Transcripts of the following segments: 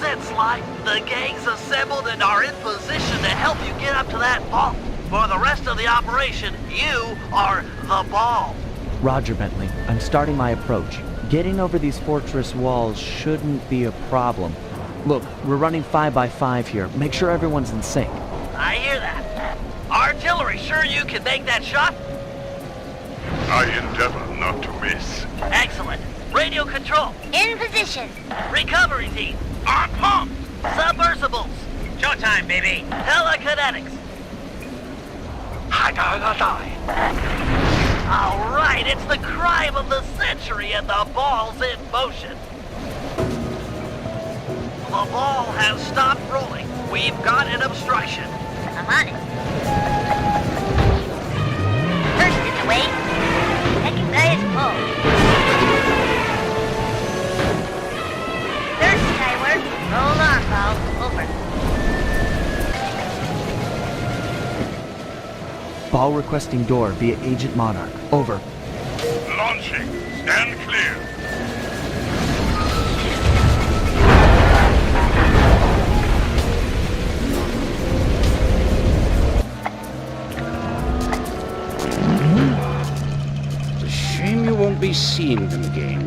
it, Sly. The gang's assembled and are in position to help you get up to that vault. For the rest of the operation, you are the ball. Roger, Bentley. I'm starting my approach. Getting over these fortress walls shouldn't be a problem. Look, we're running 5 by 5 here. Make sure everyone's in sync. I hear that. Artillery, sure you can make that shot? I endeavor not to miss. Excellent. Radio control. In position. Recovery team. On pump. Submersibles. Showtime, baby. Telekinetics. All right, it's the crime of the century and the ball's in motion. The ball has stopped rolling. We've got an obstruction. I'm on it. First is the way. Second guy is full. Third skyward. Roll on, ball. Over. Ball requesting door via Agent Monarch. Over. Launching. Stand clear. It's a shame you won't be seeing them again.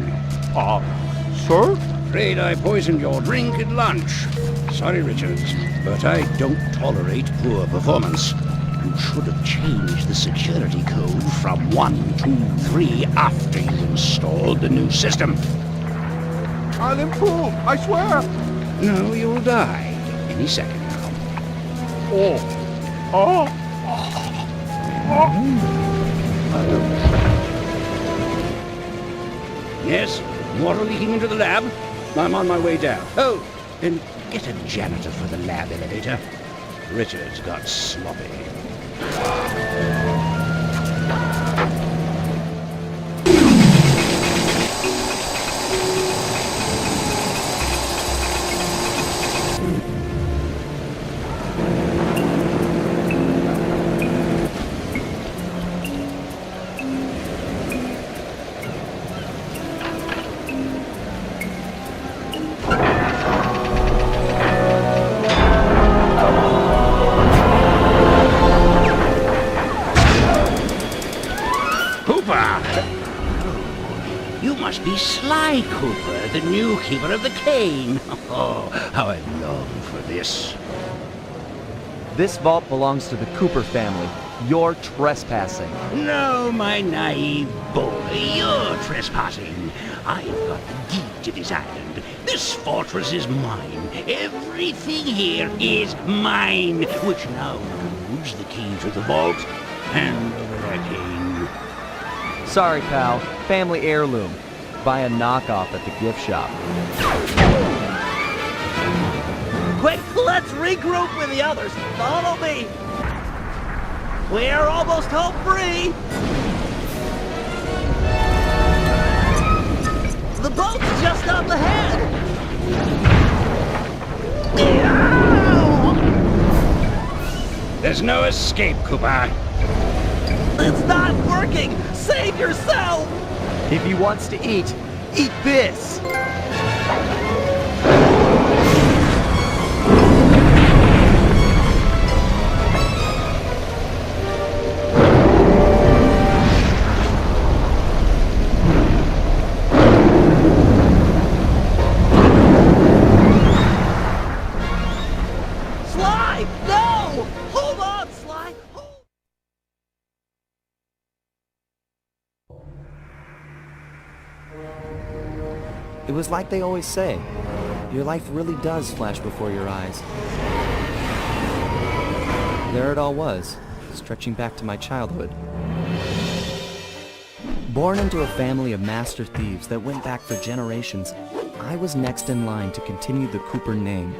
Sir? Afraid I poisoned your drink at lunch. Sorry, Richards, but I don't tolerate poor performance. You should have changed the security code from 1, 2, 3 after you installed the new system. I'll improve, I swear. No, you'll die any second now. Yes, water leaking into the lab. I'm on my way down. Oh, then get a janitor for the lab elevator. Richards got sloppy. You must be Sly Cooper, the new keeper of the cane. Oh, how I long for this. This vault belongs to the Cooper family. You're trespassing. No, my naive boy, you're trespassing. I've got the deed to this island. This fortress is mine. Everything here is mine, which now includes the key to the vault and the cane. Sorry, pal. Family heirloom. Buy a knockoff at the gift shop. Quick, let's regroup with the others. Follow me. We're almost home free. The boat's just up ahead. There's no escape, Cooper. It's not working. Save yourself. If he wants to eat this! Sly! No! Hold on, Sly! It was like they always say. Your life really does flash before your eyes. There it all was, stretching back to my childhood. Born into a family of master thieves that went back for generations, I was next in line to continue the Cooper name.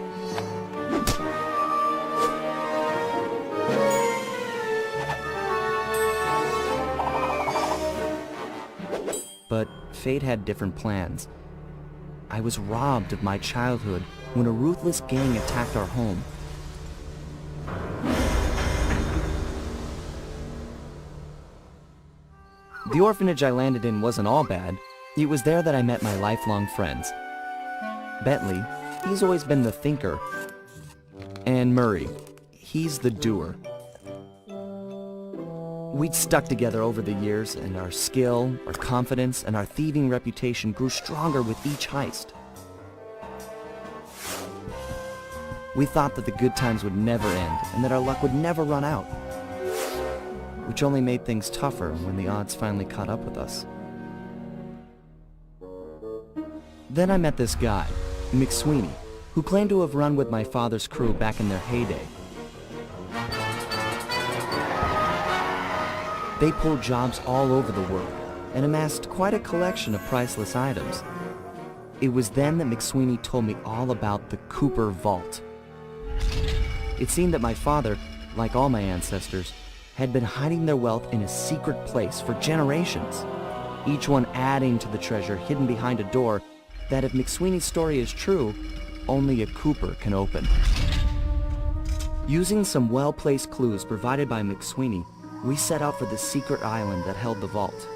But fate had different plans. I was robbed of my childhood when a ruthless gang attacked our home. The orphanage I landed in wasn't all bad. It was there that I met my lifelong friends. Bentley, he's always been the thinker. And Murray, he's the doer. We'd stuck together over the years, and our skill, our confidence, and our thieving reputation grew stronger with each heist. We thought that the good times would never end, and that our luck would never run out, which only made things tougher when the odds finally caught up with us. Then I met this guy, McSweeney, who claimed to have run with my father's crew back in their heyday. They pulled jobs all over the world and amassed quite a collection of priceless items. It was then that McSweeney told me all about the Cooper Vault. It seemed that my father, like all my ancestors, had been hiding their wealth in a secret place for generations, each one adding to the treasure hidden behind a door that, if McSweeney's story is true, only a Cooper can open. Using some well-placed clues provided by McSweeney, we set out for the secret island that held the vault.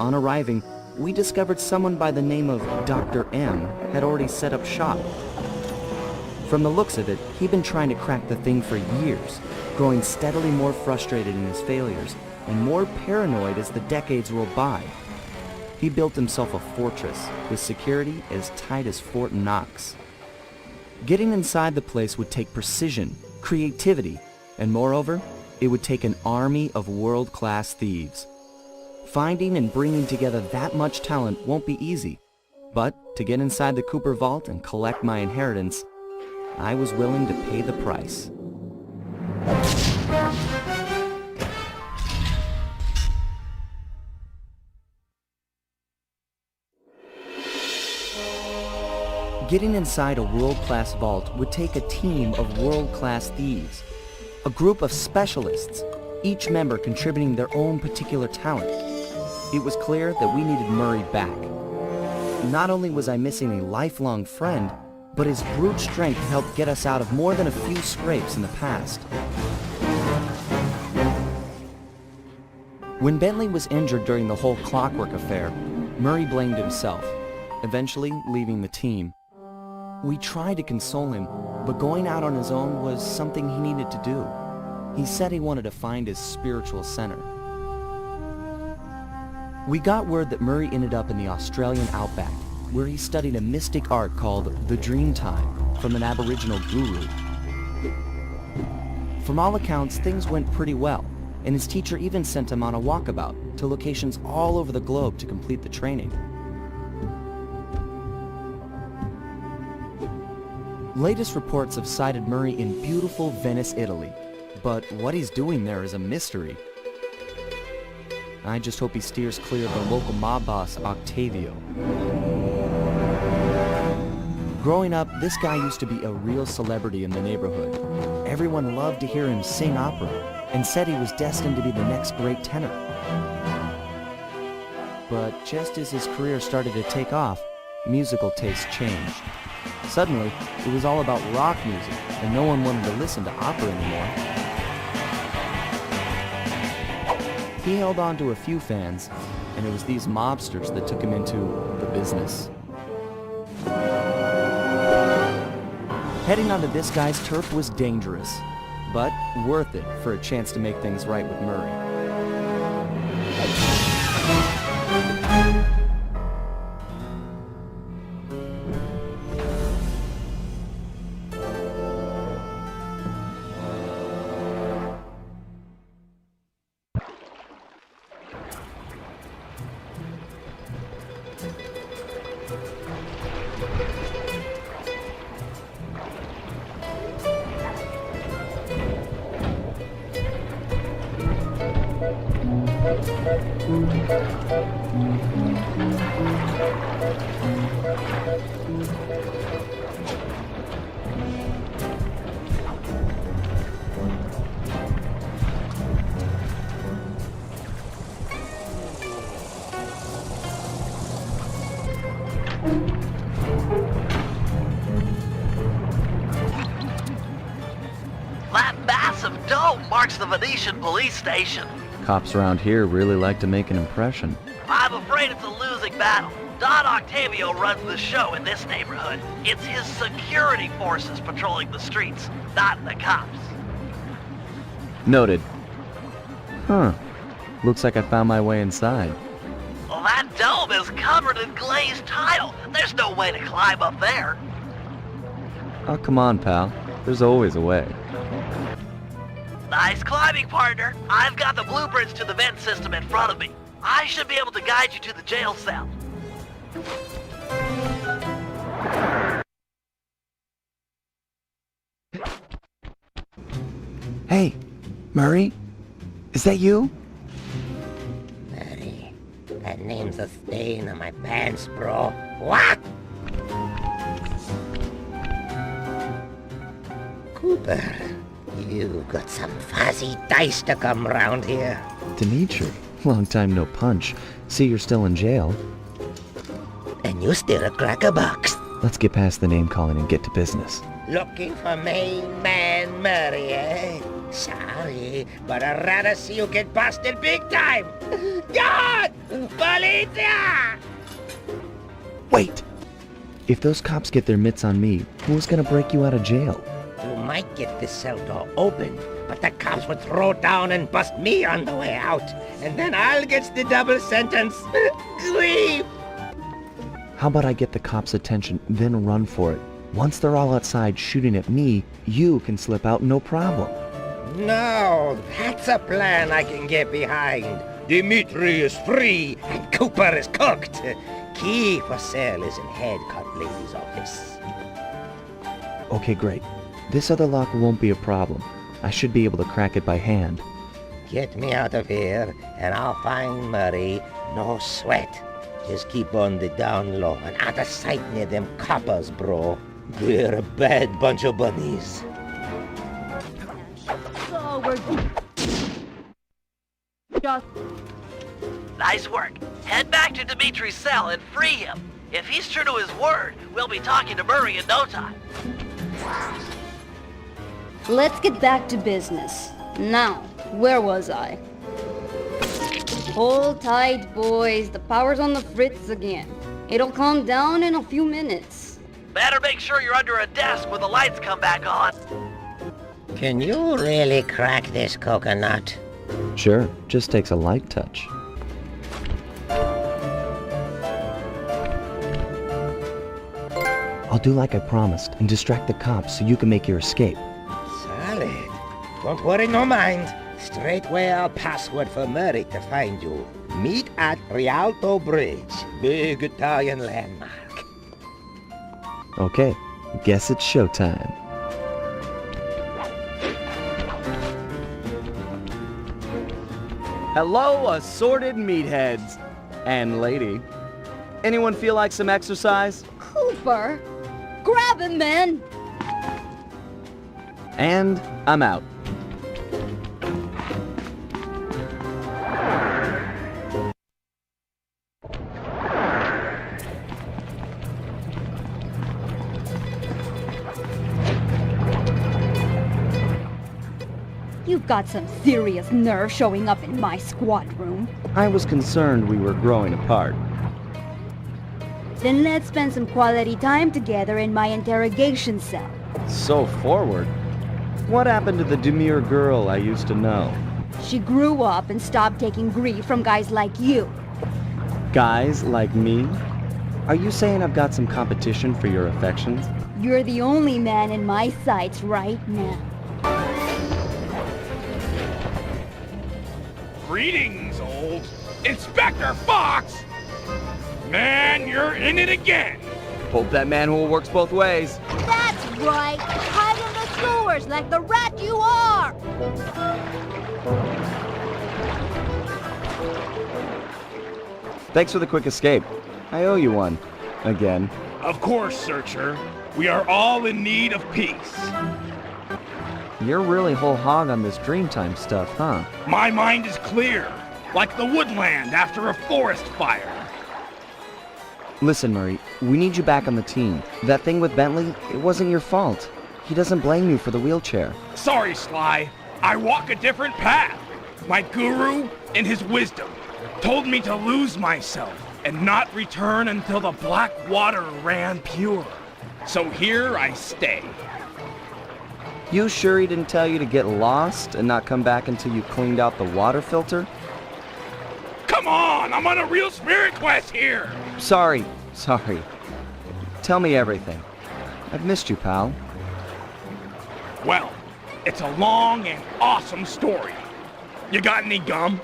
On arriving, we discovered someone by the name of Dr. M had already set up shop. From the looks of it, he'd been trying to crack the thing for years, growing steadily more frustrated in his failures and more paranoid as the decades rolled by. He built himself a fortress with security as tight as Fort Knox. Getting inside the place would take precision, creativity, and moreover, it would take an army of world-class thieves. Finding and bringing together that much talent won't be easy, but to get inside the Cooper Vault and collect my inheritance, I was willing to pay the price. Getting inside a world-class vault would take a team of world-class thieves, a group of specialists, each member contributing their own particular talent. It was clear that we needed Murray back. Not only was I missing a lifelong friend, but his brute strength helped get us out of more than a few scrapes in the past. When Bentley was injured during the whole Clockwork affair, Murray blamed himself, eventually leaving the team. We tried to console him, but going out on his own was something he needed to do. He said he wanted to find his spiritual center. We got word that Murray ended up in the Australian outback, where he studied a mystic art called the Dreamtime from an Aboriginal guru. From all accounts, things went pretty well, and his teacher even sent him on a walkabout to locations all over the globe to complete the training. Latest reports have cited Murray in beautiful Venice, Italy, but what he's doing there is a mystery. I just hope he steers clear of the local mob boss, Octavio. Growing up, this guy used to be a real celebrity in the neighborhood. Everyone loved to hear him sing opera and said he was destined to be the next great tenor. But just as his career started to take off, musical tastes changed. Suddenly, it was all about rock music, and no one wanted to listen to opera anymore. He held on to a few fans, and it was these mobsters that took him into the business. Heading onto this guy's turf was dangerous, but worth it for a chance to make things right with Murray. That massive dome marks the Venetian police station. Cops around here really like to make an impression. I'm afraid it's a losing battle. Don Octavio runs the show in this neighborhood. It's his security forces patrolling the streets, not the cops. Noted. Huh. Looks like I found my way inside. Well, that dome is covered in glazed tile. There's no way to climb up there. Oh, come on, pal. There's always a way. Nice climbing, partner. I've got the blueprints to the vent system in front of me. I should be able to guide you to the jail cell. Hey, Murray? Is that you? Murray, that name's a stain on my pants, bro. What? Cooper, you got some fuzzy dice to come round here. Dimitri. Long time no punch. See, you're still in jail. And you still a cracker box. Let's get past the name calling and get to business. Looking for main man Murray, eh? Sorry, but I'd rather see you get busted big time. God! Policia! Wait! If those cops get their mitts on me, who's gonna break you out of jail? You might get this cell door open, but the cops would throw down and bust me on the way out. And then I'll get the double sentence. Grief! How about I get the cops' attention, then run for it? Once they're all outside shooting at me, you can slip out no problem. No, that's a plan I can get behind. Dimitri is free and Cooper is cooked. Key for cell is in head cut lady's office. Okay, great. This other lock won't be a problem. I should be able to crack it by hand. Get me out of here and I'll find Murray. No sweat. Just keep on the down low and out of sight near them coppers, bro. We're a bad bunch of bunnies. So we're just Nice work. Head back to Dimitri's cell and free him. If he's true to his word, we'll be talking to Murray in no time. let's get back to business. Now, where was I? Hold tight, boys. The power's on the fritz again. It'll calm down in a few minutes. Better make sure you're under a desk when the lights come back on. Can you really crack this coconut? Sure, just takes a light touch. I'll do like I promised and distract the cops so you can make your escape. Solid. Don't worry, no mind. Straightway I'll password for Murray to find you. Meet at Rialto Bridge. Big Italian landmark. Okay, guess it's showtime. Hello, assorted meatheads. And lady. Anyone feel like some exercise? Cooper! Grab him, man! And I'm out. You've got some serious nerve showing up in my squad room. I was concerned we were growing apart. Then let's spend some quality time together in my interrogation cell. So forward. What happened to the demure girl I used to know? She grew up and stopped taking grief from guys like you. Guys like me? Are you saying I've got some competition for your affections? You're the only man in my sights right now. Greetings, old Inspector Fox! Man, you're in it again! Hope that manhole works both ways. That's right! Hide in the sewers like the rat you are! Thanks for the quick escape. I owe you one. Again. Of course, Searcher. We are all in need of peace. You're really whole hog on this Dreamtime stuff, huh? My mind is clear, like the woodland after a forest fire. Listen, Murray, we need you back on the team. That thing with Bentley, it wasn't your fault. He doesn't blame you for the wheelchair. Sorry, Sly. I walk a different path. My guru, in his wisdom, told me to lose myself and not return until the black water ran pure. So here I stay. You sure he didn't tell you to get lost and not come back until you cleaned out the water filter? Come on, I'm on a real spirit quest here. Sorry. Tell me everything. I've missed you, pal. Well, it's a long and awesome story. You got any gum?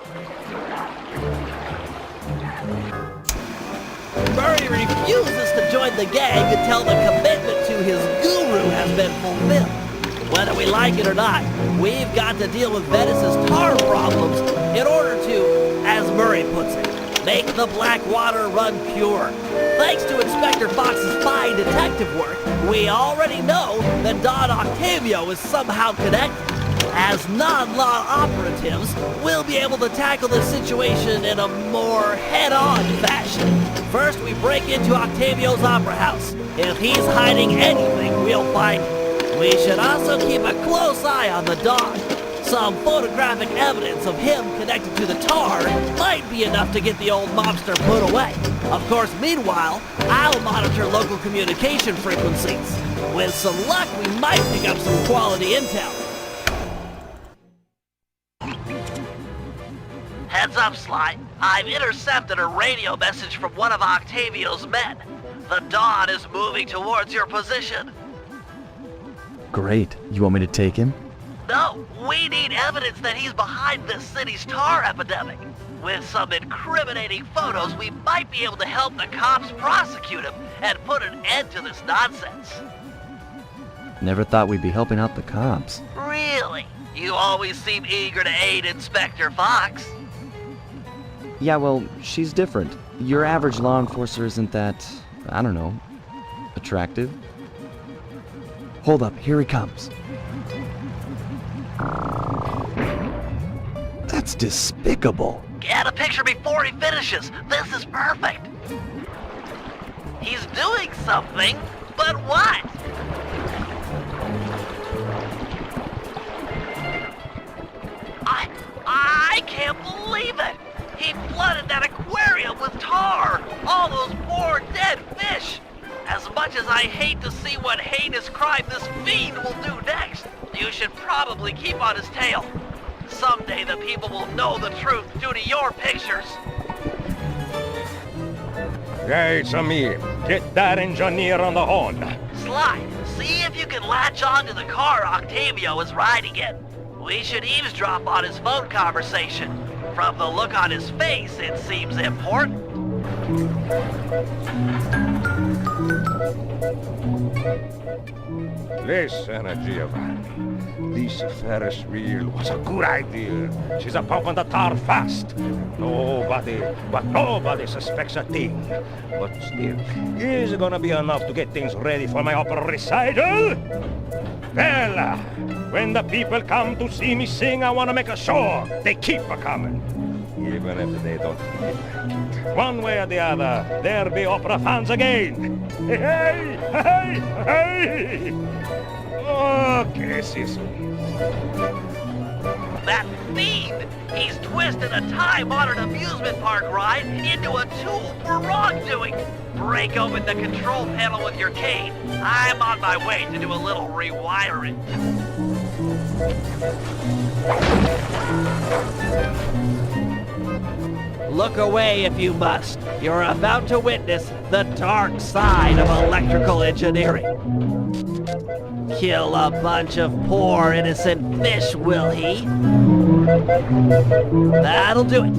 Murray refuses to join the gang until the commitment to his guru has been fulfilled. Whether we like it or not, we've got to deal with Venice's tar problems in order to, as Murray puts it, make the black water run pure. Thanks to Inspector Fox's fine detective work, we already know that Don Octavio is somehow connected. As non-law operatives, we'll be able to tackle this situation in a more head-on fashion. First, we break into Octavio's opera house. If he's hiding anything, we'll find it. We should also keep a close eye on the dog. Some photographic evidence of him connected to the tar might be enough to get the old mobster put away. Of course, meanwhile, I'll monitor local communication frequencies. With some luck, we might pick up some quality intel. Heads up, Sly. I've intercepted a radio message from one of Octavio's men. The Dawn is moving towards your position. Great. You want me to take him? No, we need evidence that he's behind this city's tar epidemic. With some incriminating photos, we might be able to help the cops prosecute him and put an end to this nonsense. Never thought we'd be helping out the cops. Really? You always seem eager to aid Inspector Fox. Yeah, well, she's different. Your average law enforcer isn't that, I don't know, attractive. Hold up, here he comes. That's despicable. Get a picture before he finishes. This is perfect. He's doing something, but what? I can't believe it. He flooded that aquarium with tar. All those poor dead fish. As much as I hate to see what heinous crime this fiend will do next, you should probably keep on his tail. Someday the people will know the truth due to your pictures. Hey, it's me. Get that engineer on the horn. Sly, see if you can latch on to the car Octavio is riding in. We should eavesdrop on his phone conversation. From the look on his face, it seems important. Listen, Giovanni. This Ferris wheel was a good idea. She's a pumping the tar fast. Nobody suspects a thing. But still, is it gonna be enough to get things ready for my opera recital? Well, when the people come to see me sing, I want to make a show. They keep a-coming. Even if they don't feel like it. One way or the other, there'll be opera fans again. Hey, hey, hey! Okay, Cecil. That fiend! He's twisted a time-honored amusement park ride into a tool for wrongdoing. Break open the control panel with your cane. I'm on my way to do a little rewiring. Look away if you must. You're about to witness the dark side of electrical engineering. Kill a bunch of poor innocent fish, will he? That'll do it.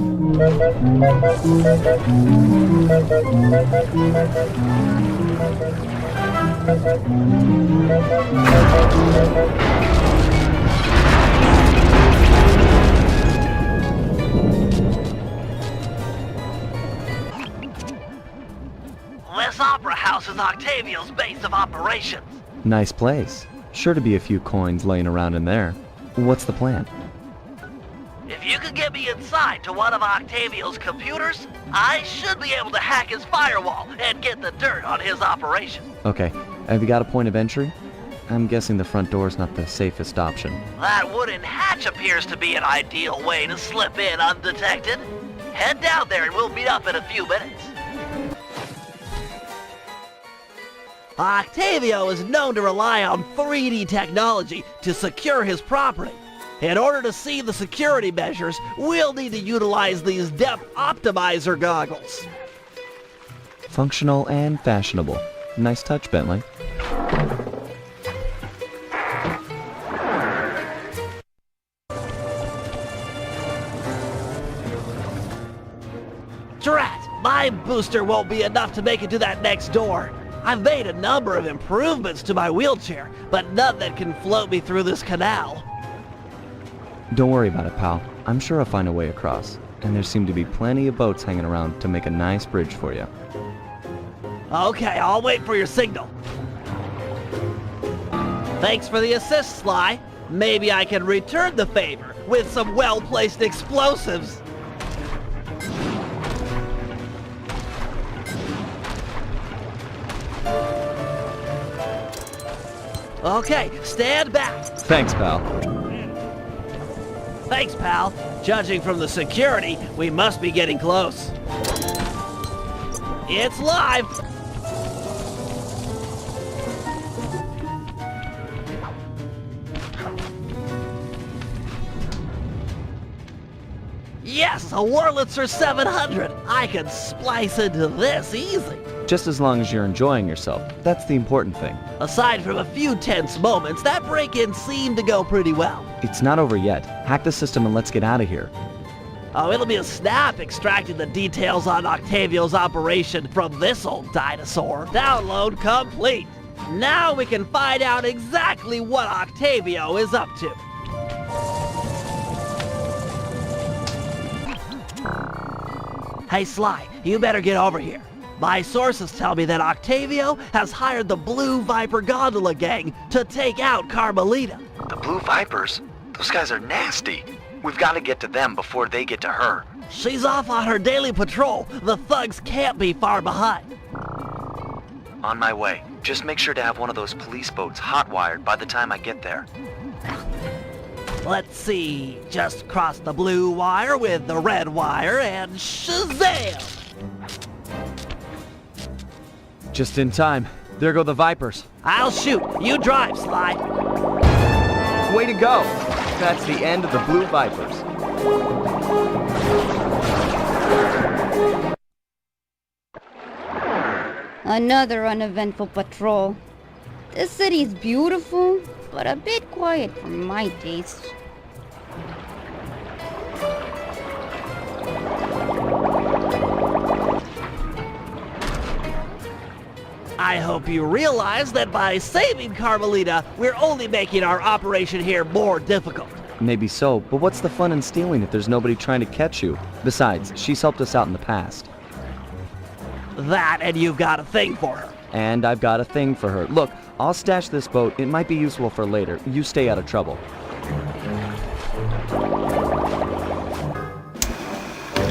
This opera house is Octavio's base of operations. Nice place. Sure to be a few coins laying around in there. What's the plan? If you could get me inside to one of Octavio's computers, I should be able to hack his firewall and get the dirt on his operation. Okay, have you got a point of entry? I'm guessing the front door's not the safest option. That wooden hatch appears to be an ideal way to slip in undetected. Head down there and we'll meet up in a few minutes. Octavio is known to rely on 3D technology to secure his property. In order to see the security measures, we'll need to utilize these depth optimizer goggles. Functional and fashionable. Nice touch, Bentley. Drat! My booster won't be enough to make it to that next door. I've made a number of improvements to my wheelchair, but none that can float me through this canal. Don't worry about it, pal. I'm sure I'll find a way across. And there seem to be plenty of boats hanging around to make a nice bridge for you. Okay, I'll wait for your signal. Thanks for the assist, Sly. Maybe I can return the favor with some well-placed explosives. Okay, stand back. Thanks, pal. Thanks, pal. Judging from the security, we must be getting close. It's live! Yes, a Wurlitzer 700! I can splice into this easy. Just as long as you're enjoying yourself. That's the important thing. Aside from a few tense moments, that break-in seemed to go pretty well. It's not over yet. Hack the system and let's get out of here. Oh, it'll be a snap extracting the details on Octavio's operation from this old dinosaur. Download complete. Now we can find out exactly what Octavio is up to. Hey, Sly, you better get over here. My sources tell me that Octavio has hired the Blue Viper Gondola gang to take out Carmelita. The Blue Vipers? Those guys are nasty. We've got to get to them before they get to her. She's off on her daily patrol. The thugs can't be far behind. On my way. Just make sure to have one of those police boats hot-wired by the time I get there. Let's see. Just cross the blue wire with the red wire and shazam! Just in time. There go the Vipers. I'll shoot. You drive, Sly. Way to go! That's the end of the Blue Vipers. Another uneventful patrol. This city's beautiful, but a bit quiet for my taste. I hope you realize that by saving Carmelita, we're only making our operation here more difficult. Maybe so, but what's the fun in stealing if there's nobody trying to catch you? Besides, she's helped us out in the past. That, and you've got a thing for her. And I've got a thing for her. Look, I'll stash this boat. It might be useful for later. You stay out of trouble.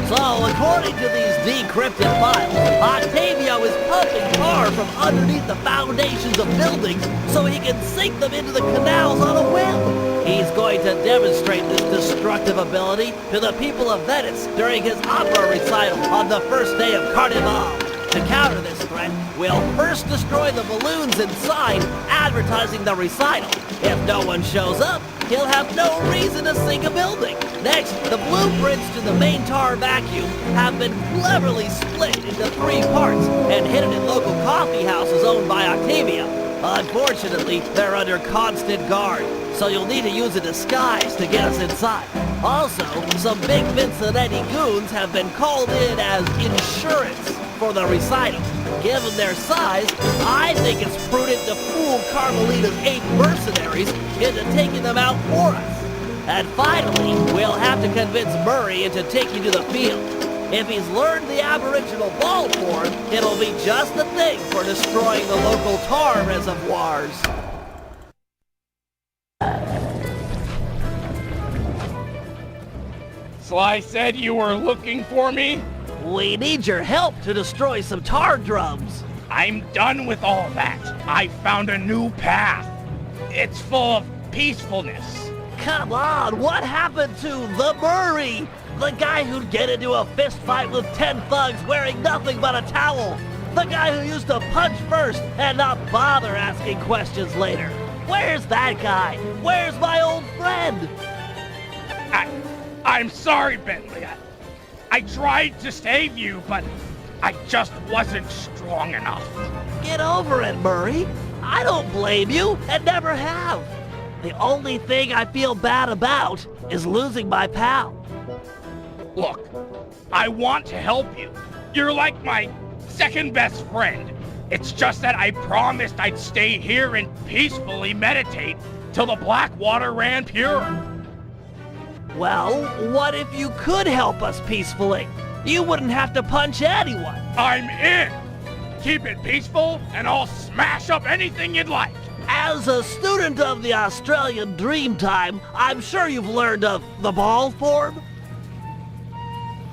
So, according to these decrypted files, Octavio is pumping tar from underneath the foundations of buildings so he can sink them into the canals on a whim. He's going to demonstrate this destructive ability to the people of Venice during his opera recital on the first day of Carnival. To counter this threat, we'll first destroy the balloons inside, advertising the recital. If no one shows up, he'll have no reason to sink a building. Next, the blueprints to the main tar vacuum have been cleverly split into 3 parts and hidden in local coffee houses owned by Octavio. Unfortunately, they're under constant guard, so you'll need to use a disguise to get us inside. Also, some big Vincenetti goons have been called in as insurance for the recital. Given their size, I think it's prudent to fool Carmelita's 8 mercenaries into taking them out for us. And finally, we'll have to convince Murray into taking to the field. If he's learned the Aboriginal ball form, it'll be just the thing for destroying the local tar reservoirs. Sly said you were looking for me? We need your help to destroy some tar drums. I'm done with all that. I found a new path. It's full of peacefulness. Come on, what happened to the Murray? The guy who'd get into a fist fight with 10 thugs wearing nothing but a towel. The guy who used to punch first and not bother asking questions later. Where's that guy? Where's my old friend? I'm sorry, Bentley. I tried to save you, but I just wasn't strong enough. Get over it, Murray. I don't blame you and never have. The only thing I feel bad about is losing my pal. Look, I want to help you. You're like my second best friend. It's just that I promised I'd stay here and peacefully meditate till the black water ran pure. Well, what if you could help us peacefully? You wouldn't have to punch anyone. I'm in. Keep it peaceful and I'll smash up anything you'd like. As a student of the Australian Dreamtime, I'm sure you've learned of the ball form?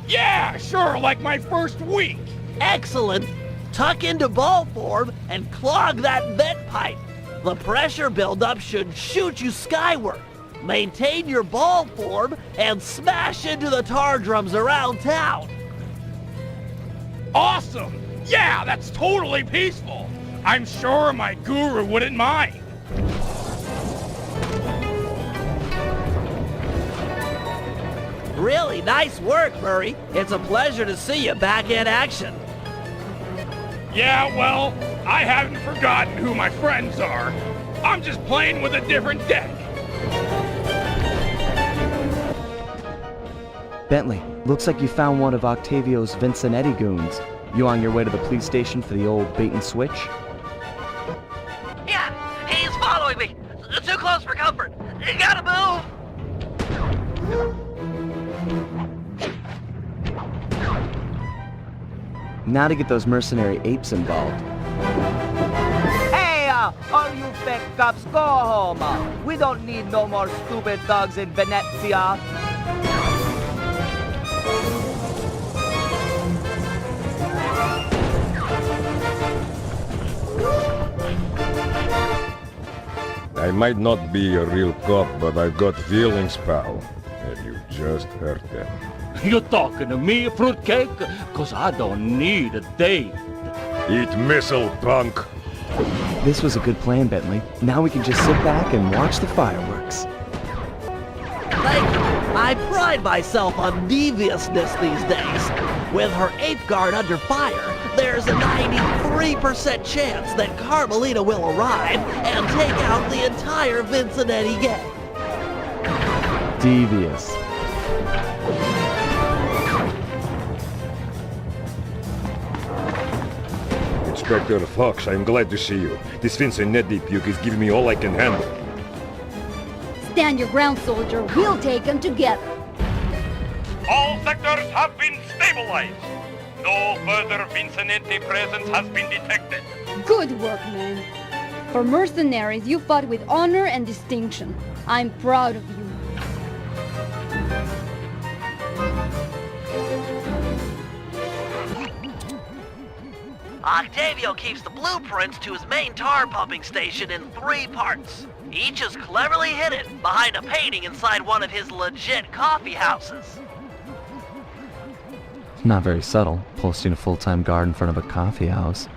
Yeah, sure, like my first week. Excellent. Tuck into ball form and clog that vent pipe. The pressure buildup should shoot you skyward. Maintain your ball form and smash into the tar drums around town. Awesome! Yeah, that's totally peaceful. I'm sure my guru wouldn't mind. Really nice work, Murray. It's a pleasure to see you back in action. Yeah, well, I haven't forgotten who my friends are. I'm just playing with a different deck. Bentley, looks like you found one of Octavio's Vincenetti goons. You on your way to the police station for the old bait and switch? Yeah, he's following me. Too close for comfort. You gotta move. Now to get those mercenary apes involved. Hey, all you fake cops, go home. We don't need no more stupid dogs in Venezia. I might not be a real cop, but I've got feelings, pal. And you just hurt them. You talking to me, fruitcake? 'Cause I don't need a date. Eat missile, punk! This was a good plan, Bentley. Now we can just sit back and watch the fireworks. Thank you. I pride myself on deviousness these days. With her ape guard under fire, there's a 93% chance that Carmelita will arrive and take out the entire Vincenetti gang. Devious. Inspector Fox, I'm glad to see you. This Vincenetti puke is giving me all I can handle. Stand your ground, soldier. We'll take them together. All sectors have been stabilized. No further Vincenetti presence has been detected. Good work, man. For mercenaries, you fought with honor and distinction. I'm proud of you. Octavio keeps the blueprints to his main tar pumping station in 3 parts. Each is cleverly hidden behind a painting inside one of his legit coffee houses. Not very subtle, posting a full-time guard in front of a coffee house.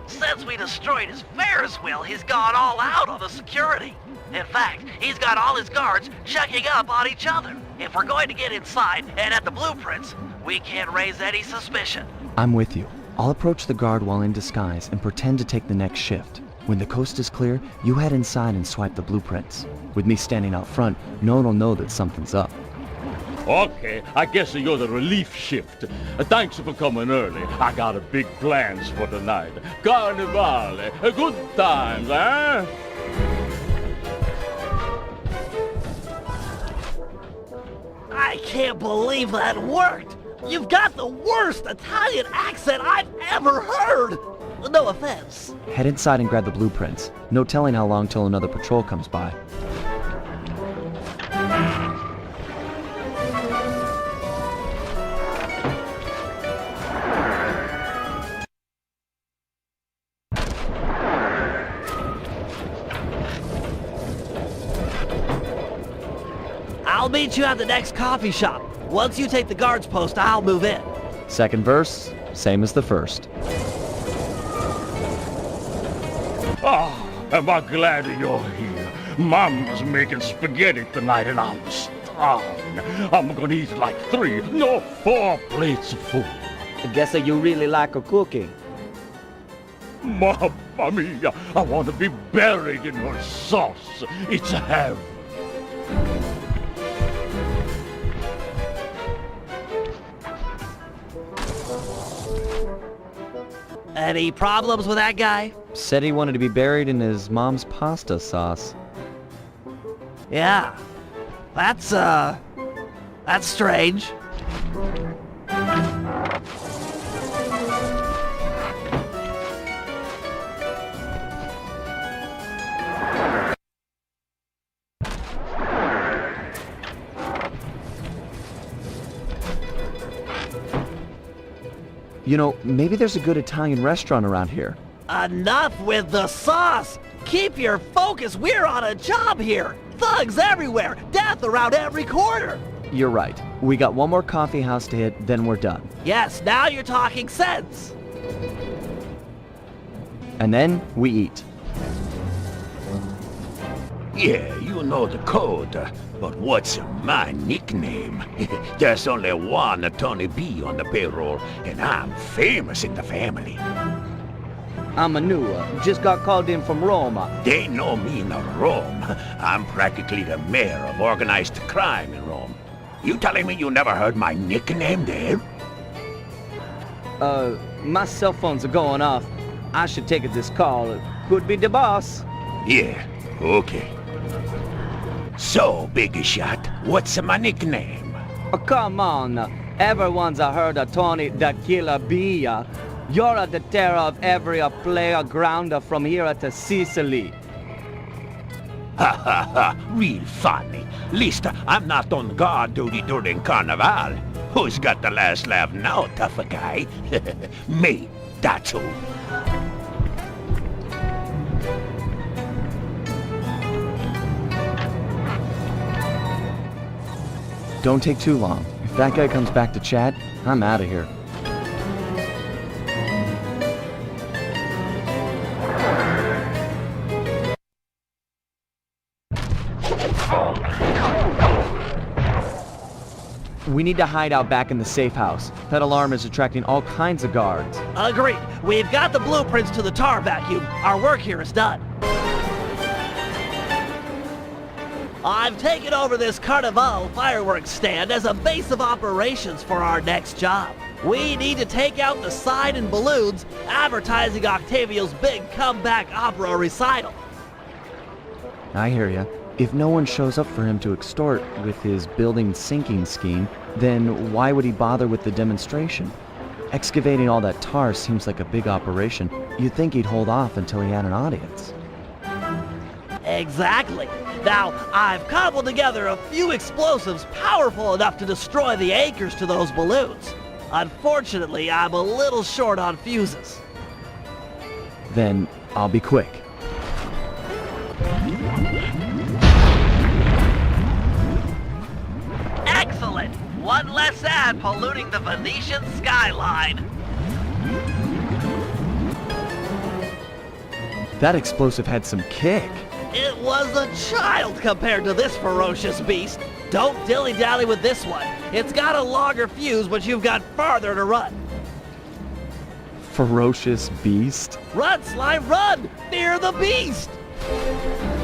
Since we destroyed his Ferris wheel, he's gone all out on the security. In fact, he's got all his guards checking up on each other. If we're going to get inside and at the blueprints, we can't raise any suspicion. I'm with you. I'll approach the guard while in disguise and pretend to take the next shift. When the coast is clear, you head inside and swipe the blueprints. With me standing out front, no one will know that something's up. Okay, I guess you're the relief shift. Thanks for coming early. I got a big plans for tonight. Carnivale, good times, eh? I can't believe that worked! You've got the worst Italian accent I've ever heard! No offense. Head inside and grab the blueprints. No telling how long till another patrol comes by. I'll meet you at the next coffee shop. Once you take the guard's post, I'll move in. Second verse, same as the first. Oh, am I glad you're here. Mama's making spaghetti tonight and I'm starving. I'm gonna eat like 4 plates of food. I guess that you really like her cooking. Mamma mia, I want to be buried in her sauce. It's heaven. Any problems with that guy? Said he wanted to be buried in his mom's pasta sauce. Yeah. That's strange. You know, maybe there's a good Italian restaurant around here. Enough with the sauce! Keep your focus, we're on a job here! Thugs everywhere, death around every corner! You're right. We got one more coffee house to hit, then we're done. Yes, now you're talking sense! And then we eat. Yeah, you know the code. But what's my nickname? There's only one Tony B on the payroll, and I'm famous in the family. I'm a new just got called in from Roma. They know me in Rome. I'm practically the mayor of organized crime in Rome. You telling me you never heard my nickname there? My cell phones are going off. I should take this call. Could be the boss. Yeah, okay. So, Big Shot, what's my nickname? Oh, come on. Everyone's heard of Tony the Killer B. You're the terror of every player grounder from here to Sicily. Ha ha ha, real funny. Least I'm not on guard duty during Carnival. Who's got the last laugh now, tough guy? Me, that's who. Don't take too long. If that guy comes back to chat, I'm out of here. We need to hide out back in the safe house. That alarm is attracting all kinds of guards. Agreed. We've got the blueprints to the tar vacuum. Our work here is done. I've taken over this Carnival fireworks stand as a base of operations for our next job. We need to take out the sign and balloons advertising Octavio's big comeback opera recital. I hear ya. If no one shows up for him to extort with his building sinking scheme, then why would he bother with the demonstration? Excavating all that tar seems like a big operation. You'd think he'd hold off until he had an audience. Exactly. Now, I've cobbled together a few explosives powerful enough to destroy the anchors to those balloons. Unfortunately, I'm a little short on fuses. Then I'll be quick. Excellent! One less ad polluting the Venetian skyline. That explosive had some kick. It was a child compared to this ferocious beast. Don't dilly-dally with this one. It's got a longer fuse, but you've got farther to run. Ferocious beast? Run, Slime, run! Fear the beast!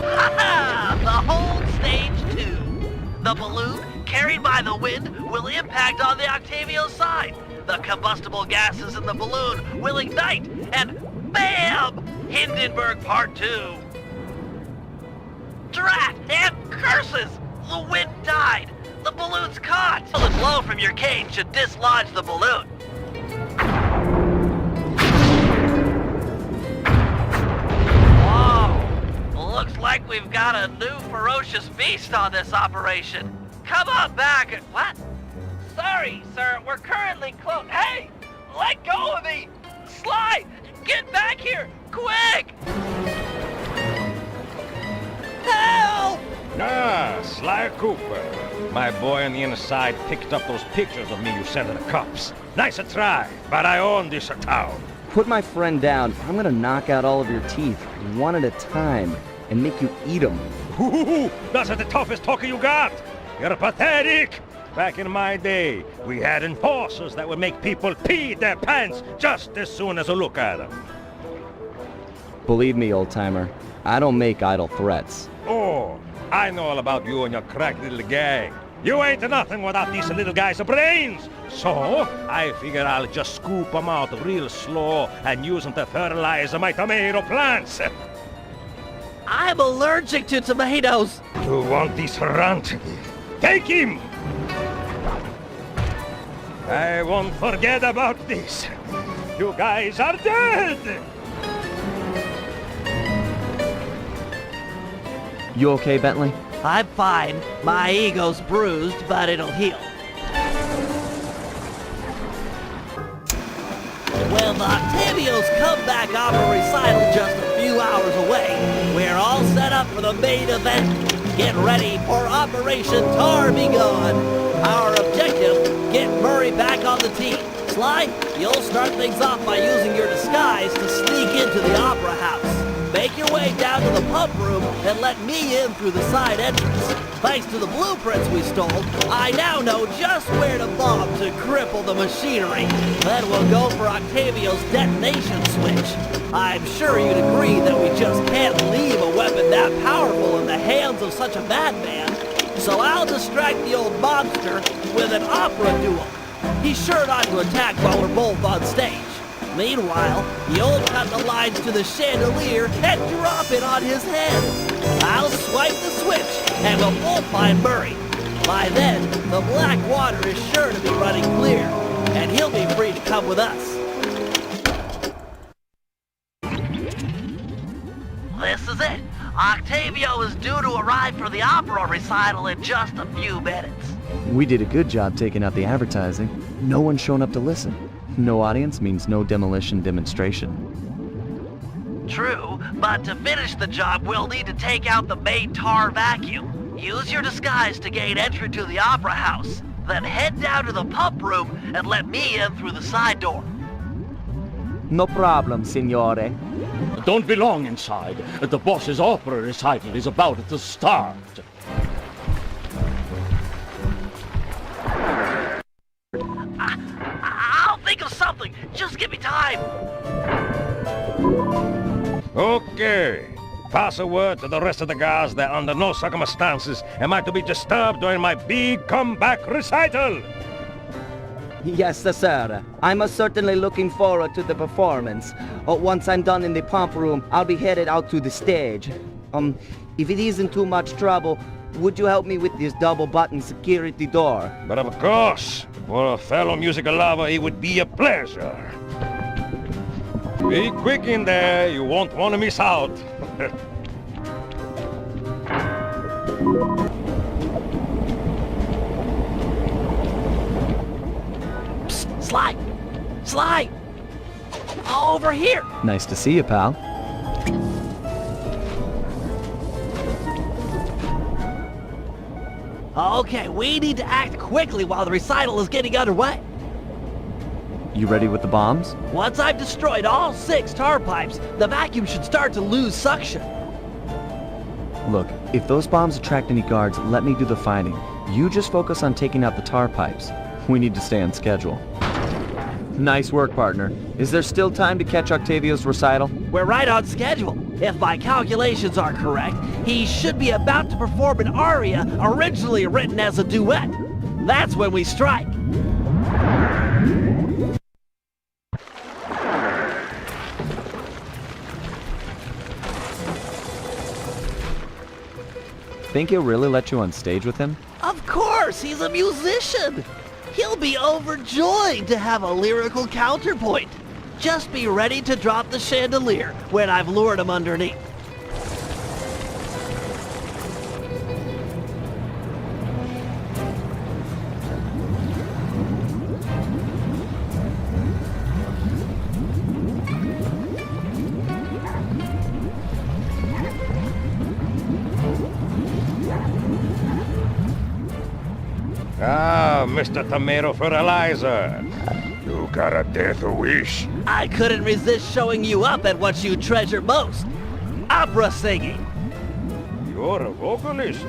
Ha-ha! The whole stage 2. The balloon, carried by the wind, will impact on the Octavio side. The combustible gases in the balloon will ignite, and BAM! Hindenburg Part 2. Drat and curses! The wind died! The balloon's caught! The blow from your cane should dislodge the balloon. Whoa! Looks like we've got a new ferocious beast on this operation. Come on back. What? Sorry, sir. We're currently closed. Hey! Let go of me! Sly! Get back here! Quick! Help! Ah, Sly Cooper. My boy on the inside picked up those pictures of me you sent to the cops. Nice a try, but I own this town. Put my friend down. I'm gonna knock out all of your teeth, one at a time, and make you eat them. Ooh, that's the toughest talker you got. You're pathetic. Back in my day, we had enforcers that would make people pee their pants just as soon as a look at them. Believe me, old-timer, I don't make idle threats. Oh, I know all about you and your crack little gang. You ain't nothing without these little guys' brains. So, I figure I'll just scoop them out real slow and use them to fertilize my tomato plants. I'm allergic to tomatoes. You want this runt? Take him! I won't forget about this. You guys are dead! You okay, Bentley? I'm fine. My ego's bruised, but it'll heal. With Octavio's comeback opera recital just a few hours away, we're all set up for the main event. Get ready for Operation Tar Be Gone. Our objective, get Murray back on the team. Sly, you'll start things off by using your disguise to sneak into the Opera House. Make your way down to the pump room and let me in through the side entrance. Thanks to the blueprints we stole, I now know just where to bomb to cripple the machinery. Then we'll go for Octavio's detonation switch. I'm sure you'd agree that we just can't leave a weapon that powerful in the hands of such a madman. So I'll distract the old mobster with an opera duel. He's sure not to attack while we're both on stage. Meanwhile, you'll cut the lines to the chandelier and drop it on his head. I'll swipe the switch, and we'll both find Murray. By then, the black water is sure to be running clear, and he'll be free to come with us. This is it. Octavio is due to arrive for the opera recital in just a few minutes. We did a good job taking out the advertising. No one's shown up to listen. No audience means no demolition demonstration. True, but to finish the job, we'll need to take out the main tar vacuum. Use your disguise to gain entry to the Opera House. Then head down to the pump room and let me in through the side door. No problem, signore. Don't be long inside. The boss's opera recital is about to start. I'll think of something. Just give me time. Okay. Pass a word to the rest of the guys that under no circumstances am I to be disturbed during my big comeback recital. Yes, sir. I'm certainly looking forward to the performance. Once I'm done in the pump room, I'll be headed out to the stage. If it isn't too much trouble, would you help me with this double-button security door? But of course, for a fellow musical lover, it would be a pleasure. Be quick in there, you won't want to miss out. Psst, Sly! Sly! Over here! Nice to see you, pal. Okay, we need to act quickly while the recital is getting underway. You ready with the bombs? Once I've destroyed all 6 tar pipes, the vacuum should start to lose suction. Look, if those bombs attract any guards, let me do the fighting. You just focus on taking out the tar pipes. We need to stay on schedule. Nice work, partner. Is there still time to catch Octavio's recital? We're right on schedule. If my calculations are correct, he should be about to perform an aria originally written as a duet. That's when we strike. Think he'll really let you on stage with him? Of course, he's a musician. He'll be overjoyed to have a lyrical counterpoint. Just be ready to drop the chandelier when I've lured him underneath. Ah, Mr. Tomato Fertilizer. You got a death wish? I couldn't resist showing you up at what you treasure most. Opera singing. You're a vocalist.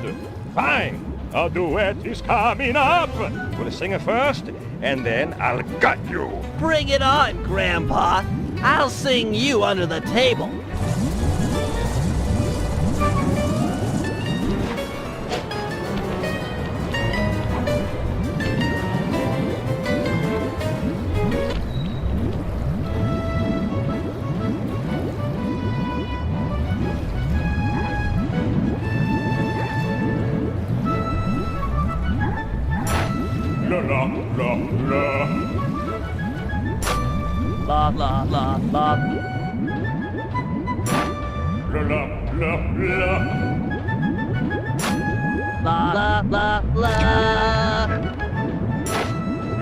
Fine. A duet is coming up. We'll sing it first, and then I'll gut you. Bring it on, Grandpa. I'll sing you under the table. La la la la. La la la la. La la la la.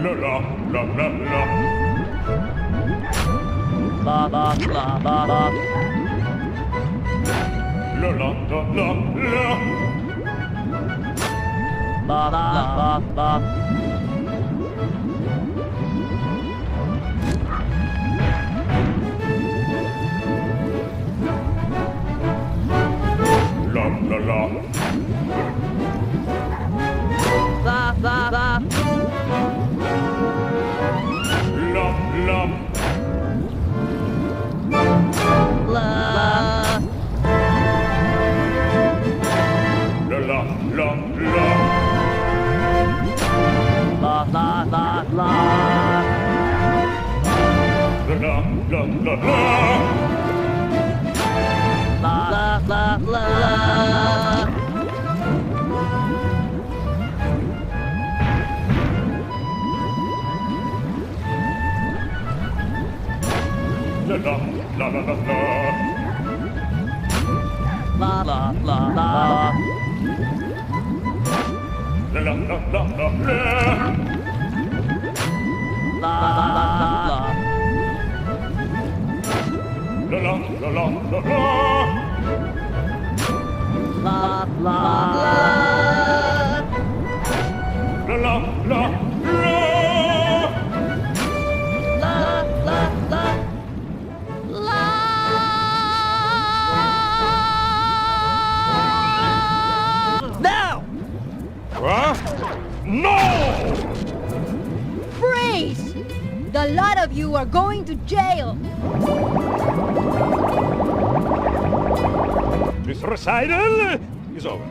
La la la la. La la la la la. La la la la la. La la la la la. La la la la. La la la. La la la. La la. La. La la la la. La la la la. La la la la la. La la la la. La la la la la la. La la la la. La la la la la la. La la la la. La la la la la la. La la la. La la la la. Now! Huh? No! Freeze! The lot of you are going to jail. This recital is over.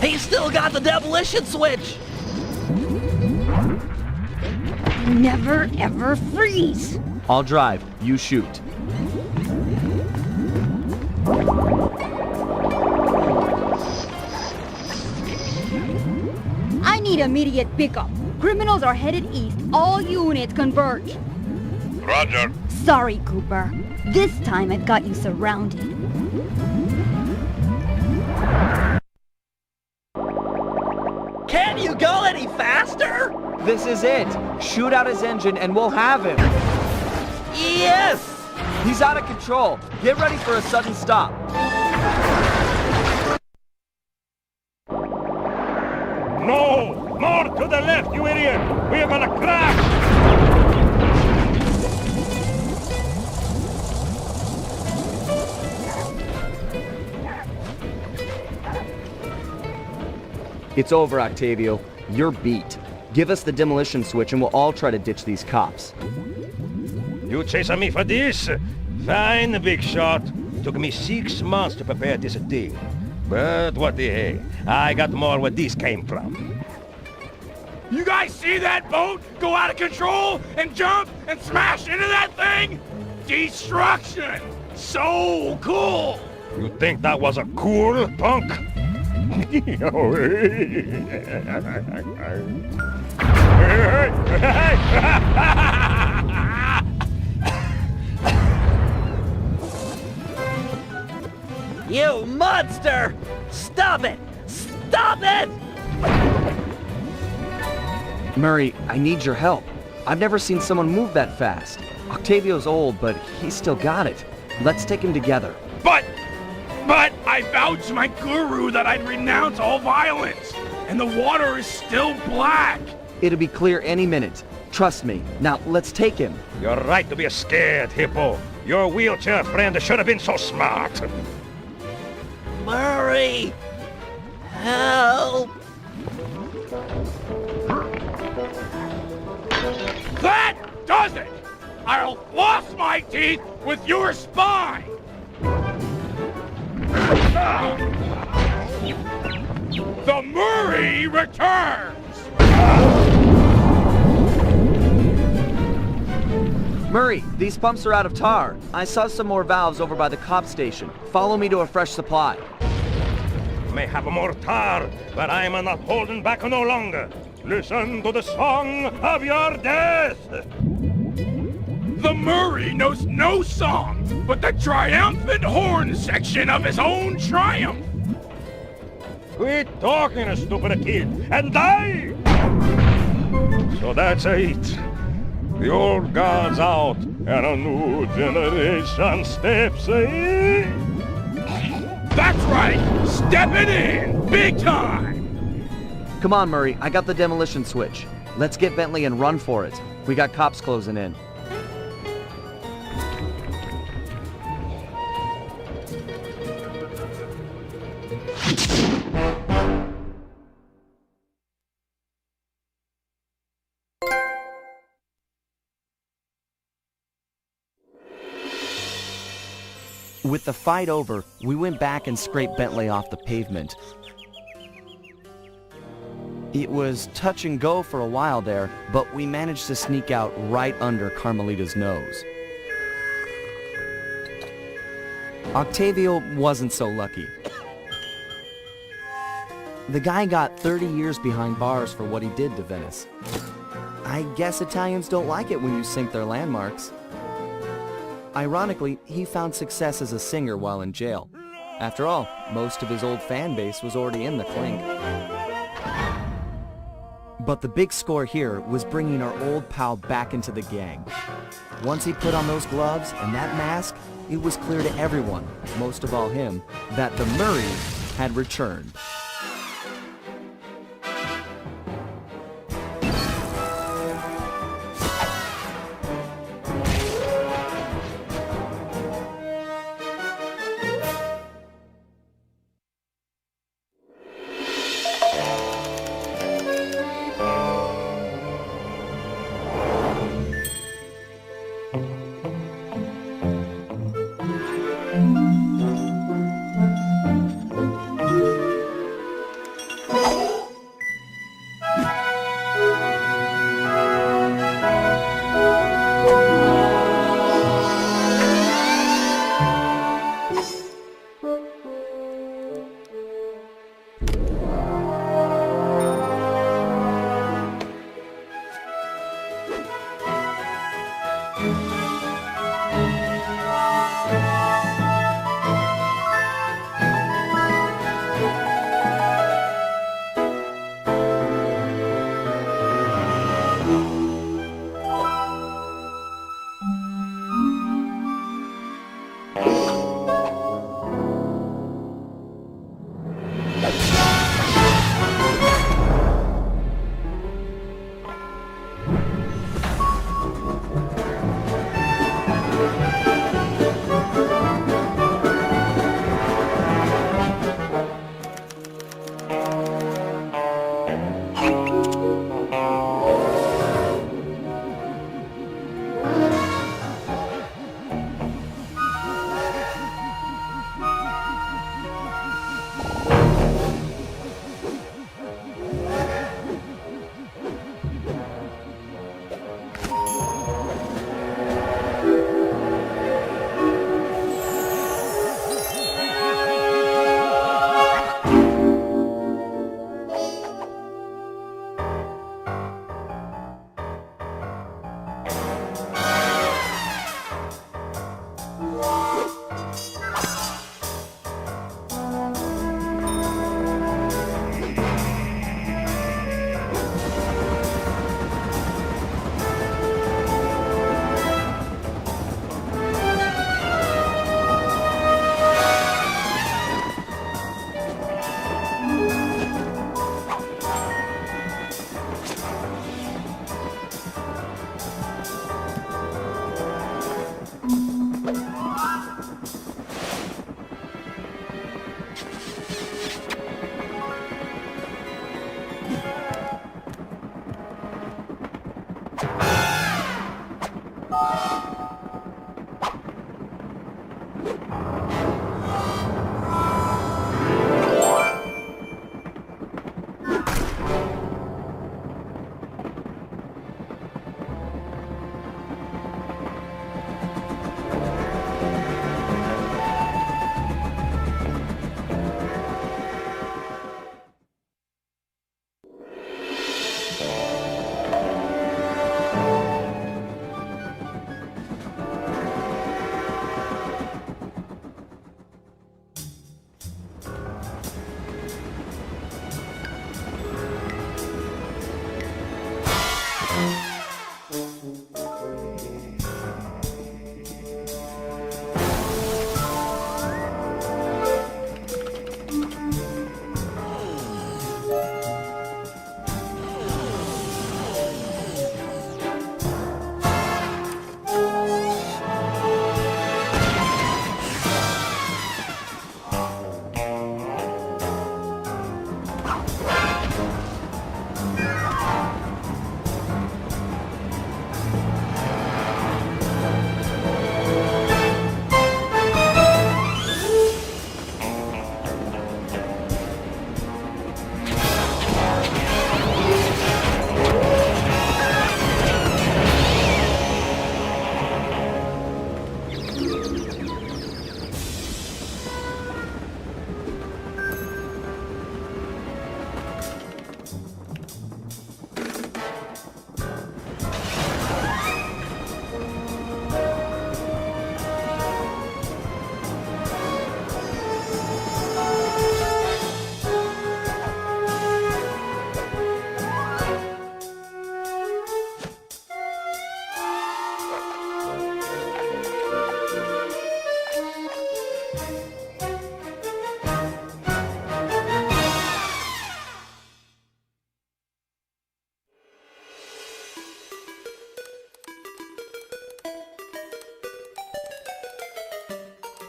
He's still got the demolition switch! Never ever freeze. I'll drive, you shoot. I need immediate pickup. Criminals are headed east. All units converge. Roger. Sorry, Cooper. This time I've got you surrounded. Can you go any faster? This is it. Shoot out his engine and we'll have him. Yes! He's out of control. Get ready for a sudden stop. No! More to the left, you idiot! We're gonna crash! It's over, Octavio. You're beat. Give us the demolition switch and we'll all try to ditch these cops. You chasing me for this? Fine, big shot. Took me 6 months to prepare this deal. But what the heck? I got more where this came from. You guys see that boat go out of control and jump and smash into that thing? Destruction! So cool! You think that was a cool, punk? You monster! Stop it! Stop it! Murray, I need your help. I've never seen someone move that fast. Octavio's old, but he's still got it. Let's take him together. But But I vowed to my guru that I'd renounce all violence, and the water is still black. It'll be clear any minute. Trust me. Now, let's take him. You're right to be scared, Hippo. Your wheelchair friend should have been so smart. Murray! Help! That does it! I'll floss my teeth with your spine! The Murray returns! Murray, these pumps are out of tar. I saw some more valves over by the cop station. Follow me to a fresh supply. May have more tar, but I'm not holding back no longer. Listen to the song of your death! The Murray knows no song but the triumphant horn section of his own triumph! Quit talking, stupid kid, and die! So that's it. The old guard's out, and a new generation steps in. That's right! Stepping in! Big time! Come on, Murray. I got the demolition switch. Let's get Bentley and run for it. We got cops closing in. With the fight over, we went back and scraped Bentley off the pavement. It was touch and go for a while there, but we managed to sneak out right under Carmelita's nose. Octavio wasn't so lucky. The guy got 30 years behind bars for what he did to Venice. I guess Italians don't like it when you sink their landmarks. Ironically, he found success as a singer while in jail. After all, most of his old fan base was already in the clink. But the big score here was bringing our old pal back into the gang. Once he put on those gloves and that mask, it was clear to everyone, most of all him, that the Murray had returned.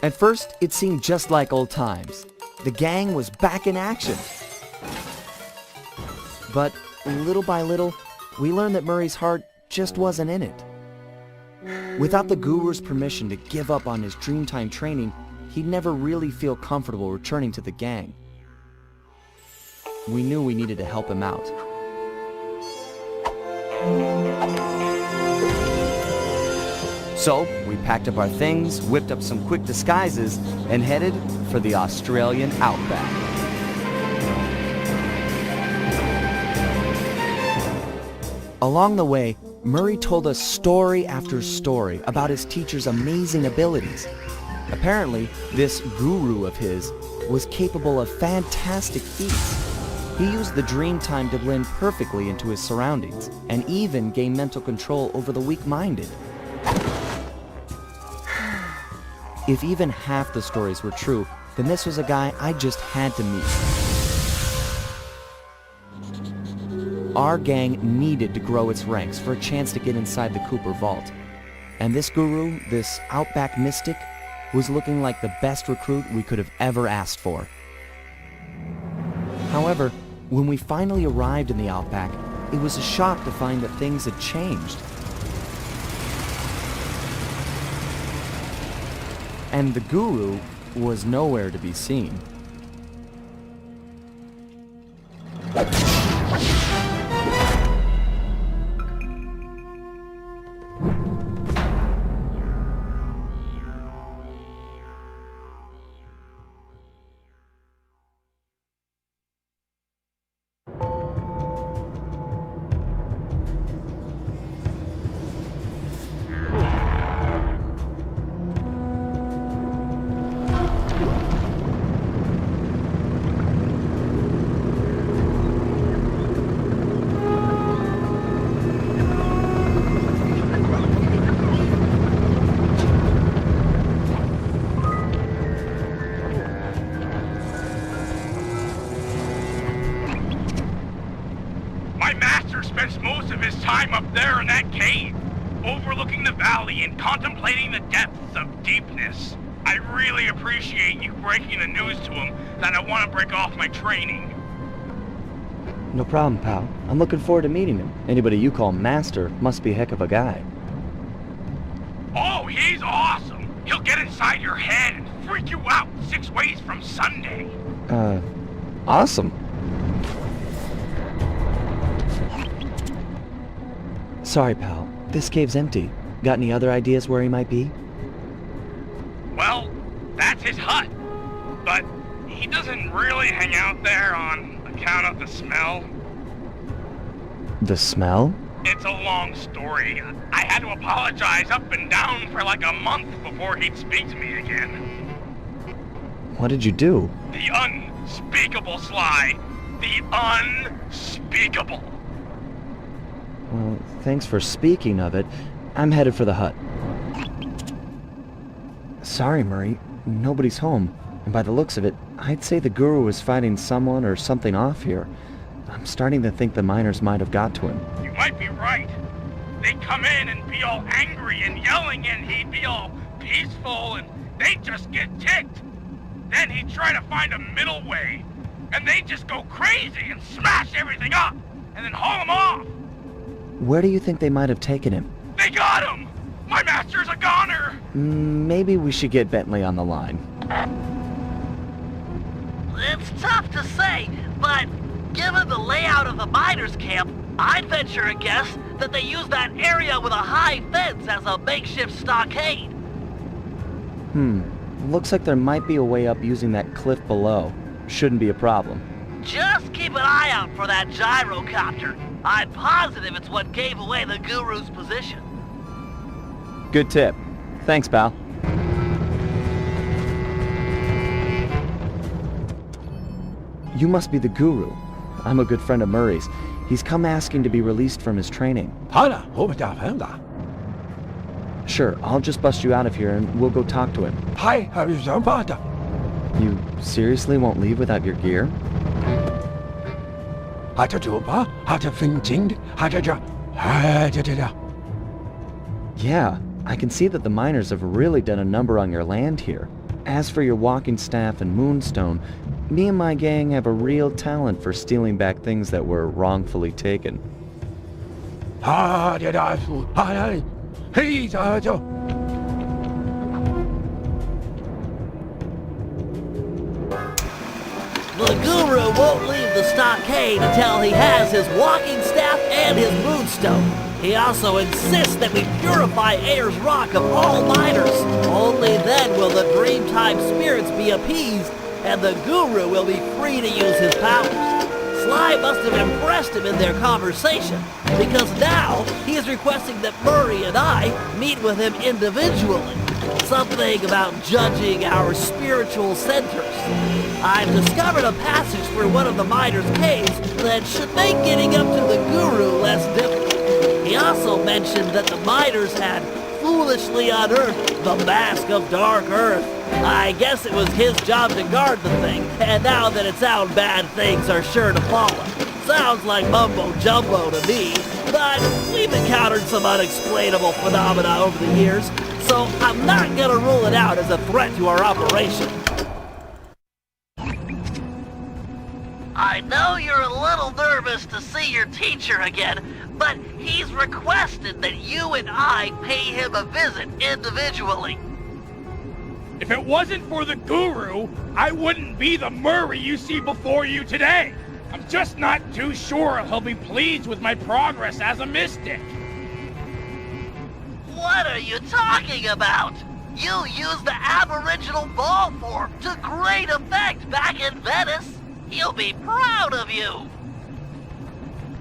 At first, it seemed just like old times. The gang was back in action. But little by little, we learned that Murray's heart just wasn't in it. Without the Guru's permission to give up on his Dreamtime training, he'd never really feel comfortable returning to the gang. We knew we needed to help him out. So, we packed up our things, whipped up some quick disguises, and headed for the Australian outback. Along the way, Murray told us story after story about his teacher's amazing abilities. Apparently, this guru of his was capable of fantastic feats. He used the Dreamtime to blend perfectly into his surroundings, and even gain mental control over the weak-minded. If even half the stories were true, then this was a guy I just had to meet. Our gang needed to grow its ranks for a chance to get inside the Cooper Vault. And this guru, this outback mystic, was looking like the best recruit we could have ever asked for. However, when we finally arrived in the outback, it was a shock to find that things had changed. And the guru was nowhere to be seen. My master spends most of his time up there in that cave, overlooking the valley and contemplating the depths of deepness. I really appreciate you breaking the news to him that I want to break off my training. No problem, pal. I'm looking forward to meeting him. Anybody you call master must be a heck of a guy. Oh, he's awesome! He'll get inside your head and freak you out 6 ways from Sunday. Awesome. Sorry, pal. This cave's empty. Got any other ideas where he might be? Well, that's his hut. But he doesn't really hang out there on account of the smell. The smell? It's a long story. I had to apologize up and down for like a month before he'd speak to me again. What did you do? The unspeakable, Sly. The unspeakable. Well, thanks for speaking of it. I'm headed for the hut. Sorry, Murray. Nobody's home. And by the looks of it, I'd say the guru is fighting someone or something off here. I'm starting to think the miners might have got to him. You might be right. They'd come in and be all angry and yelling, and he'd be all peaceful, and they'd just get ticked. Then he'd try to find a middle way, and they'd just go crazy and smash everything up, and then haul him off. Where do you think they might have taken him? They got him! My master's a goner! Maybe we should get Bentley on the line. It's tough to say, but given the layout of the miners' camp, I'd venture a guess that they use that area with a high fence as a makeshift stockade. Looks like there might be a way up using that cliff below. Shouldn't be a problem. Just keep an eye out for that gyrocopter. I'm positive it's what gave away the guru's position. Good tip. Thanks, pal. You must be the guru. I'm a good friend of Murray's. He's come asking to be released from his training. Sure, I'll just bust you out of here and we'll go talk to him. You seriously won't leave without your gear? Yeah, I can see that the miners have really done a number on your land here. As for your walking staff and moonstone, me and my gang have a real talent for stealing back things that were wrongfully taken. The guru won't leave the stockade until he has his walking staff and his moonstone. He also insists that we purify Ayers Rock of all miners. Only then will the Dreamtime spirits be appeased, and the guru will be free to use his powers. Sly must have impressed him in their conversation, because now he is requesting that Murray and I meet with him individually. Something about judging our spiritual centers. I've discovered a passage through one of the miners' caves that should make getting up to the guru less difficult. He also mentioned that the miners had foolishly unearthed the Mask of Dark Earth. I guess it was his job to guard the thing, and now that it's out, bad things are sure to follow. Sounds like mumbo-jumbo to me, but we've encountered some unexplainable phenomena over the years, so I'm not gonna rule it out as a threat to our operation. I know you're a little nervous to see your teacher again, but he's requested that you and I pay him a visit individually. If it wasn't for the guru, I wouldn't be the Murray you see before you today. I'm just not too sure he'll be pleased with my progress as a mystic. What are you talking about? You used the Aboriginal ball form to great effect back in Venice. He'll be proud of you.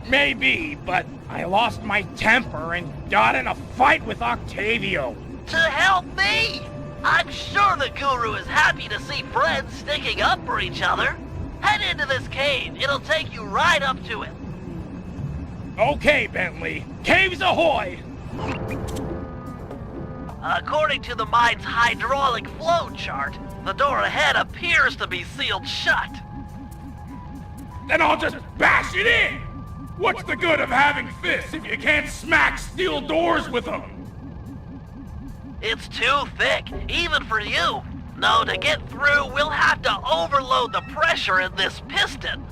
Maybe, but I lost my temper and got in a fight with Octavio. To help me? I'm sure the guru is happy to see friends sticking up for each other. Head into this cave. It'll take you right up to it. Okay, Bentley. Caves ahoy! According to the mine's hydraulic flow chart, the door ahead appears to be sealed shut. Then I'll just bash it in! What's the good of having fists if you can't smack steel doors with them? It's too thick, even for you. No, to get through, we'll have to overload the pressure in this piston.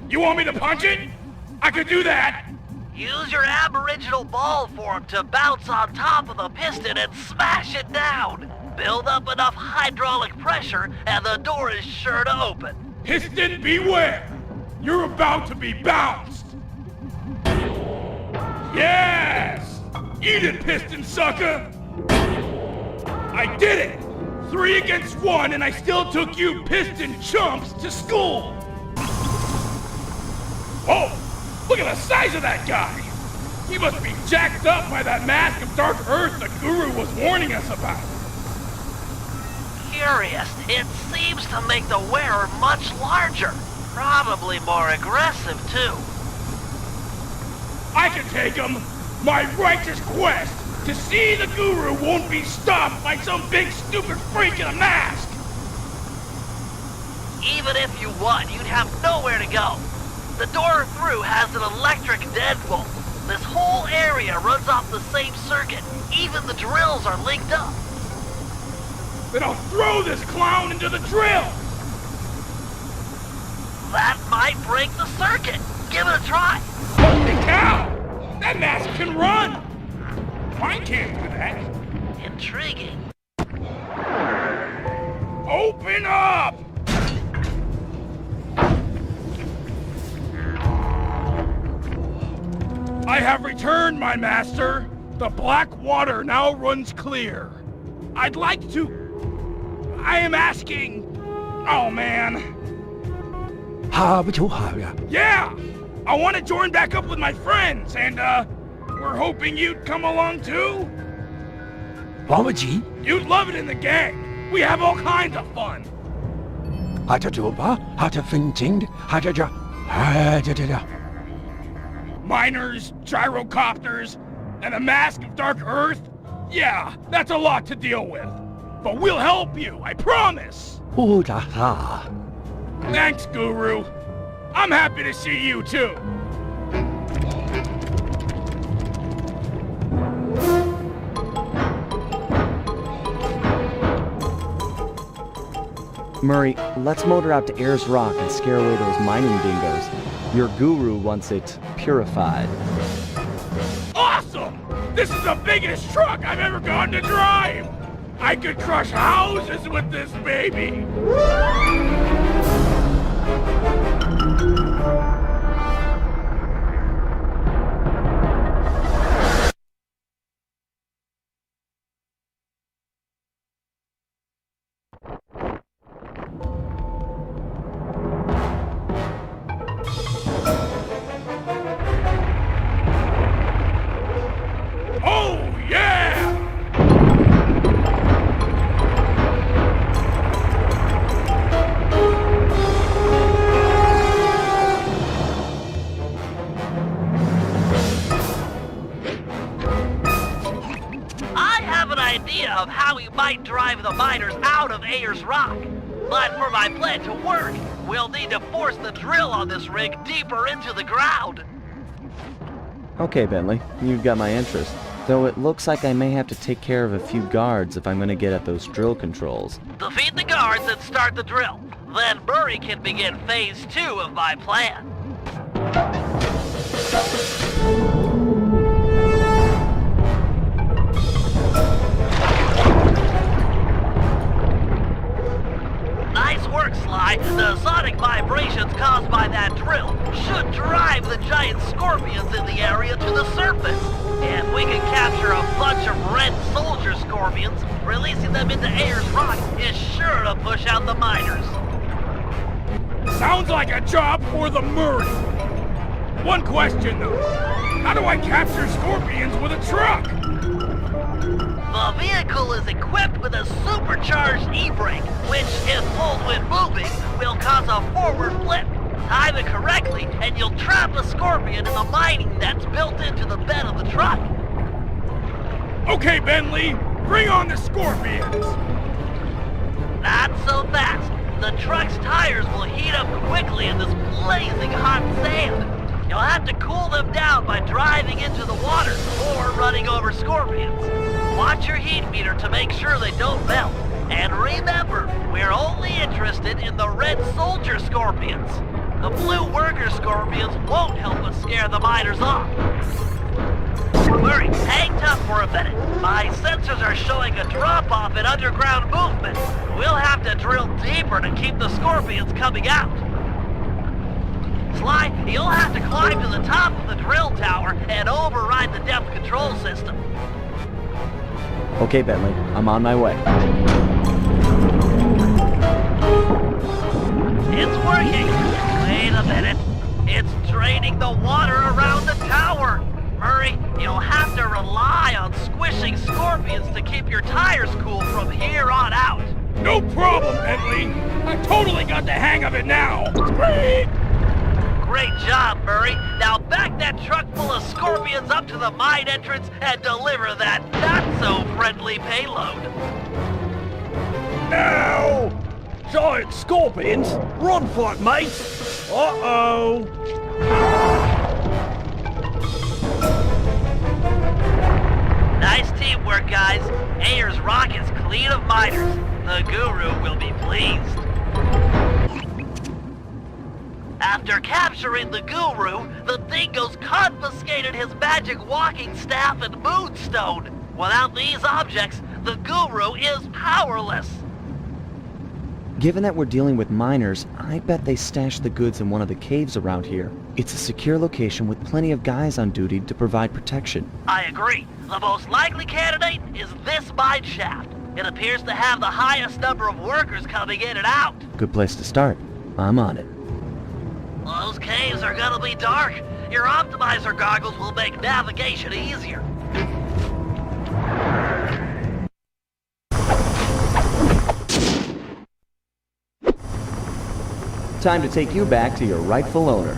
You want me to punch it? I could do that. Use your aboriginal ball form to bounce on top of the piston and smash it down. Build up enough hydraulic pressure and the door is sure to open. Piston, beware! You're about to be bounced! Yes! Eat it, piston sucker! I did it! 3 against 1, and I still took you piston chumps to school! Whoa! Look at the size of that guy! He must be jacked up by that mask of dark earth the guru was warning us about. Curious. It seems to make the wearer much larger. Probably more aggressive, too. I can take him! My righteous quest to see the guru won't be stopped by some big stupid freak in a mask! Even if you won, you'd have nowhere to go. The door through has an electric deadbolt. This whole area runs off the same circuit. Even the drills are linked up. Then I'll throw this clown into the drill! That might break the circuit. Give it a try. Holy cow! That mask can run! Mine can't do that. Intriguing. Open up! I have returned, my master. The black water now runs clear. I'd like to... I am asking... Oh, man. Yeah! I want to join back up with my friends, and, we're hoping you'd come along, too? You'd love it in the gang. We have all kinds of fun. Miners, gyrocopters, and a mask of dark earth? Yeah, that's a lot to deal with. But we'll help you, I promise! Thanks, Guru. I'm happy to see you, too. Murray, let's motor out to Ayers Rock and scare away those mining dingoes. Your guru wants it purified. Awesome! This is the biggest truck I've ever gone to drive! I could crush houses with this baby! Of how we might drive the miners out of Ayers Rock. But for my plan to work, we'll need to force the drill on this rig deeper into the ground. Okay, Bentley, you've got my interest. Though it looks like I may have to take care of a few guards if I'm going to get at those drill controls. Defeat the guards and start the drill. Then Murray can begin phase 2 of my plan. Nice work, Sly. The sonic vibrations caused by that drill should drive the giant scorpions in the area to the surface. If we can capture a bunch of red soldier scorpions, releasing them into Ayers Rock is sure to push out the miners. Sounds like a job for the Murray. One question, though. How do I capture scorpions with a truck? The vehicle is equipped with a supercharged e-brake, which, if pulled when moving, will cause a forward flip. Time it correctly, and you'll trap a scorpion in the mining that's built into the bed of the truck. Okay, Bentley, bring on the scorpions. Not so fast. The truck's tires will heat up quickly in this blazing hot sand. You'll have to cool them down by driving into the water or running over scorpions. Watch your heat meter to make sure they don't melt. And remember, we're only interested in the red soldier scorpions. The blue worker scorpions won't help us scare the miners off. Murray, hang tough for a minute. My sensors are showing a drop-off in underground movement. We'll have to drill deeper to keep the scorpions coming out. Sly, you'll have to climb to the top of the drill tower and override the depth control system. Okay, Bentley, I'm on my way. It's working. Wait a minute. It's draining the water around the tower. Murray, you'll have to rely on squishing scorpions to keep your tires cool from here on out. No problem, Bentley. I totally got the hang of it now. Great! Great job, Murray. Now back that truck full of scorpions up to the mine entrance and deliver that not-so-friendly payload. Now! Giant scorpions? Run for it, mate! Uh-oh! Nice teamwork, guys. Ayers Rock is clean of miners. The Guru will be pleased. After capturing the Guru, the Dingoes confiscated his magic walking staff and moonstone. Without these objects, the Guru is powerless. Given that we're dealing with miners, I bet they stashed the goods in one of the caves around here. It's a secure location with plenty of guys on duty to provide protection. I agree. The most likely candidate is this mine shaft. It appears to have the highest number of workers coming in and out. Good place to start. I'm on it. Those caves are gonna be dark. Your optimizer goggles will make navigation easier. Time to take you back to your rightful owner.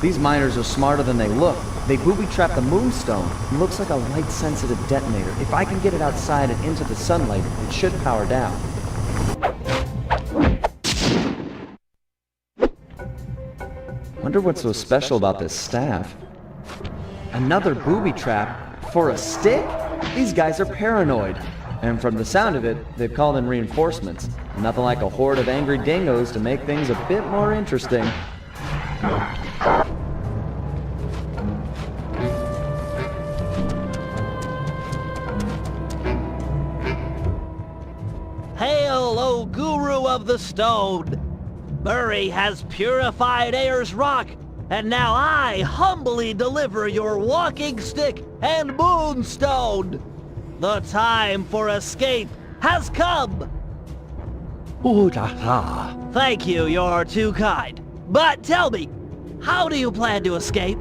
These miners are smarter than they look. They booby-trapped the moonstone. It looks like a light-sensitive detonator. If I can get it outside and into the sunlight, it should power down. Wonder what's so special about this staff. Another booby trap for a stick? These guys are paranoid. And from the sound of it, they've called in reinforcements. Nothing like a horde of angry dingoes to make things a bit more interesting. Hail, O Guru of the Stone! Murray has purified Ayers Rock, and now I humbly deliver your walking stick and moonstone. The time for escape has come. Ooh la la. Thank you, you're too kind. But tell me, how do you plan to escape?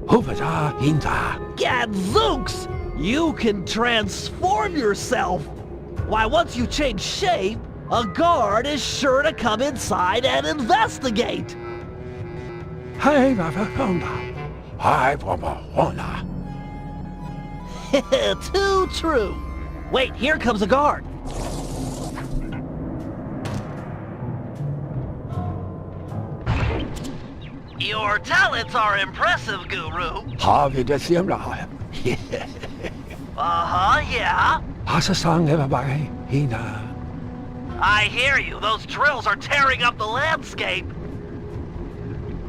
Huvada Inda. Gadzooks! You can transform yourself! Why, once you change shape, a guard is sure to come inside and investigate! Hey, Vavahonda. Hi, Vavahona. Too true. Wait, here comes a guard. Your talents are impressive, Guru. Harvey de Siemla. Uh-huh, yeah. Hasasang everybody. Hina. I hear you. Those drills are tearing up the landscape.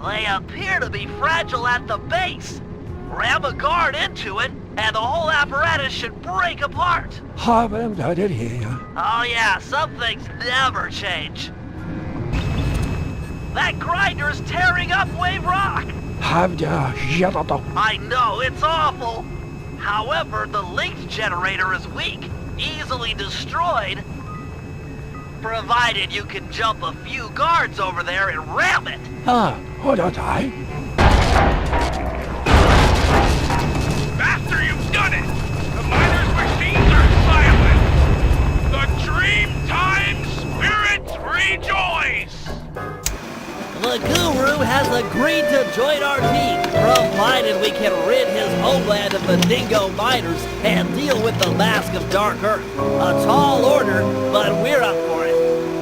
They appear to be fragile at the base. Ram a guard into it, and the whole apparatus should break apart. Harvey did it here. Oh yeah, some things never change. That grinder's tearing up Wave Rock. Have ya yadato. I know, it's awful. However, the linked generator is weak, easily destroyed, provided you can jump a few guards over there and ram it. Ah, what a die. Master, you've done it! The miners' machines are silent! The Dreamtime spirits rejoice! The Guru has agreed to join our team, provided we can rid his homeland of the dingo miners and deal with the Mask of Dark Earth. A tall order, but we're up for it.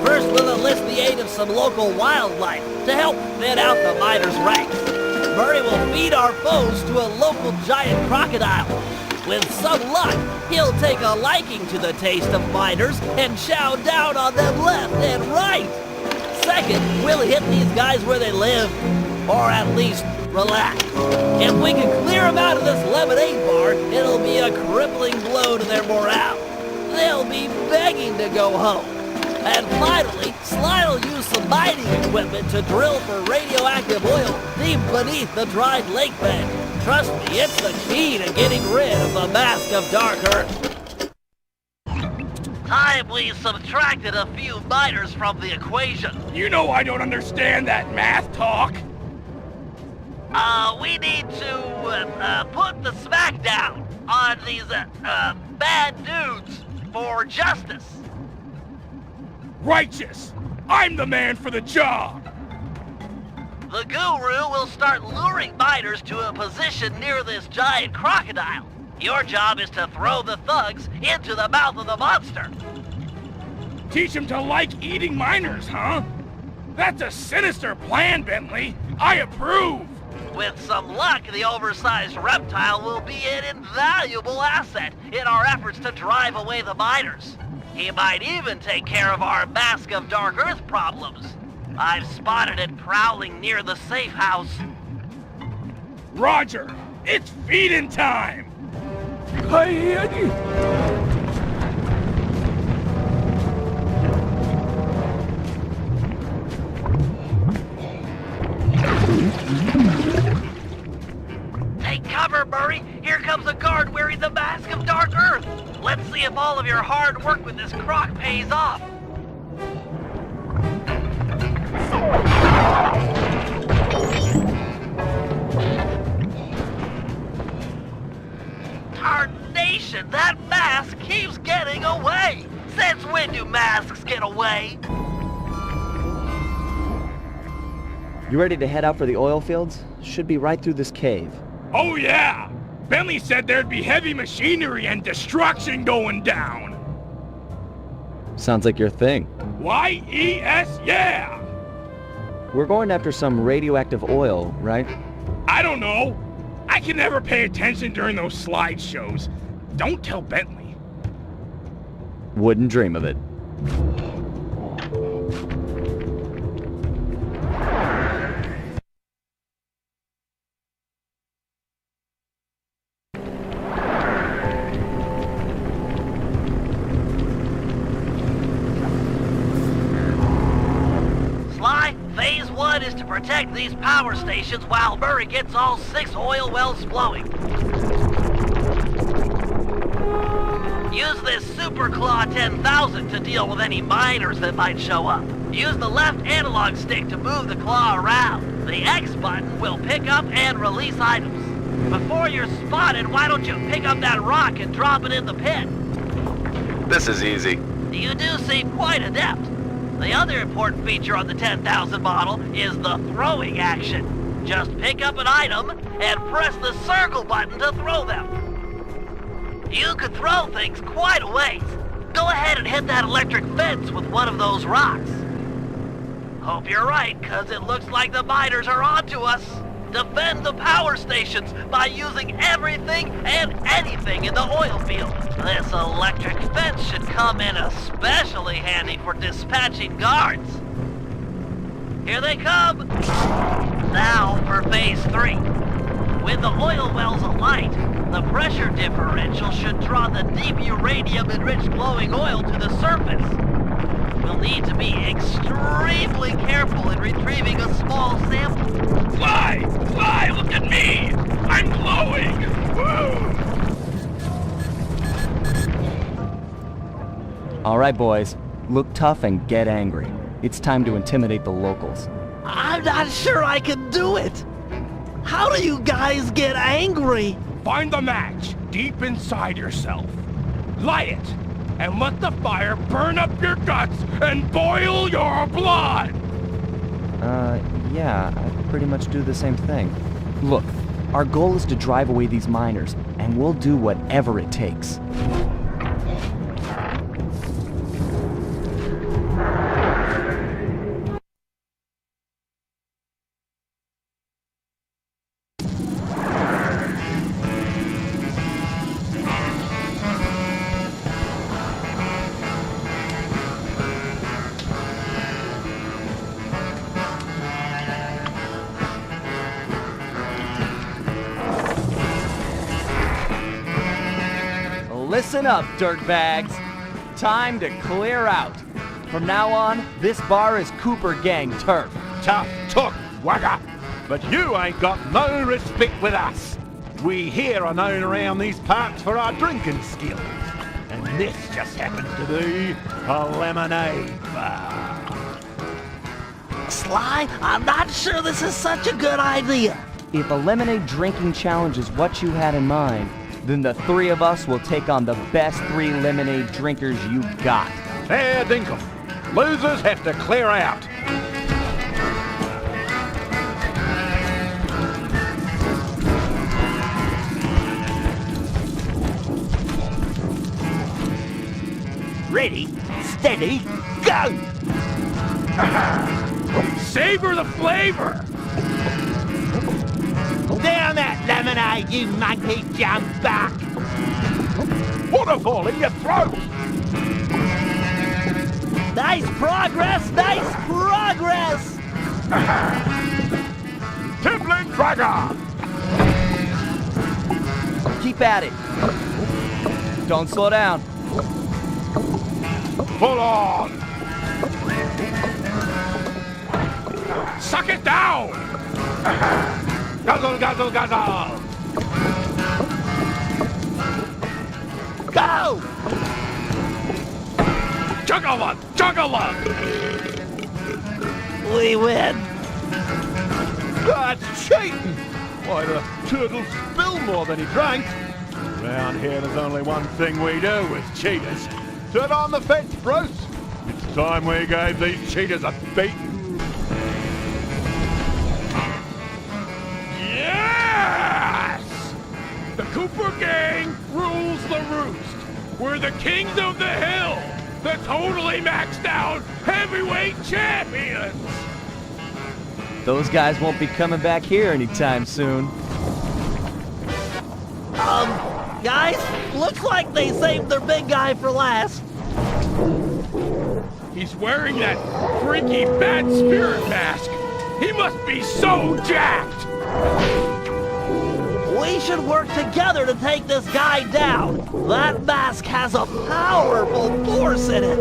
First, we'll enlist the aid of some local wildlife to help thin out the miners' ranks. Murray will feed our foes to a local giant crocodile. With some luck, he'll take a liking to the taste of miners and chow down on them left and right. second, we'll hit these guys where they live. Or at least, relax. If we can clear them out of this lemonade bar, it'll be a crippling blow to their morale. They'll be begging to go home. And finally, Sly will use some mining equipment to drill for radioactive oil deep beneath the dried lake bed. Trust me, it's the key to getting rid of the Mask of Dark Earth. Time we subtracted a few miners from the equation. You know I don't understand that math talk. We need to put the smack down on these bad dudes for justice. Righteous! I'm the man for the job! The guru will start luring miners to a position near this giant crocodile. Your job is to throw the thugs into the mouth of the monster. Teach them to like eating miners, huh? That's a sinister plan, Bentley. I approve. With some luck, the oversized reptile will be an invaluable asset in our efforts to drive away the miners. He might even take care of our Mask of Dark Earth problems. I've spotted it prowling near the safe house. Roger! It's feeding time! Take cover, Murray! Here comes a guard wearing the Mask of Dark Earth! Let's see if all of your hard work with this croc pays off! Tarnation! That mask keeps getting away! Since when do masks get away? You ready to head out for the oil fields? Should be right through this cave. Oh yeah! Bentley said there'd be heavy machinery and destruction going down! Sounds like your thing. Y-E-S, yeah! We're going after some radioactive oil, right? I don't know. I can never pay attention during those slideshows. Don't tell Bentley. Wouldn't dream of it. Phase 1 is to protect these power stations while Murray gets all 6 oil wells flowing. Use this Super Claw 10,000 to deal with any miners that might show up. Use the left analog stick to move the claw around. The X button will pick up and release items. Before you're spotted, why don't you pick up that rock and drop it in the pit? This is easy. You do seem quite adept. The other important feature on the 10,000 model is the throwing action. Just pick up an item and press the circle button to throw them. You could throw things quite a ways. Go ahead and hit that electric fence with one of those rocks. Hope you're right, cause it looks like the miners are onto us. Defend the power stations by using everything and anything in the oil field. This electric fence should come in especially handy for dispatching guards. Here they come. Now for phase 3. With the oil wells alight, the pressure differential should draw the deep uranium-enriched glowing oil to the surface. We'll need to be extremely careful in retrieving a small sample. Fly! Fly! Look at me! I'm glowing! Woo! All right, boys. Look tough and get angry. It's time to intimidate the locals. I'm not sure I can do it. How do you guys get angry? Find the match deep inside yourself. Light it, and let the fire burn up your guts and boil your blood! Yeah, I pretty much do the same thing. Look, our goal is to drive away these miners, and we'll do whatever it takes. Listen up, dirtbags. Time to clear out. From now on, this bar is Cooper Gang turf. Tough talk, wagger. But you ain't got no respect with us. We here are known around these parts for our drinking skills. And this just happens to be a lemonade bar. Sly, I'm not sure this is such a good idea. If a lemonade drinking challenge is what you had in mind, then the three of us will take on the best 3 lemonade drinkers you got. Fair dinkum. Losers have to clear out. Ready, steady, go! Savor the flavor! Down that lemonade, you monkey jump back! Waterfall in your throat! Nice progress, nice progress! Tippling Dragger! Keep at it. Don't slow down. Full on! Suck it down! Guzzle, guzzle, guzzle! Go! Juggle-up! Juggle-up! We win. That's cheating! Why, the turtle spilled more than he drank. Round here, there's only one thing we do with cheaters. Turn on the fence, Bruce! It's time we gave these cheaters a beating. Yes! The Cooper Gang rules the roost. We're the kings of the hill. The totally maxed out heavyweight champions. Those guys won't be coming back here anytime soon. Guys, looks like they saved their big guy for last. He's wearing that freaky bad spirit mask. He must be so jacked. We should work together to take this guy down. That mask has a powerful force in it.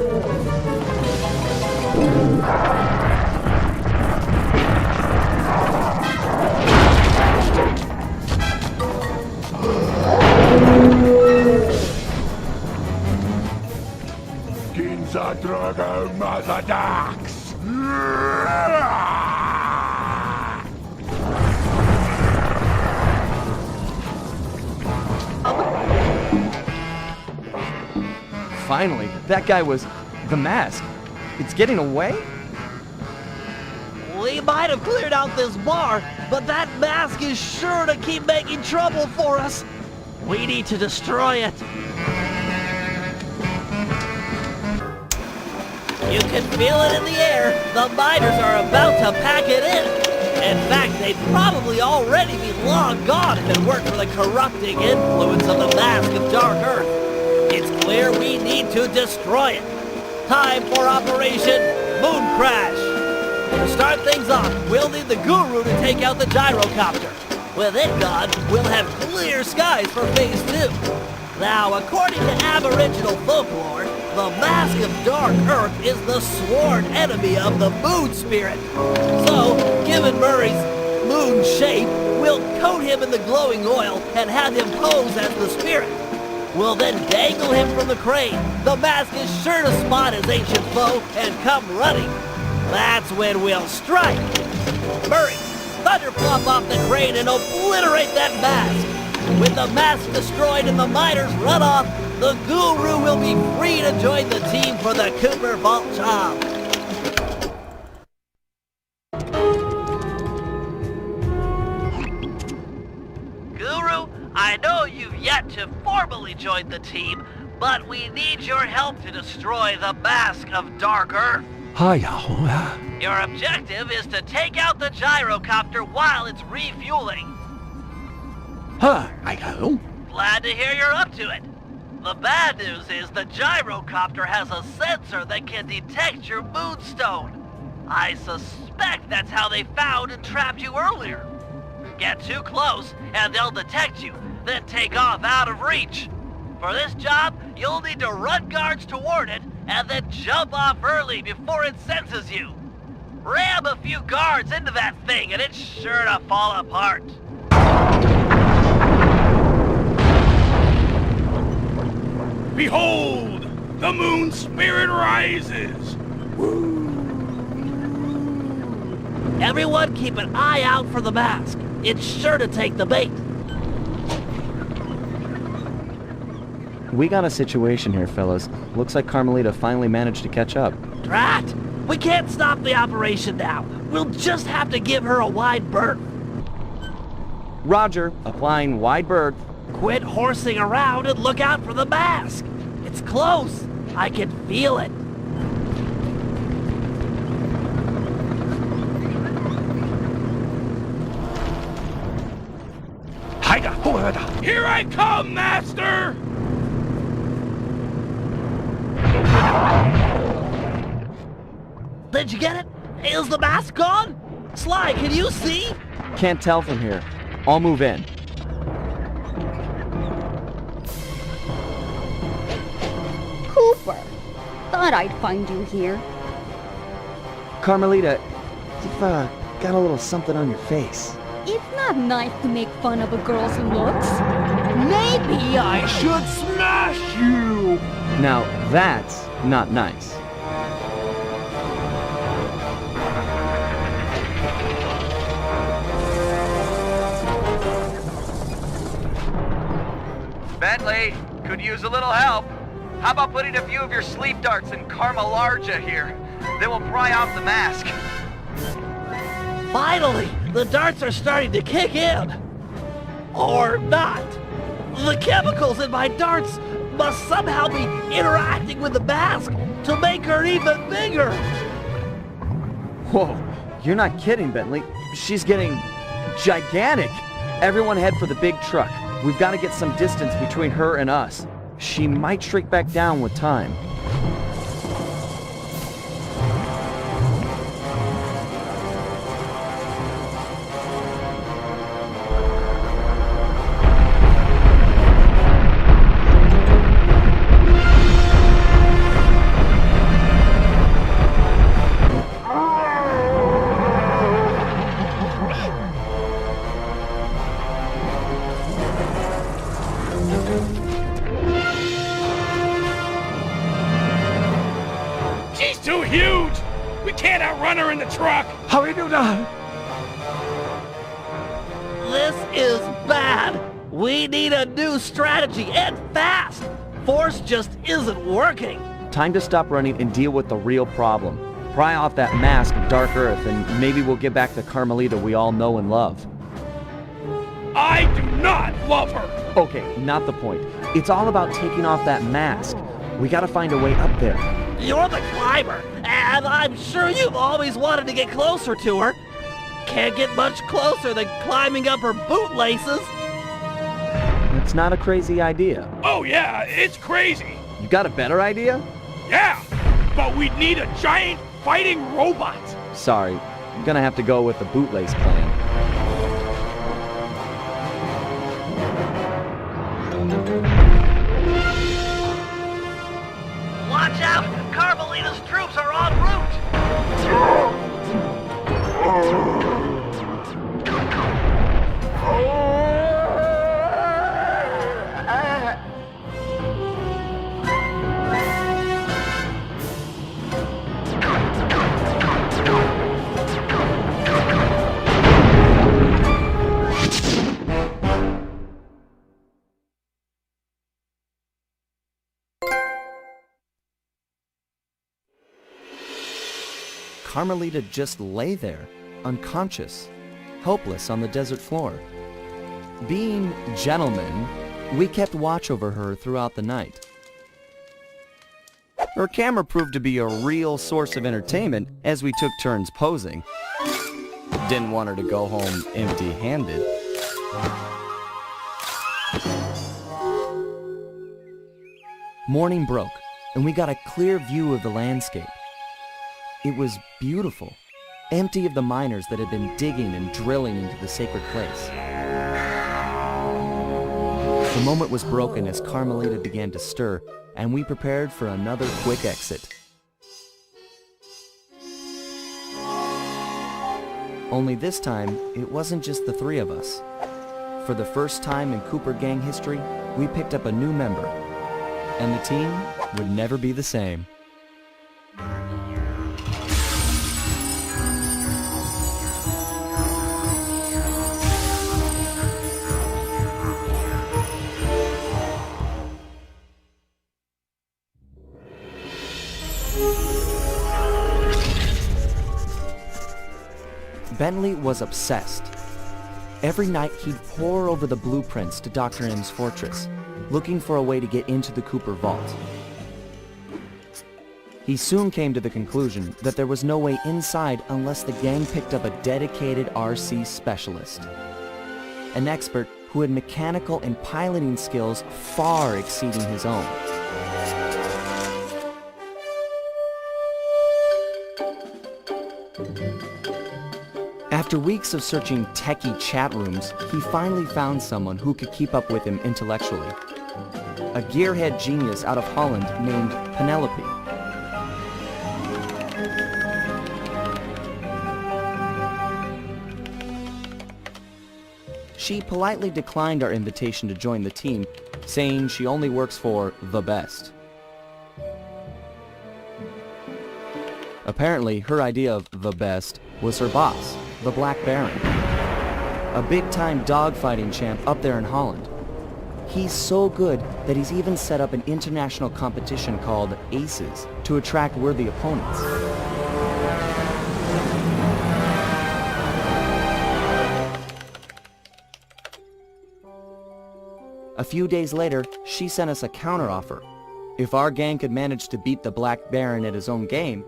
Ginza Drago Mother Ducks! Finally, that guy was the mask. It's getting away? We might have cleared out this bar, but that mask is sure to keep making trouble for us. We need to destroy it. You can feel it in the air. The miners are about to pack it in. In fact, they'd probably already be long gone if it weren't for the corrupting influence of the Mask of Dark Earth. It's clear we need to destroy it. Time for Operation Moon Crash. To start things off, we'll need the Guru to take out the gyrocopter. With it gone, we'll have clear skies for Phase 2. Now, according to Aboriginal folklore, the Mask of Dark Earth is the sworn enemy of the Moon Spirit. So, given Murray's moon shape, we'll coat him in the glowing oil and have him pose as the spirit. We'll then dangle him from the crane. The mask is sure to spot his ancient foe and come running. That's when we'll strike. Murray, thunderplop off the crane and obliterate that mask. With the mask destroyed and the miners run off, the Guru will be free to join the team for the Cooper Vault job. Guru, I know you've yet to formally join the team, but we need your help to destroy the Mask of Dark Earth. Hiya. Your objective is to take out the gyrocopter while it's refueling. Hiya. Glad to hear you're up to it. The bad news is the gyrocopter has a sensor that can detect your moonstone. I suspect that's how they found and trapped you earlier. Get too close and they'll detect you, then take off out of reach. For this job, You'll need to run guards toward it and then jump off early before it senses you. Ram a few guards into that thing and it's sure to fall apart. Behold, the moon spirit rises. Everyone keep an eye out for the mask. It's sure to take the bait. We got a situation here, fellas. Looks like Carmelita finally managed to catch up. Drat! We can't stop the operation now. We'll just have to give her a wide berth. Roger, applying wide berth. Quit horsing around and look out for the mask. It's close. I can feel it. Here I come, Master! Did you get it? Is the mask gone? Sly, can you see? Can't tell from here. I'll move in. Cooper, thought I'd find you here. Carmelita, you've got a little something on your face. It's not nice to make fun of a girl's looks. Maybe I should smash you! Now, that's not nice. Bentley, could use a little help. How about putting a few of your sleep darts in Carmelarja here? They will pry off the mask. Finally, the darts are starting to kick in. Or not. The chemicals in my darts must somehow be interacting with the mask to make her even bigger. Whoa, you're not kidding, Bentley. She's getting gigantic. Everyone head for the big truck. We've got to get some distance between her and us. She might shrink back down with time. She's too huge! We can't outrun her in the truck! How we do that? This is bad. We need a new strategy, and fast. Force just isn't working. Time to stop running and deal with the real problem. Pry off that mask of Dark Earth, and maybe we'll get back the Carmelita we all know and love. I do not love her! Okay, not the point. It's all about taking off that mask. We gotta find a way up there. You're the climber, and I'm sure you've always wanted to get closer to her. Can't get much closer than climbing up her bootlaces. It's not a crazy idea. Oh yeah, it's crazy! You got a better idea? Yeah! But we'd need a giant fighting robot! Sorry, I'm gonna have to go with the bootlace plan. Watch out! Carmelita's troops are en route! Carmelita just lay there, unconscious, helpless on the desert floor. Being gentlemen, we kept watch over her throughout the night. Her camera proved to be a real source of entertainment as we took turns posing. Didn't want her to go home empty-handed. Morning broke, and we got a clear view of the landscape. It was beautiful, empty of the miners that had been digging and drilling into the sacred place. The moment was broken as Carmelita began to stir, and we prepared for another quick exit. Only this time, it wasn't just the three of us. For the first time in Cooper Gang history, we picked up a new member, and the team would never be the same. Bentley was obsessed. Every night he'd pore over the blueprints to Dr. M's fortress, looking for a way to get into the Cooper vault. He soon came to the conclusion that there was no way inside unless the gang picked up a dedicated RC specialist, an expert who had mechanical and piloting skills far exceeding his own. After weeks of searching techie chat rooms, he finally found someone who could keep up with him intellectually. A gearhead genius out of Holland named Penelope. She politely declined our invitation to join the team, saying she only works for the best. Apparently, her idea of the best was her boss, the Black Baron, a big-time dogfighting champ up there in Holland. He's so good that he's even set up an international competition called Aces to attract worthy opponents. A few days later, she sent us a counteroffer. If our gang could manage to beat the Black Baron at his own game,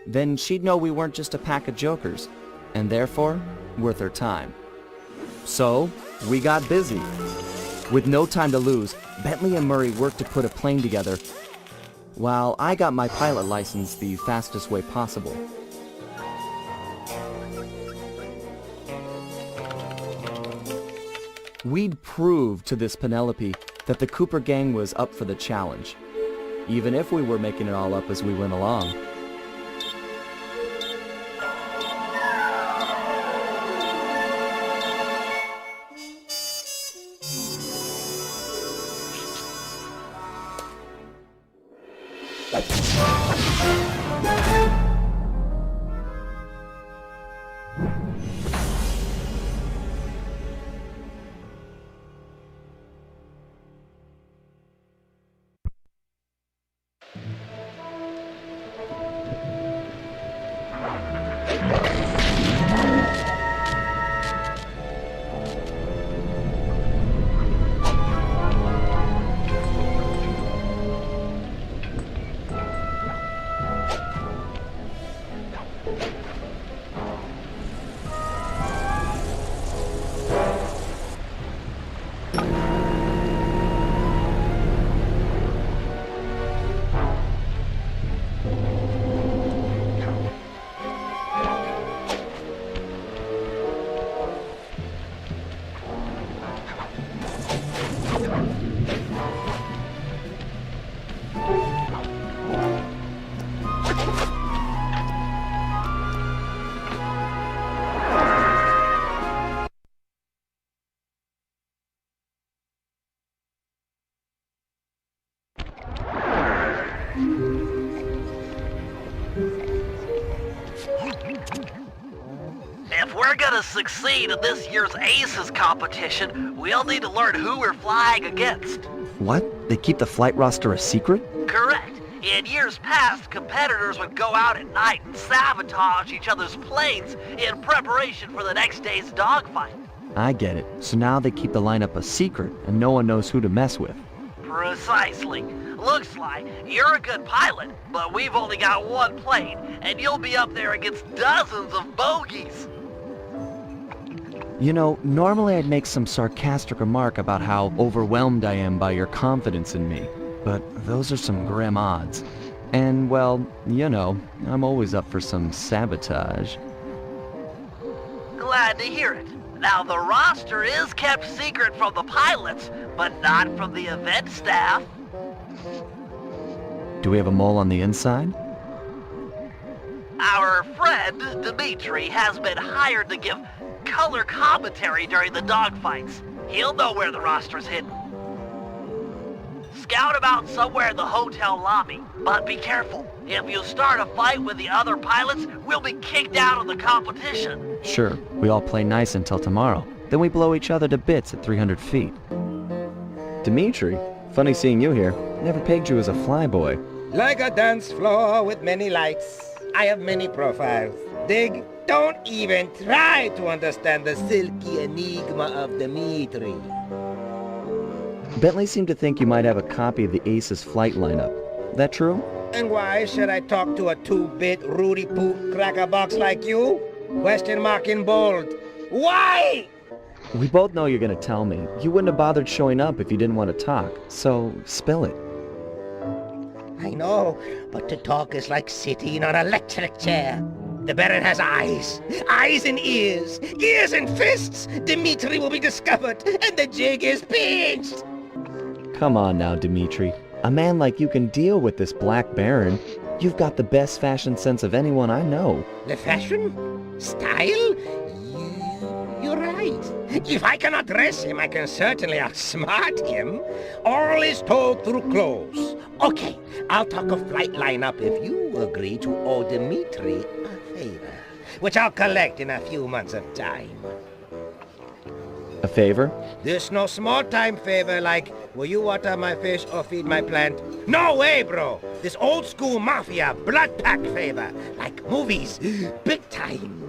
then she'd know we weren't just a pack of jokers, and therefore, worth her time. So, we got busy. With no time to lose, Bentley and Murray worked to put a plane together, while I got my pilot license the fastest way possible. We'd proved to this Penelope that the Cooper Gang was up for the challenge, even if we were making it all up as we went along. If we're gonna succeed in this year's Aces competition, we'll need to learn who we're flying against. What? They keep the flight roster a secret? Correct. In years past, competitors would go out at night and sabotage each other's planes in preparation for the next day's dogfight. I get it. So now they keep the lineup a secret, and no one knows who to mess with. Precisely. Looks like you're a good pilot, but we've only got one plane, and you'll be up there against dozens of bogeys. You know, normally I'd make some sarcastic remark about how overwhelmed I am by your confidence in me, but those are some grim odds. And, well, you know, I'm always up for some sabotage. Glad to hear it. Now, the roster is kept secret from the pilots, but not from the event staff. Do we have a mole on the inside? Our friend, Dimitri, has been hired to give color commentary during the dogfights. He'll know where the roster's hidden. Scout him out somewhere in the hotel lobby, but be careful. If you start a fight with the other pilots, we'll be kicked out of the competition. Sure, we all play nice until tomorrow. Then we blow each other to bits at 300 feet. Dimitri, funny seeing you here. Never pegged you as a flyboy. Like a dance floor with many lights, I have many profiles. Dig, don't even try to understand the silky enigma of Dimitri. Bentley seemed to think you might have a copy of the Aces flight lineup. That true? And why should I talk to a 2-bit Rudy Poot crackerbox like you? Question mark in bold. Why? We both know you're gonna tell me. You wouldn't have bothered showing up if you didn't want to talk, so spill it. I know, but to talk is like sitting on an electric chair. The Baron has eyes and ears and fists. Dimitri will be discovered, and the jig is pinched. Come on now, Dimitri. A man like you can deal with this Black Baron. You've got the best fashion sense of anyone I know. The fashion? Style? You're right. If I cannot dress him, I can certainly outsmart him. All is told through clothes. Okay, I'll talk a flight lineup if you agree to owe Dimitri a favor, which I'll collect in a few months of time. A favor? This no small-time favor like, will you water my fish or feed my plant? No way, bro! This old-school mafia blood pack favor, like movies, big time.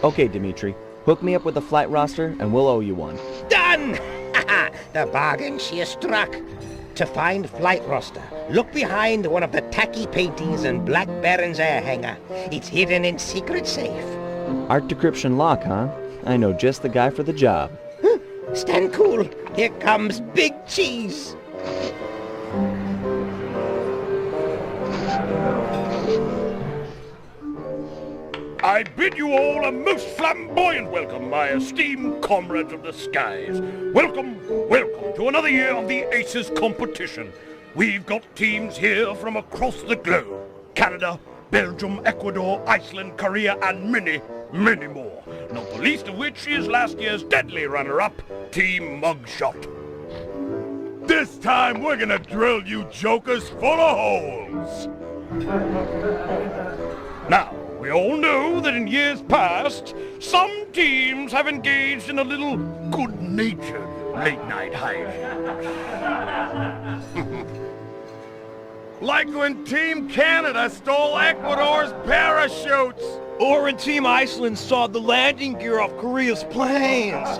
Okay, Dimitri. Hook me up with the flight roster, and we'll owe you one. Done! The bargain she is struck. To find flight roster, look behind one of the tacky paintings in Black Baron's air hangar. It's hidden in secret safe. Art decryption lock, huh? I know just the guy for the job. Stand cool. Here comes Big Cheese. I bid you all a most flamboyant welcome, my esteemed comrades of the skies. Welcome, welcome to another year of the Aces competition. We've got teams here from across the globe. Canada, Belgium, Ecuador, Iceland, Korea, and many, many more. Not the least of which is last year's deadly runner-up, Team Mugshot. This time we're gonna drill you jokers full of holes. Now, we all know that in years past, some teams have engaged in a little good-natured late-night hijinks. Like when Team Canada stole Ecuador's parachutes. Or when Team Iceland sawed the landing gear off Korea's planes.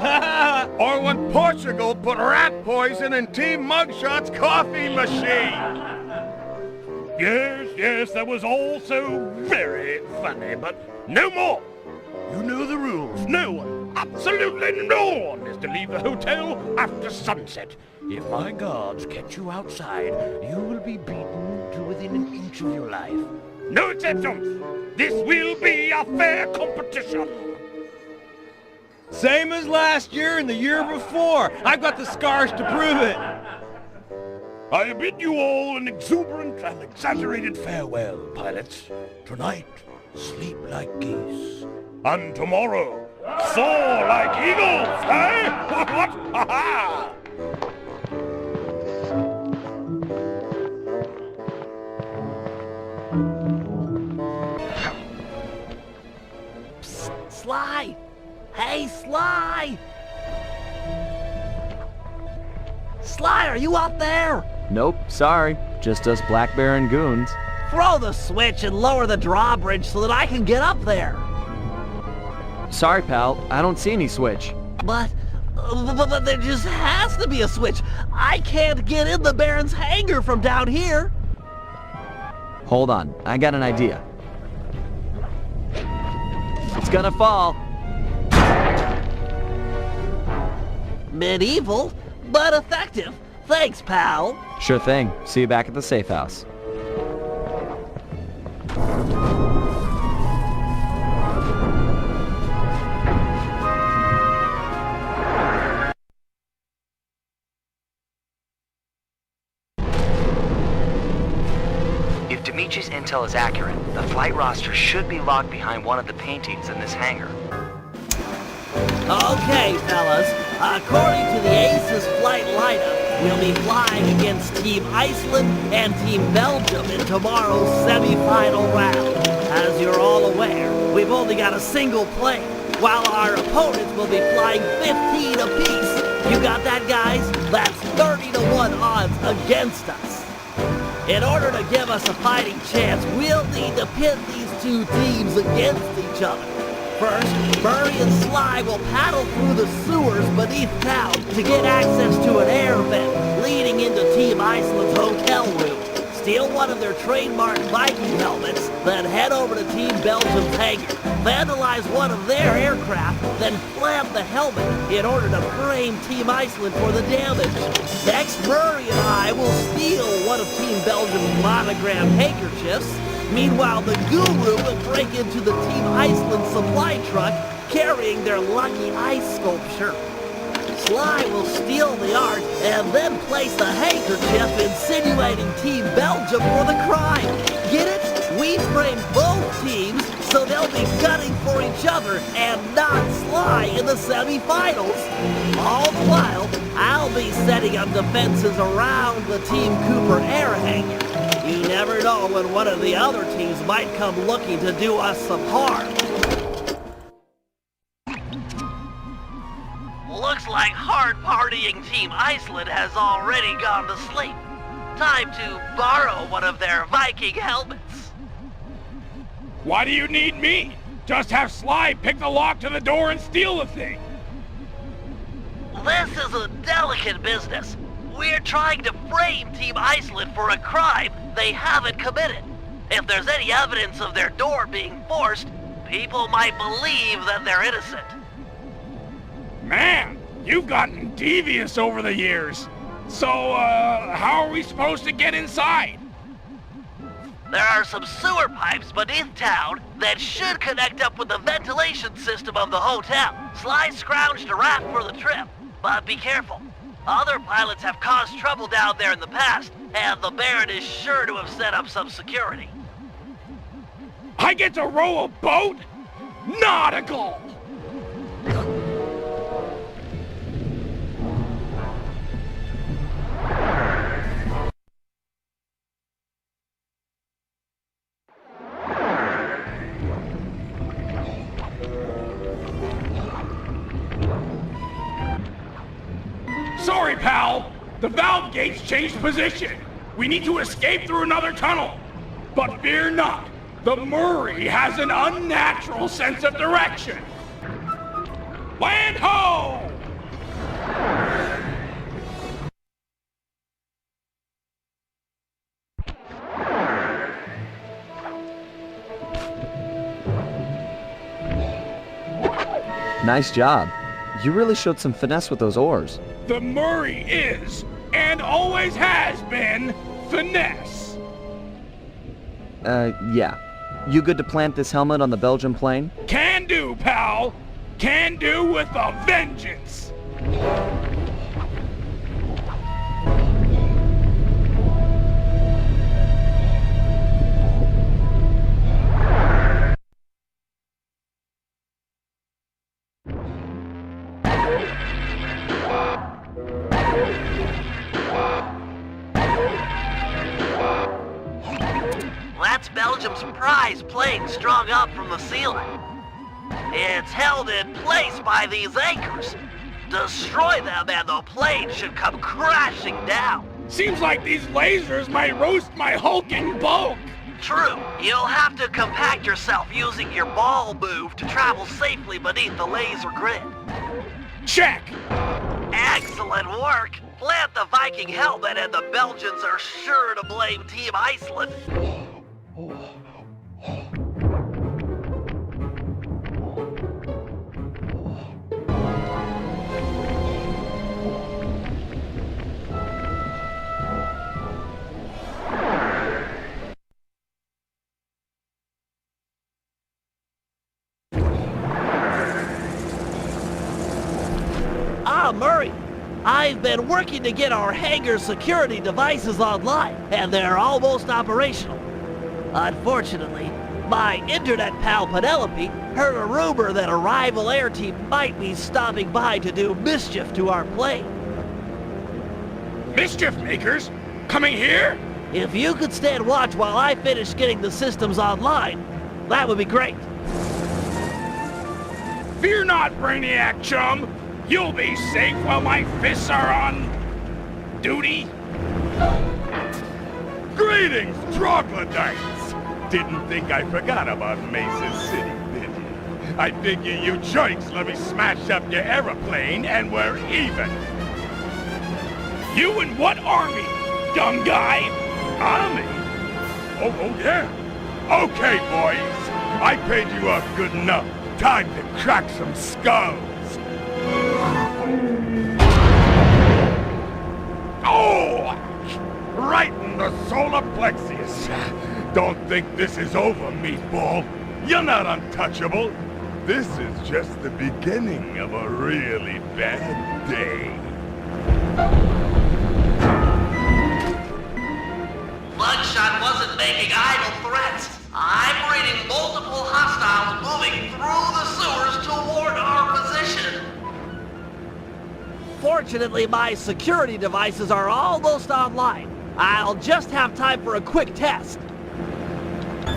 Or when Portugal put rat poison in Team Mugshot's coffee machine. Yes, that was all so very funny, but no more. You know the rules. No one, absolutely no one, is to leave the hotel after sunset. If my guards catch you outside, you will be beaten to within an inch of your life. No exceptions. This will be a fair competition. Same as last year and the year before. I've got the scars to prove it. I bid you all an exuberant and exaggerated farewell, pilots. Tonight, sleep like geese. And tomorrow, soar like eagles, eh? What? Ha ha! Psst, Sly! Hey, Sly! Sly, are you out there? Nope, sorry. Just us Black Baron goons. Throw the switch and lower the drawbridge so that I can get up there. Sorry, pal. I don't see any switch. But there just has to be a switch. I can't get in the Baron's hangar from down here. Hold on. I got an idea. It's gonna fall. Medieval, but effective. Thanks, pal. Sure thing. See you back at the safe house. If Dimitri's intel is accurate, the flight roster should be logged behind one of the paintings in this hangar. Okay, fellas. According to the Aces flight lineup, we'll be flying against Team Iceland and Team Belgium in tomorrow's semi-final round. As you're all aware, we've only got a single plane, while our opponents will be flying 15 apiece. You got that, guys? That's 30-to-1 odds against us. In order to give us a fighting chance, we'll need to pit these two teams against each other. First, Murray and Sly will paddle through the sewers beneath town to get access to an air vent leading into Team Iceland's hotel room. Steal one of their trademark Viking helmets, then head over to Team Belgium's hangar. Vandalize one of their aircraft, then plant the helmet in order to frame Team Iceland for the damage. Next, Murray and I will steal one of Team Belgium's monogrammed handkerchiefs. Meanwhile, the Guru will break into the Team Iceland supply truck carrying their lucky ice sculpture. Sly will steal the art and then place the handkerchief insinuating Team Belgium for the crime. Get it? We frame both teams so they'll be gunning for each other and not Sly in the semifinals. All the while, I'll be setting up defenses around the Team Cooper air hangar. You never know when one of the other teams might come looking to do us some harm. Looks like hard-partying Team Iceland has already gone to sleep. Time to borrow one of their Viking helmets. Why do you need me? Just have Sly pick the lock to the door and steal the thing. This is a delicate business. We're trying to frame Team Iceland for a crime they haven't committed. If there's any evidence of their door being forced, people might believe that they're innocent. Man, you've gotten devious over the years. So, how are we supposed to get inside? There are some sewer pipes beneath town that should connect up with the ventilation system of the hotel. Sly scrounged a raft for the trip, but be careful. Other pilots have caused trouble down there in the past, and the Baron is sure to have set up some security. I get to row a boat? Nautical! Sorry, pal. The valve gates changed position. We need to escape through another tunnel. But fear not. The Murray has an unnatural sense of direction. Land ho! Nice job. You really showed some finesse with those oars. The Murray is, and always has been, finesse. Yeah. You good to plant this helmet on the Belgian plane? Can do, pal. Can do with a vengeance. That's Belgium's prize plane strung up from the ceiling. It's held in place by these anchors. Destroy them and the plane should come crashing down. Seems like these lasers might roast my hulking bulk. True. You'll have to compact yourself using your ball move to travel safely beneath the laser grid. Check! Excellent work! Plant the Viking helmet and the Belgians are sure to blame Team Iceland. Murray, I've been working to get our hangar security devices online, and they're almost operational. Unfortunately, my internet pal Penelope heard a rumor that a rival air team might be stopping by to do mischief to our plane. Mischief makers? Coming here? If you could stand watch while I finish getting the systems online, that would be great. Fear not, Brainiac chum. You'll be safe while my fists are on duty. Greetings, troglodytes! Didn't think I forgot about Mesa City, did you? I figure you jerks let me smash up your aeroplane and we're even. You in what army, dumb guy? Army? Oh yeah. Okay, boys. I paid you off good enough. Time to crack some skulls. Oh! Right in the solar plexus. Don't think this is over, meatball. You're not untouchable. This is just the beginning of a really bad day. Bloodshot wasn't making idle threats. I'm reading multiple hostiles moving through the sewers toward our position. Fortunately, my security devices are almost online. I'll just have time for a quick test.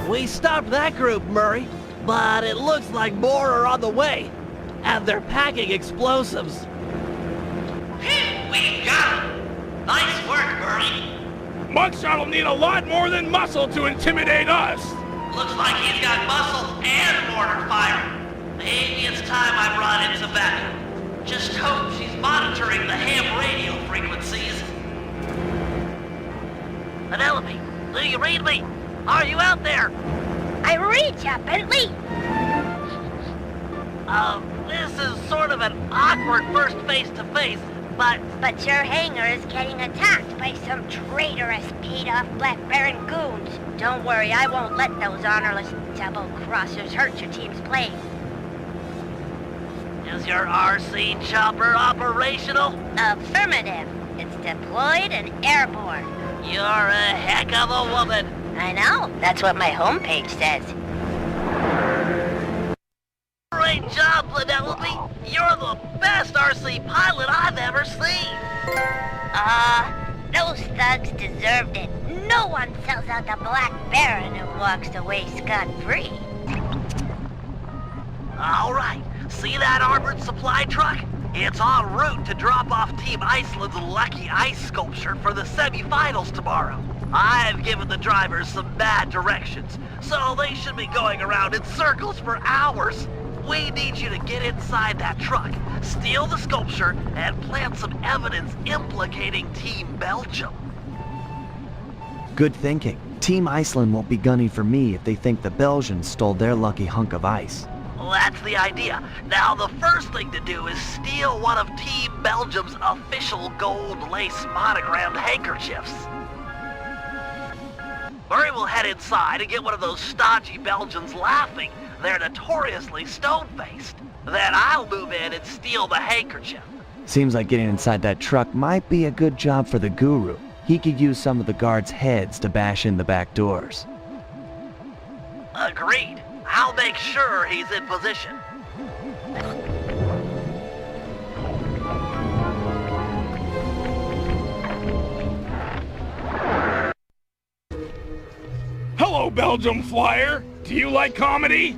We stopped that group, Murray, but it looks like more are on the way, and they're packing explosives. We got it! Nice work, Murray. Mugshot'll need a lot more than muscle to intimidate us. Looks like he's got muscle and mortar fire. Maybe it's time I brought in some backup. Just hope she's monitoring the ham radio frequencies. Penelope, do you read me? Are you out there? I read ya, Bentley. This is sort of an awkward first face-to-face, but your hangar is getting attacked by some traitorous, paid-off Black Baron goons. Don't worry, I won't let those honorless double-crossers hurt your team's plane. Is your RC chopper operational? Affirmative. It's deployed and airborne. You're a heck of a woman. I know. That's what my homepage says. Great job, Penelope. You're the best RC pilot I've ever seen. Those thugs deserved it. No one sells out the Black Baron and walks away scot-free. All right. See that armored supply truck? It's en route to drop off Team Iceland's lucky ice sculpture for the semifinals tomorrow. I've given the drivers some bad directions, so they should be going around in circles for hours. We need you to get inside that truck, steal the sculpture, and plant some evidence implicating Team Belgium. Good thinking. Team Iceland won't be gunning for me if they think the Belgians stole their lucky hunk of ice. That's the idea. Now, the first thing to do is steal one of Team Belgium's official gold lace monogrammed handkerchiefs. Murray will head inside and get one of those stodgy Belgians laughing. They're notoriously stone-faced. Then I'll move in and steal the handkerchief. Seems like getting inside that truck might be a good job for the Guru. He could use some of the guards' heads to bash in the back doors. Agreed. I'll make sure he's in position. Hello, Belgium Flyer. Do you like comedy?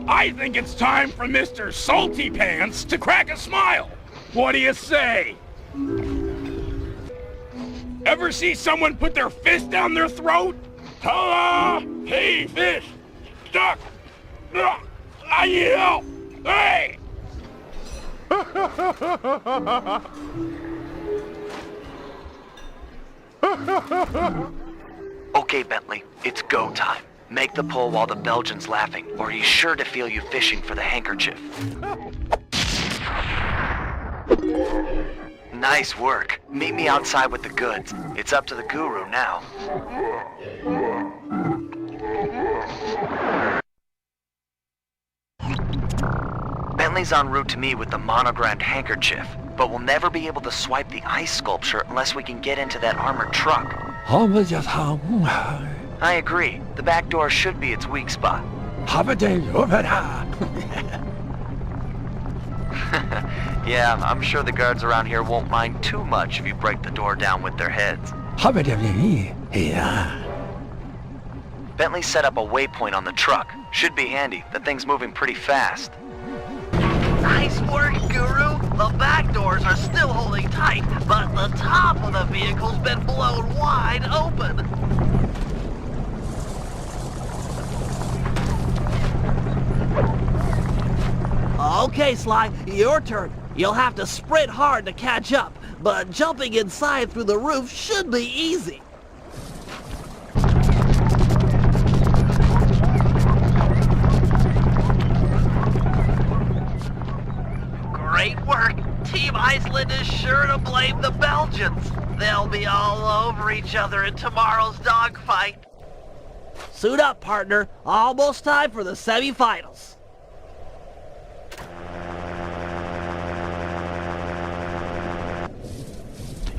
I think it's time for Mr. Salty Pants to crack a smile. What do you say? Ever see someone put their fist down their throat? Ta-da! Hey, fish! Stuck! I need help! Hey! Okay, Bentley, it's go time. Make the pull while the Belgian's laughing, or he's sure to feel you fishing for the handkerchief. Nice work. Meet me outside with the goods. It's up to the Guru now. Bentley's en route to me with the monogrammed handkerchief, but we'll never be able to swipe the ice sculpture unless we can get into that armored truck. I agree. The back door should be its weak spot. Yeah, I'm sure the guards around here won't mind too much if you break the door down with their heads. Bentley set up a waypoint on the truck. Should be handy. The thing's moving pretty fast. Nice work, Guru. The back doors are still holding tight, but the top of the vehicle's been blown wide open. Okay, Sly, your turn. You'll have to sprint hard to catch up, but jumping inside through the roof should be easy. Great work. Team Iceland is sure to blame the Belgians. They'll be all over each other in tomorrow's dogfight. Suit up, partner. Almost time for the semifinals.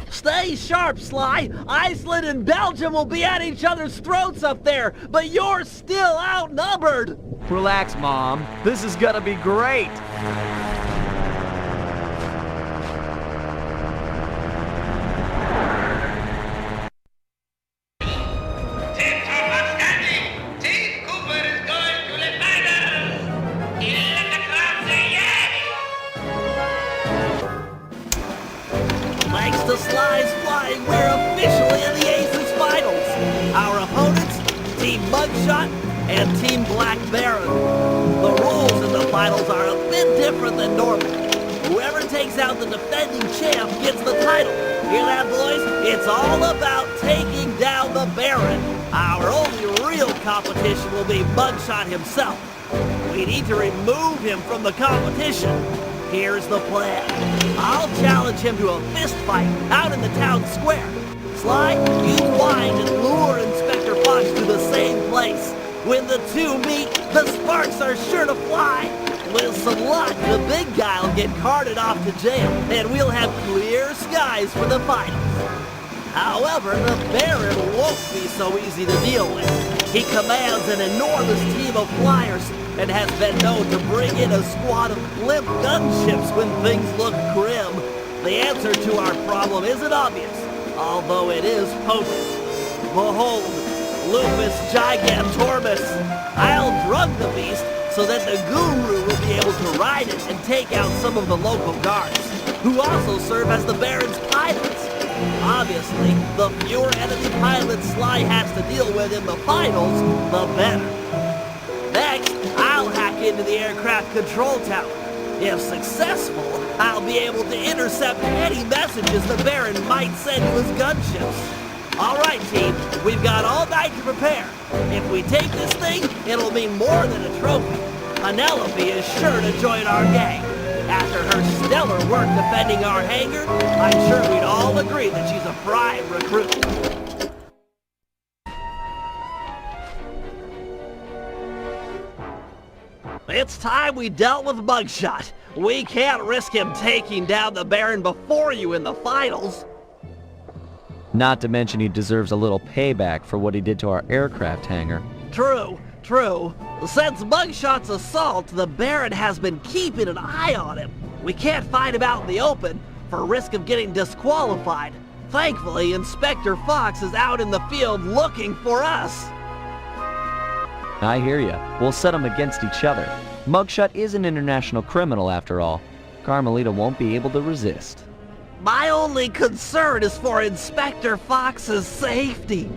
Stay sharp, Sly. Iceland and Belgium will be at each other's throats up there, but you're still outnumbered. Relax, Mom. This is gonna be great. Thanks to Sly's flying, we're officially in the Aces Finals. Our opponents, Team Mugshot and Team Black Baron. The rules in the finals are a bit different than normal. Whoever takes out the defending champ gets the title. Hear that, boys? It's all about taking down the Baron. Our only real competition will be Mugshot himself. We need to remove him from the competition. Here's the plan. I'll challenge him to a fist fight out in the town square. Sly, you find and lure Inspector Fox to the same place. When the two meet, the sparks are sure to fly. With some luck, the big guy will get carted off to jail, and we'll have clear skies for the finals. However, the Baron won't be so easy to deal with. He commands an enormous team of flyers and has been known to bring in a squad of blimp gunships when things look grim. The answer to our problem isn't obvious, although it is potent. Behold, Lupus Gigantormus. I'll drug the beast so that the Guru will be able to ride it and take out some of the local guards, who also serve as the Baron's pilots. Obviously, the fewer enemy pilots Sly has to deal with in the finals, the better. Next, I'll hack into the aircraft control tower. If successful, I'll be able to intercept any messages the Baron might send to his gunships. All right, team, we've got all night to prepare. If we take this thing, it'll mean more than a trophy. Penelope is sure to join our gang. After her stellar work defending our hangar, I'm sure we'd all agree that she's a prime recruit. It's time we dealt with Mugshot. We can't risk him taking down the Baron before you in the finals. Not to mention he deserves a little payback for what he did to our aircraft hangar. True. Since Mugshot's assault, the Baron has been keeping an eye on him. We can't fight him out in the open for risk of getting disqualified. Thankfully, Inspector Fox is out in the field looking for us. I hear ya. We'll set them against each other. Mugshot is an international criminal after all. Carmelita won't be able to resist. My only concern is for Inspector Fox's safety.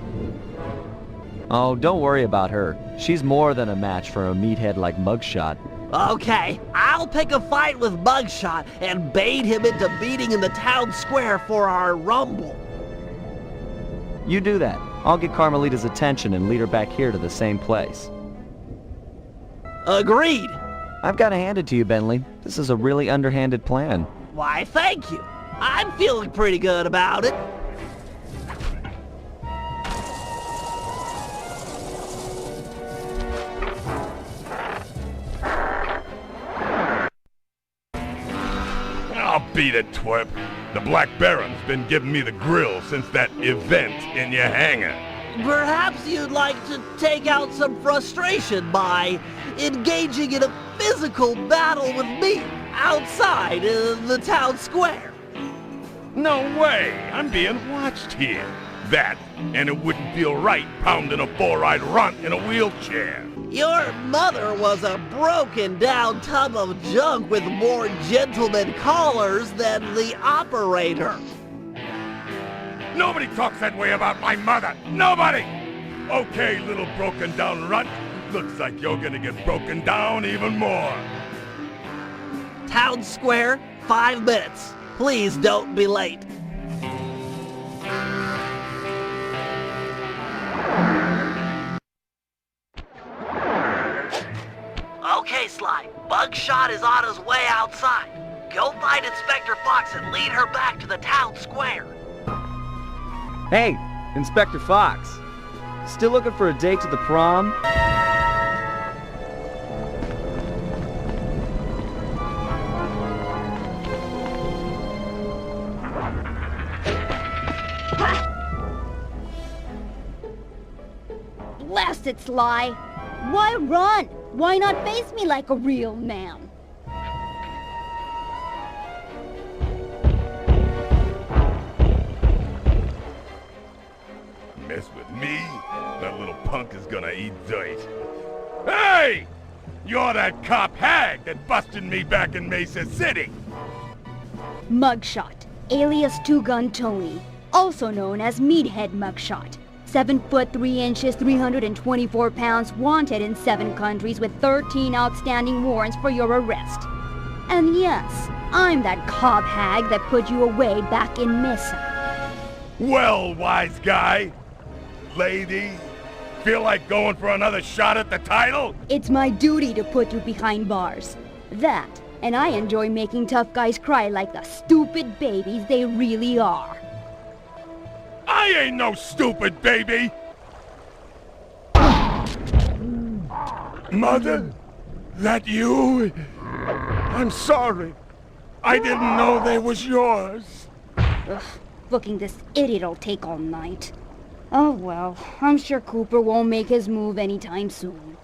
Oh, don't worry about her. She's more than a match for a meathead like Mugshot. Okay, I'll pick a fight with Mugshot and bait him into meeting in the town square for our rumble. You do that. I'll get Carmelita's attention and lead her back here to the same place. Agreed. I've got to hand it to you, Bentley. This is a really underhanded plan. Why, thank you. I'm feeling pretty good about it. I'll beat it, twerp. The Black Baron's been giving me the grill since that event in your hangar. Perhaps you'd like to take out some frustration by engaging in a physical battle with me outside the town square. No way! I'm being watched here. That, and it wouldn't feel right pounding a four-eyed runt in a wheelchair. Your mother was a broken-down tub of junk with more gentleman callers than the operator. Nobody talks that way about my mother. Nobody! Okay, little broken-down runt. Looks like you're gonna get broken down even more. Town square, 5 minutes. Please don't be late. Okay, Sly. Bugshot is on his way outside. Go find Inspector Fox and lead her back to the town square. Hey, Inspector Fox. Still looking for a date to the prom? Blast it, Sly! Why run? Why not face me like a real man? Mess with me? That little punk is gonna eat dirt. Hey! You're that cop hag that busted me back in Mesa City. Mugshot, alias Two-Gun Tony, also known as Meathead Mugshot. 7 foot 3 inches, 324 pounds, wanted in 7 countries with 13 outstanding warrants for your arrest. And yes, I'm that cop hag that put you away back in Mesa. Well, wise guy. Lady, feel like going for another shot at the title? It's my duty to put you behind bars. That, and I enjoy making tough guys cry like the stupid babies they really are. I ain't no stupid baby! Mother? That you? I'm sorry. I didn't know they was yours. Ugh, booking this idiot'll take all night. Oh well, I'm sure Cooper won't make his move anytime soon.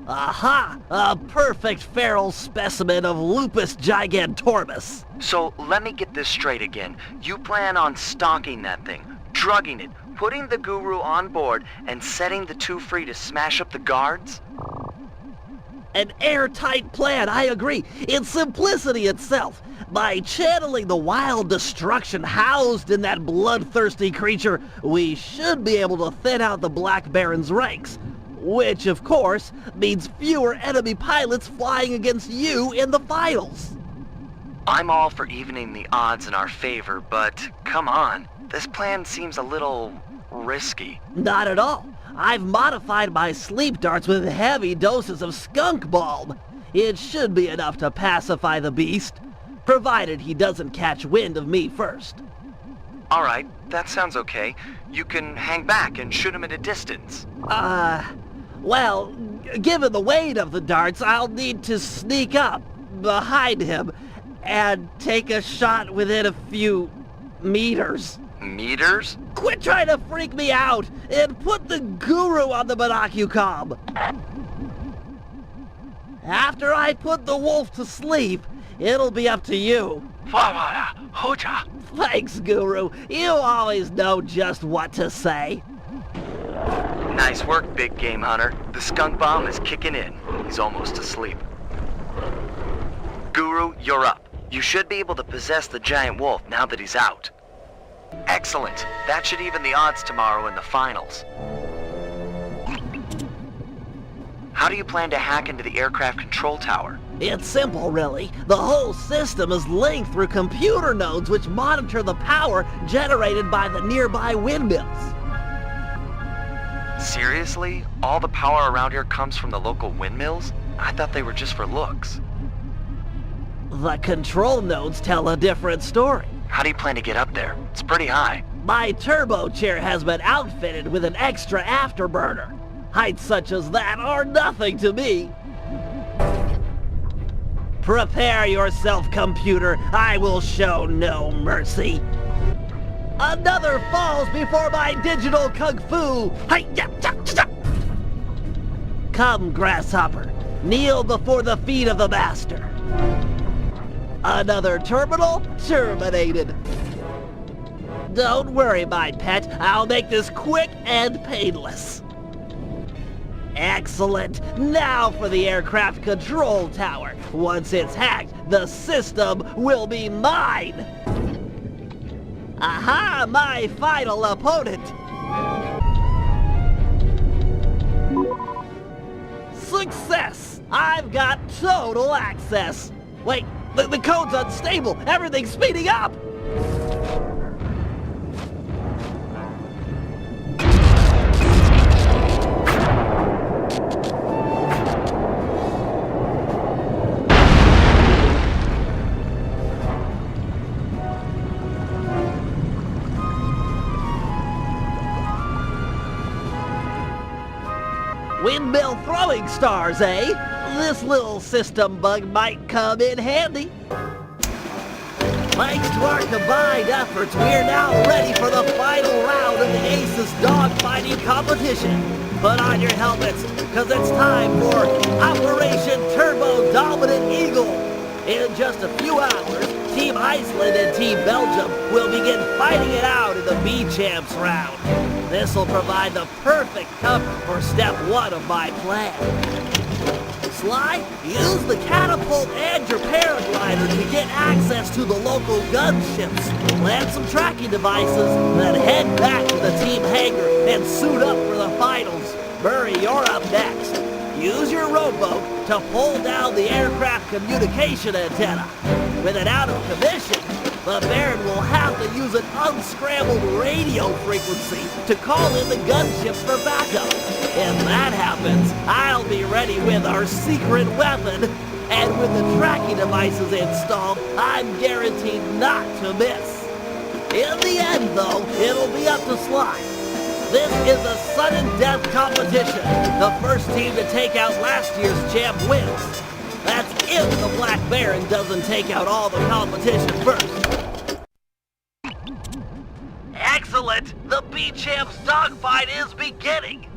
Aha! A perfect feral specimen of Lupus gigantormus. So let me get this straight again. You plan on stalking that thing, drugging it, putting the guru on board, and setting the two free to smash up the guards? An airtight plan, I agree. It's simplicity itself. By channeling the wild destruction housed in that bloodthirsty creature, we should be able to thin out the Black Baron's ranks. Which, of course, means fewer enemy pilots flying against you in the finals. I'm all for evening the odds in our favor, but come on. This plan seems a little risky. Not at all. I've modified my sleep darts with heavy doses of skunk balm. It should be enough to pacify the beast, provided he doesn't catch wind of me first. All right, that sounds okay. You can hang back and shoot him at a distance. Well, given the weight of the darts, I'll need to sneak up behind him and take a shot within a few meters. Meters? Quit trying to freak me out and put the guru on the binocucom. After I put the wolf to sleep, it'll be up to you. Thanks, Guru. You always know just what to say. Nice work, big game hunter. The skunk bomb is kicking in. He's almost asleep. Guru, you're up. You should be able to possess the giant wolf now that he's out. Excellent. That should even the odds tomorrow in the finals. How do you plan to hack into the aircraft control tower? It's simple, really. The whole system is linked through computer nodes which monitor the power generated by the nearby windmills. Seriously? All the power around here comes from the local windmills? I thought they were just for looks. The control nodes tell a different story. How do you plan to get up there? It's pretty high. My turbo chair has been outfitted with an extra afterburner. Heights such as that are nothing to me. Prepare yourself, computer. I will show no mercy. Another falls before my digital kung fu. Come, grasshopper. Kneel before the feet of the master. Another terminal terminated. Don't worry, my pet. I'll make this quick and painless. Excellent. Now for the aircraft control tower. Once it's hacked, the system will be mine. Aha, my final opponent. Success! I've got total access. Wait, the code's unstable. Everything's speeding up. Windmill throwing stars, eh? This little system bug might come in handy. Thanks to our combined efforts, we're now ready for the final round of the Aces dogfighting competition. Put on your helmets, because it's time for Operation Turbo Dominant Eagle. In just a few hours, Team Iceland and Team Belgium will begin fighting it out in the B-Champs round. This will provide the perfect cover for step 1 of my plan. Sly, use the catapult and your paraglider to get access to the local gunships. Plant some tracking devices, then head back to the team hangar and suit up for the finals. Murray, you're up next. Use your rowboat to pull down the aircraft communication antenna. With it out of commission, the Baron will have to use an unscrambled radio frequency to call in the gunships for backup. If that happens, I'll be ready with our secret weapon, and with the tracking devices installed, I'm guaranteed not to miss. In the end, though, it'll be up to Sly. This is a sudden death competition. The first team to take out last year's champ wins. That's if the Black Baron doesn't take out all the competition first. Excellent! The B-Champs dogfight is beginning!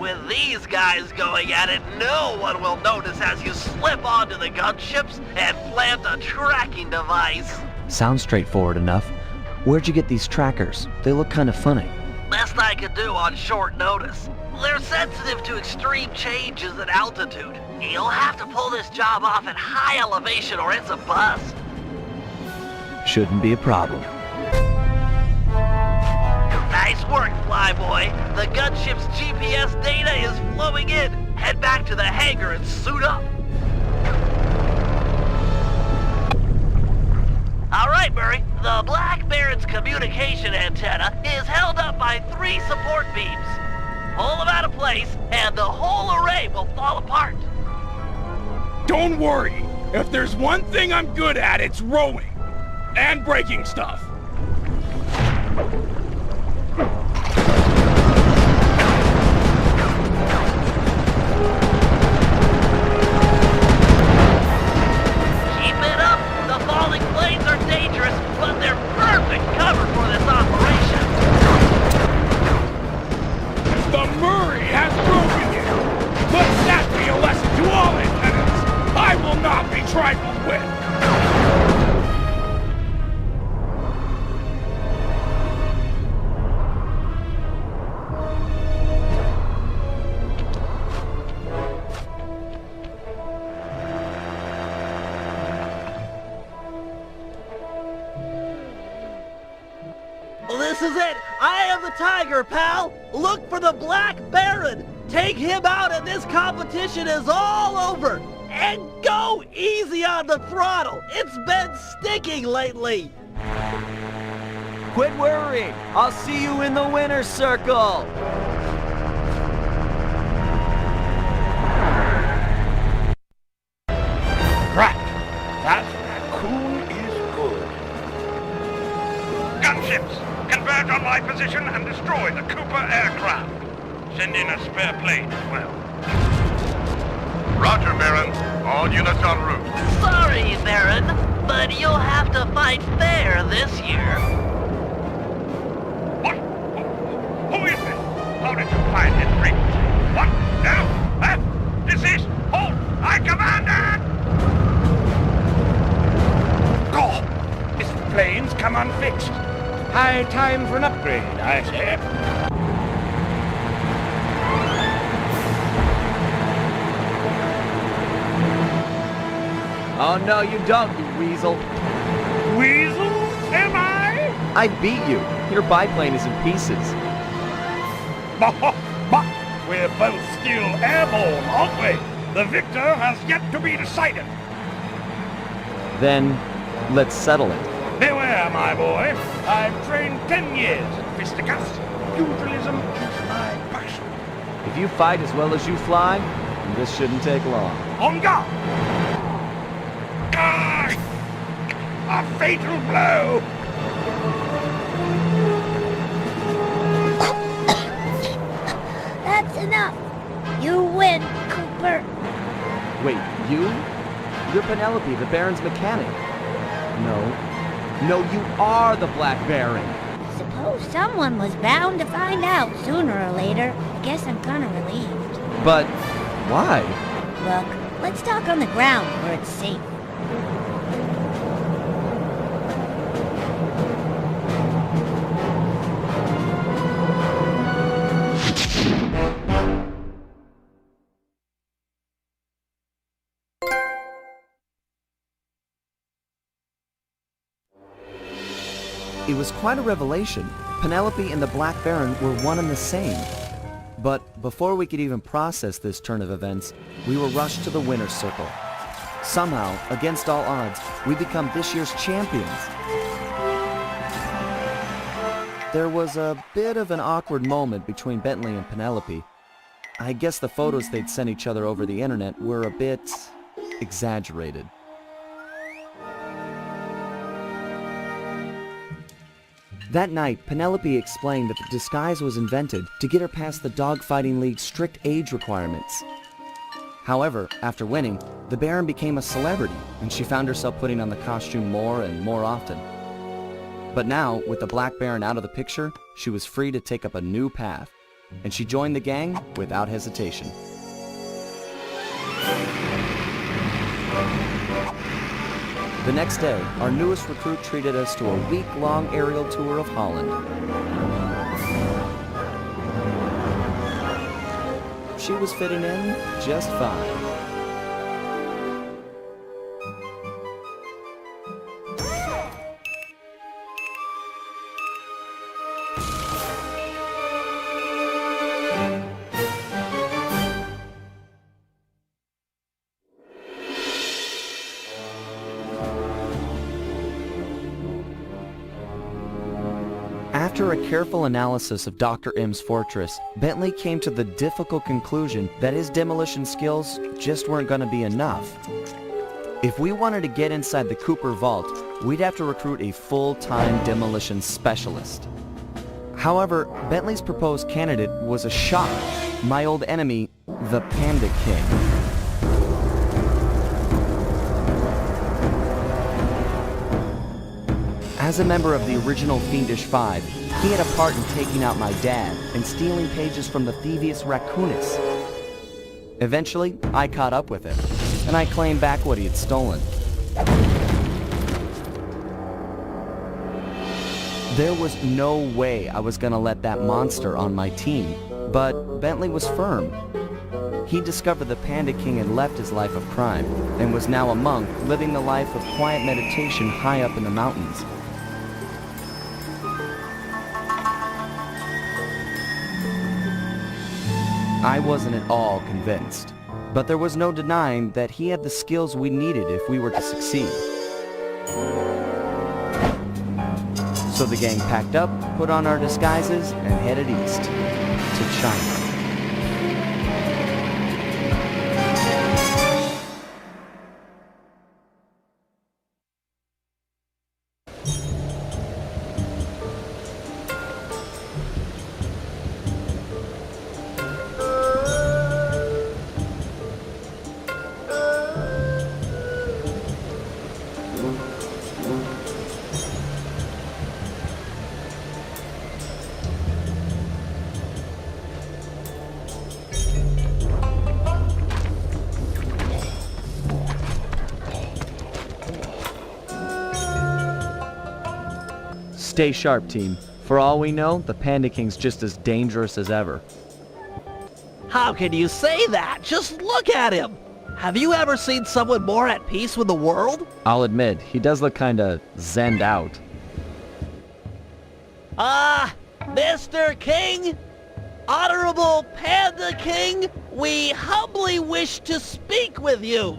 With these guys going at it, no one will notice as you slip onto the gunships and plant a tracking device. Sounds straightforward enough. Where'd you get these trackers? They look kind of funny. Best I could do on short notice. They're sensitive to extreme changes in altitude. You'll have to pull this job off at high elevation or it's a bust. Shouldn't be a problem. Nice work, Flyboy. The gunship's GPS data is flowing in. Head back to the hangar and suit up. All right, Murray. The Black Baron's communication antenna is held up by 3 support beams. Pull them out of place, and the whole array will fall apart. Don't worry. If there's one thing I'm good at, it's rowing. And breaking stuff. Keep it up. The falling planes are dangerous, but they're perfect cover for this operation. The Murray has broken you. Let that be a lesson to all lieutenants. I will not be trifled with. This is it! I am the Tiger, pal! Look for the Black Baron! Take him out and this competition is all over! And go easy on the throttle! It's been sticking lately! Quit worrying. I'll see you in the winner's circle. Crack! That raccoon is good. Gunships! Converge on my position and destroy the Cooper aircraft. Send in a spare plane as well. Roger, Baron. All units en route. Sorry, Baron, but you'll have to fight fair this year. What? Who is this? How did you find this ring? What? No? This is... Hold! I command it! Oh! This plane's come unfixed. High time for an upgrade, I say. Oh, no, you don't, you weasel. Weasel? Am I? I beat you. Your biplane is in pieces. But we're both still airborne, aren't we? The victor has yet to be decided. Then, let's settle it. Beware, my boy. I've trained 10 years in fisticuffs. Pugilism is my passion. If you fight as well as you fly, this shouldn't take long. On guard! Ah! A fatal blow! That's enough. You win, Cooper. Wait, you? You're Penelope, the Baron's mechanic. No, you are the Black Baron. Suppose someone was bound to find out sooner or later. I guess I'm kinda relieved. But why? Look, let's talk on the ground where it's safe. It was quite a revelation. Penelope and the Black Baron were one and the same. But before we could even process this turn of events, we were rushed to the winner's circle. Somehow, against all odds, we become this year's champions. There was a bit of an awkward moment between Bentley and Penelope. I guess the photos they'd sent each other over the internet were a bit exaggerated. That night, Penelope explained that the disguise was invented to get her past the Dogfighting League's strict age requirements. However, after winning, the Baron became a celebrity, and she found herself putting on the costume more and more often. But now, with the Black Baron out of the picture, she was free to take up a new path, and she joined the gang without hesitation. The next day, our newest recruit treated us to a week-long aerial tour of Holland. She was fitting in just fine. After a careful analysis of Dr. M's fortress, Bentley came to the difficult conclusion that his demolition skills just weren't going to be enough. If we wanted to get inside the Cooper vault, we'd have to recruit a full-time demolition specialist. However, Bentley's proposed candidate was a shock. My old enemy, the Panda King. As a member of the original Fiendish Five, he had a part in taking out my dad and stealing pages from the Thievius Raccoonus. Eventually, I caught up with him, and I claimed back what he had stolen. There was no way I was gonna let that monster on my team, but Bentley was firm. He discovered the Panda King had left his life of crime and was now a monk living the life of quiet meditation high up in the mountains. I wasn't at all convinced, but there was no denying that he had the skills we needed if we were to succeed. So the gang packed up, put on our disguises, and headed east to China. Stay sharp, team. For all we know, the Panda King's just as dangerous as ever. How can you say that? Just look at him! Have you ever seen someone more at peace with the world? I'll admit, he does look kinda zenned out. Mr. King? Honorable Panda King, we humbly wish to speak with you.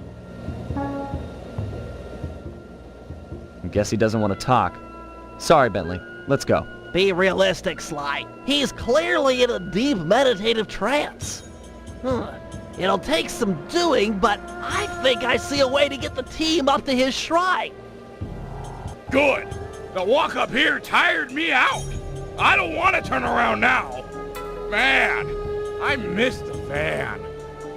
I guess he doesn't want to talk. Sorry, Bentley. Let's go. Be realistic, Sly. He's clearly in a deep meditative trance. It'll take some doing, but I think I see a way to get the team up to his shrine. Good. The walk up here tired me out. I don't want to turn around now. Man, I miss the van.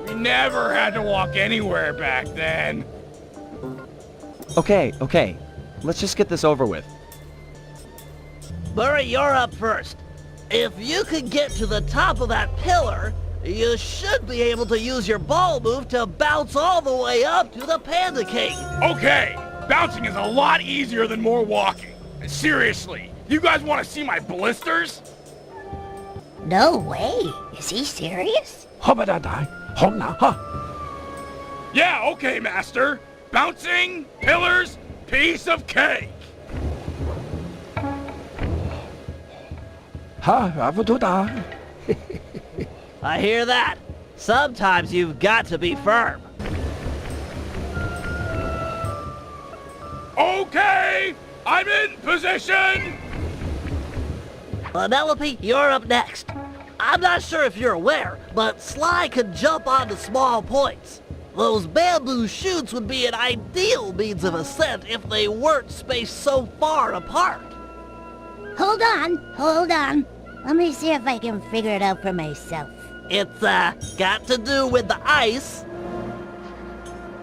We never had to walk anywhere back then. Okay. Let's just get this over with. Murray, you're up first. If you could get to the top of that pillar, you should be able to use your ball move to bounce all the way up to the Panda King. Okay, bouncing is a lot easier than more walking. Seriously, you guys want to see my blisters? No way. Is he serious? Yeah, okay, Master. Bouncing, pillars, piece of cake. I hear that. Sometimes you've got to be firm. Okay, I'm in position. Penelope, you're up next. I'm not sure if you're aware, but Sly can jump onto small points. Those bamboo shoots would be an ideal means of ascent if they weren't spaced so far apart. Hold on. Let me see if I can figure it out for myself. It's, got to do with the ice.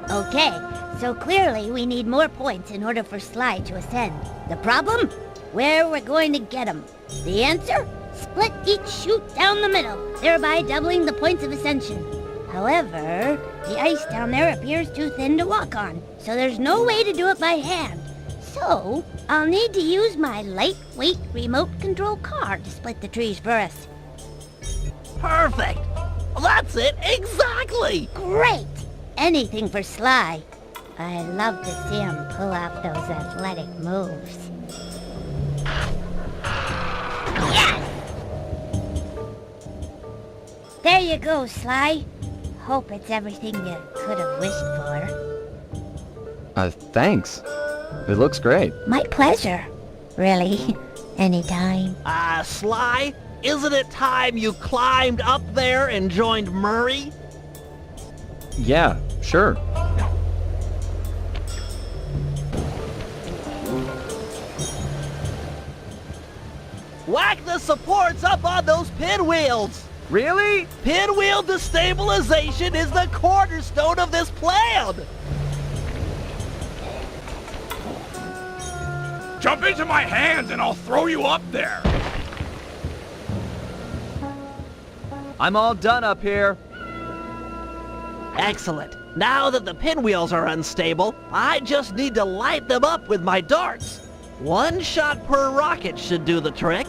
Okay, so clearly we need more points in order for Sly to ascend. The problem? Where we're going to get them. The answer? Split each chute down the middle, thereby doubling the points of ascension. However, the ice down there appears too thin to walk on, so there's no way to do it by hand. So, I'll need to use my lightweight remote control car to split the trees for us. Perfect. That's it, exactly. Great! Anything for Sly. I love to see him pull off those athletic moves. Yes! There you go, Sly. Hope it's everything you could have wished for. Thanks. It looks great. My pleasure. Really. Anytime. Sly, isn't it time you climbed up there and joined Murray? Yeah, sure. Whack the supports up on those pinwheels! Really? Pinwheel destabilization is the cornerstone of this plan! Jump into my hands and I'll throw you up there. I'm all done up here. Excellent. Now that the pinwheels are unstable, I just need to light them up with my darts. One shot per rocket should do the trick.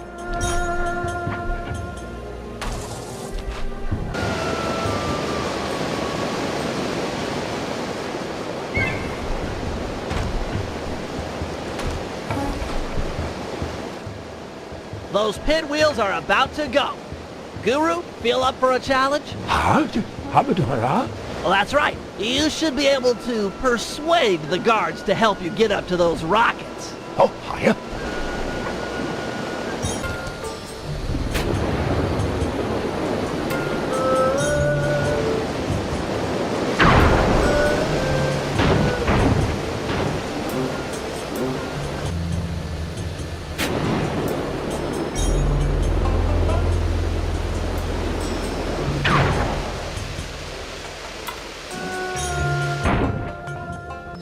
Those pinwheels are about to go. Guru, feel up for a challenge? Well, that's right. You should be able to persuade the guards to help you get up to those rockets.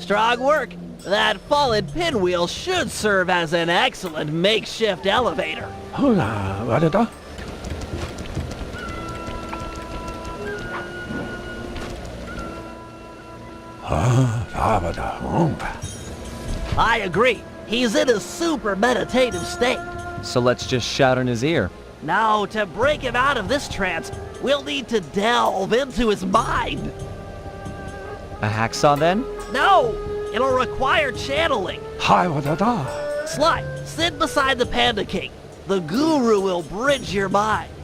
Strong work. That fallen pinwheel should serve as an excellent makeshift elevator. I agree. He's in a super meditative state. So let's just shout in his ear. Now, to break him out of this trance, we'll need to delve into his mind. A hacksaw then? No, it'll require channeling. Hi-wa-da-da. Sly, sit beside the Panda King. The guru will bridge your minds.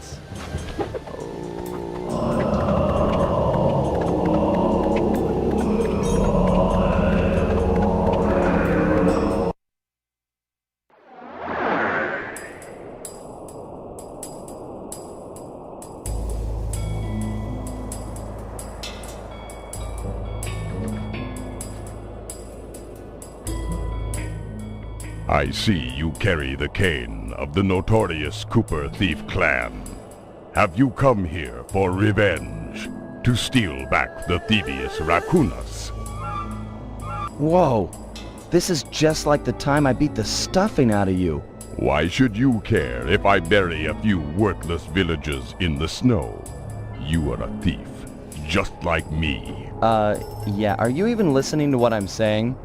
I see you carry the cane of the notorious Cooper thief clan. Have you come here for revenge? To steal back the thievius raccoonus? Whoa. This is just like the time I beat the stuffing out of you. Why should you care if I bury a few worthless villagers in the snow? You are a thief, just like me. Yeah, are you even listening to what I'm saying?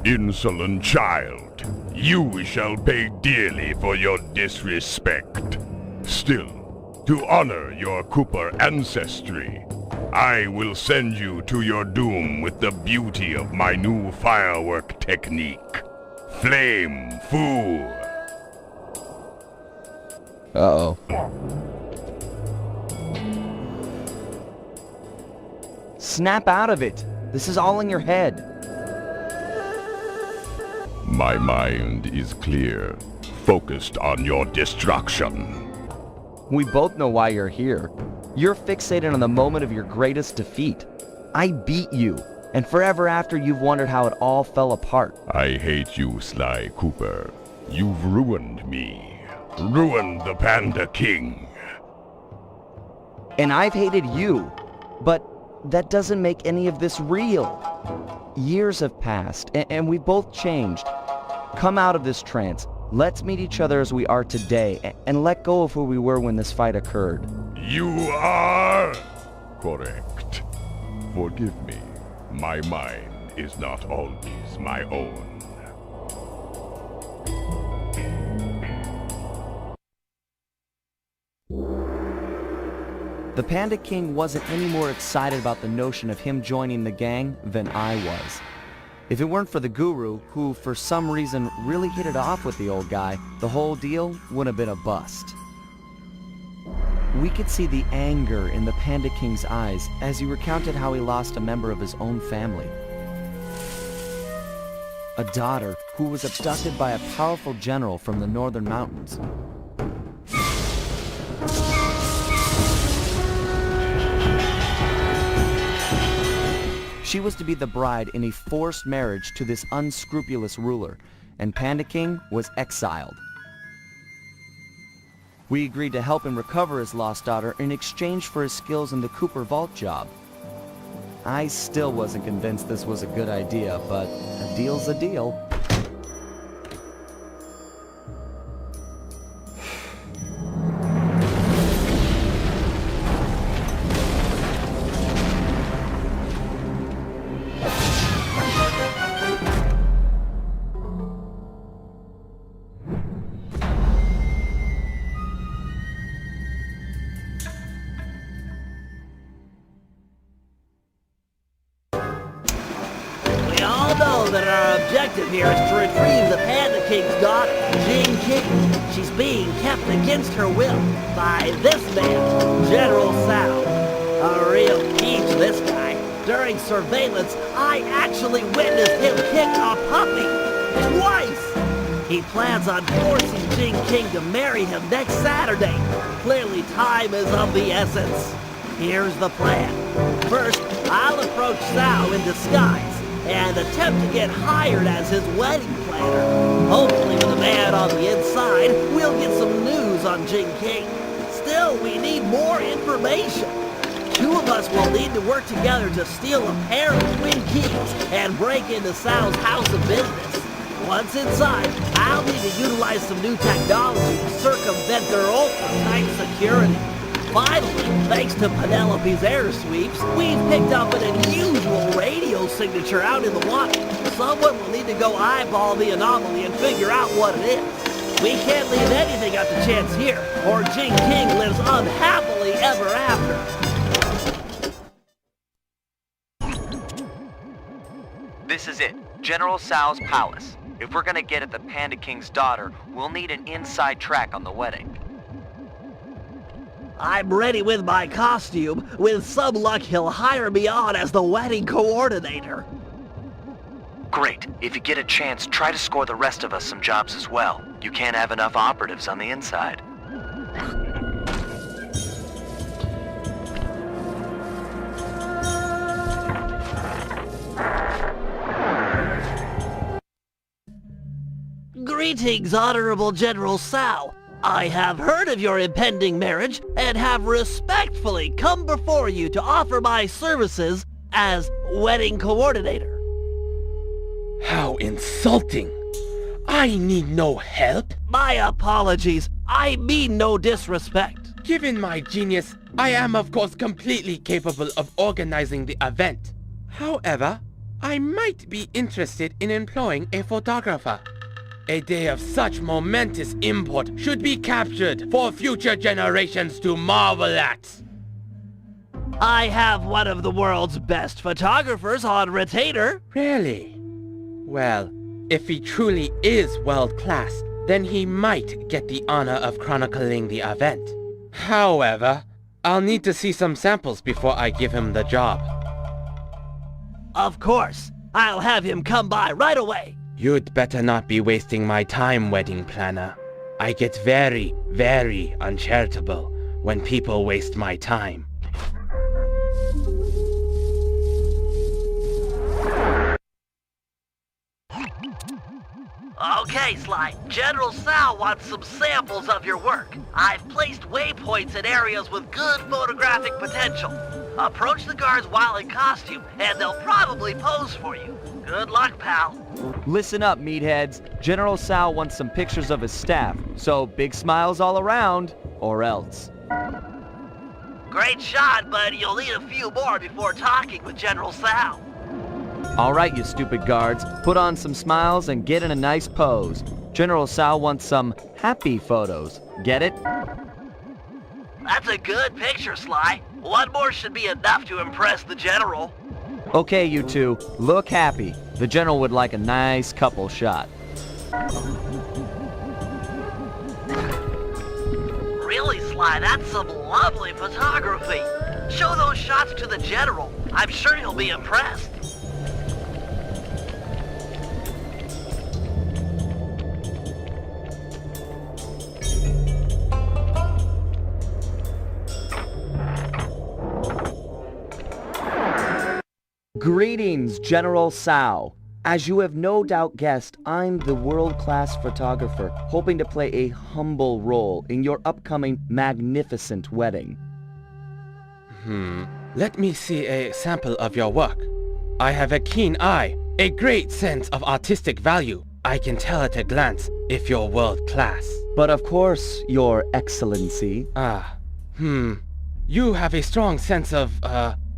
Insolent child, you shall pay dearly for your disrespect. Still, to honor your Cooper ancestry, I will send you to your doom with the beauty of my new firework technique. Flame Fool! Uh-oh. Snap out of it! This is all in your head. My mind is clear, focused on your destruction. We both know why you're here. You're fixated on the moment of your greatest defeat. I beat you, and forever after you've wondered how it all fell apart. I hate you, Sly Cooper. You've ruined me. Ruined the Panda King. And I've hated you, but that doesn't make any of this real. Years have passed, and we both changed. Come out of this trance. Let's meet each other as we are today, and let go of who we were when this fight occurred. You are correct. Forgive me. My mind is not always my own. The Panda King wasn't any more excited about the notion of him joining the gang than I was. If it weren't for the guru, who for some reason really hit it off with the old guy, the whole deal would have been a bust. We could see the anger in the Panda King's eyes as he recounted how he lost a member of his own family. A daughter who was abducted by a powerful general from the northern mountains. She was to be the bride in a forced marriage to this unscrupulous ruler, and Panda King was exiled. We agreed to help him recover his lost daughter in exchange for his skills in the Cooper Vault job. I still wasn't convinced this was a good idea, but a deal's a deal. That our objective here is to retrieve the Panda King's daughter, Jing King. She's being kept against her will by this man, General Sao. A real peach, this guy. During surveillance, I actually witnessed him kick a puppy twice. He plans on forcing Jing King to marry him next Saturday. Clearly, time is of the essence. Here's the plan. First, I'll approach Sao in disguise and attempt to get hired as his wedding planner. Hopefully with a man on the inside, we'll get some news on Jing King. Still, we need more information. Two of us will need to work together to steal a pair of twin keys and break into Sao's house of business. Once inside, I'll need to utilize some new technology to circumvent their ultra-tight security. Finally, thanks to Penelope's air sweeps, we've picked up an unusual radio signature out in the water. Someone will need to go eyeball the anomaly and figure out what it is. We can't leave anything up to chance here, or Jing King lives unhappily ever after. This is it, General Tsao's palace. If we're gonna get at the Panda King's daughter, we'll need an inside track on the wedding. I'm ready with my costume. With some luck, he'll hire me on as the wedding coordinator. Great. If you get a chance, try to score the rest of us some jobs as well. You can't have enough operatives on the inside. Greetings, Honorable General Tsao. I have heard of your impending marriage and have respectfully come before you to offer my services as wedding coordinator. How insulting! I need no help. My apologies. I mean no disrespect. Given my genius, I am of course completely capable of organizing the event. However, I might be interested in employing a photographer. A day of such momentous import should be captured for future generations to marvel at. I have one of the world's best photographers on retainer. Really? Well, if he truly is world-class, then he might get the honor of chronicling the event. However, I'll need to see some samples before I give him the job. Of course. I'll have him come by right away. You'd better not be wasting my time, wedding planner. I get very, very uncharitable when people waste my time. Okay, Sly. General Tsao wants some samples of your work. I've placed waypoints in areas with good photographic potential. Approach the guards while in costume, and they'll probably pose for you. Good luck, pal. Listen up, meatheads. General Tsao wants some pictures of his staff, so big smiles all around, or else. Great shot, but you'll need a few more before talking with General Tsao. All right, you stupid guards. Put on some smiles and get in a nice pose. General Tsao wants some happy photos. Get it? That's a good picture, Sly. One more should be enough to impress the General. Okay, you two. Look happy. The General would like a nice couple shot. Really, Sly, that's some lovely photography. Show those shots to the General. I'm sure he'll be impressed. Greetings, General Tsao. As you have no doubt guessed, I'm the world-class photographer, hoping to play a humble role in your upcoming magnificent wedding. Let me see a sample of your work. I have a keen eye, a great sense of artistic value. I can tell at a glance if you're world-class. But of course, Your Excellency. You have a strong sense of,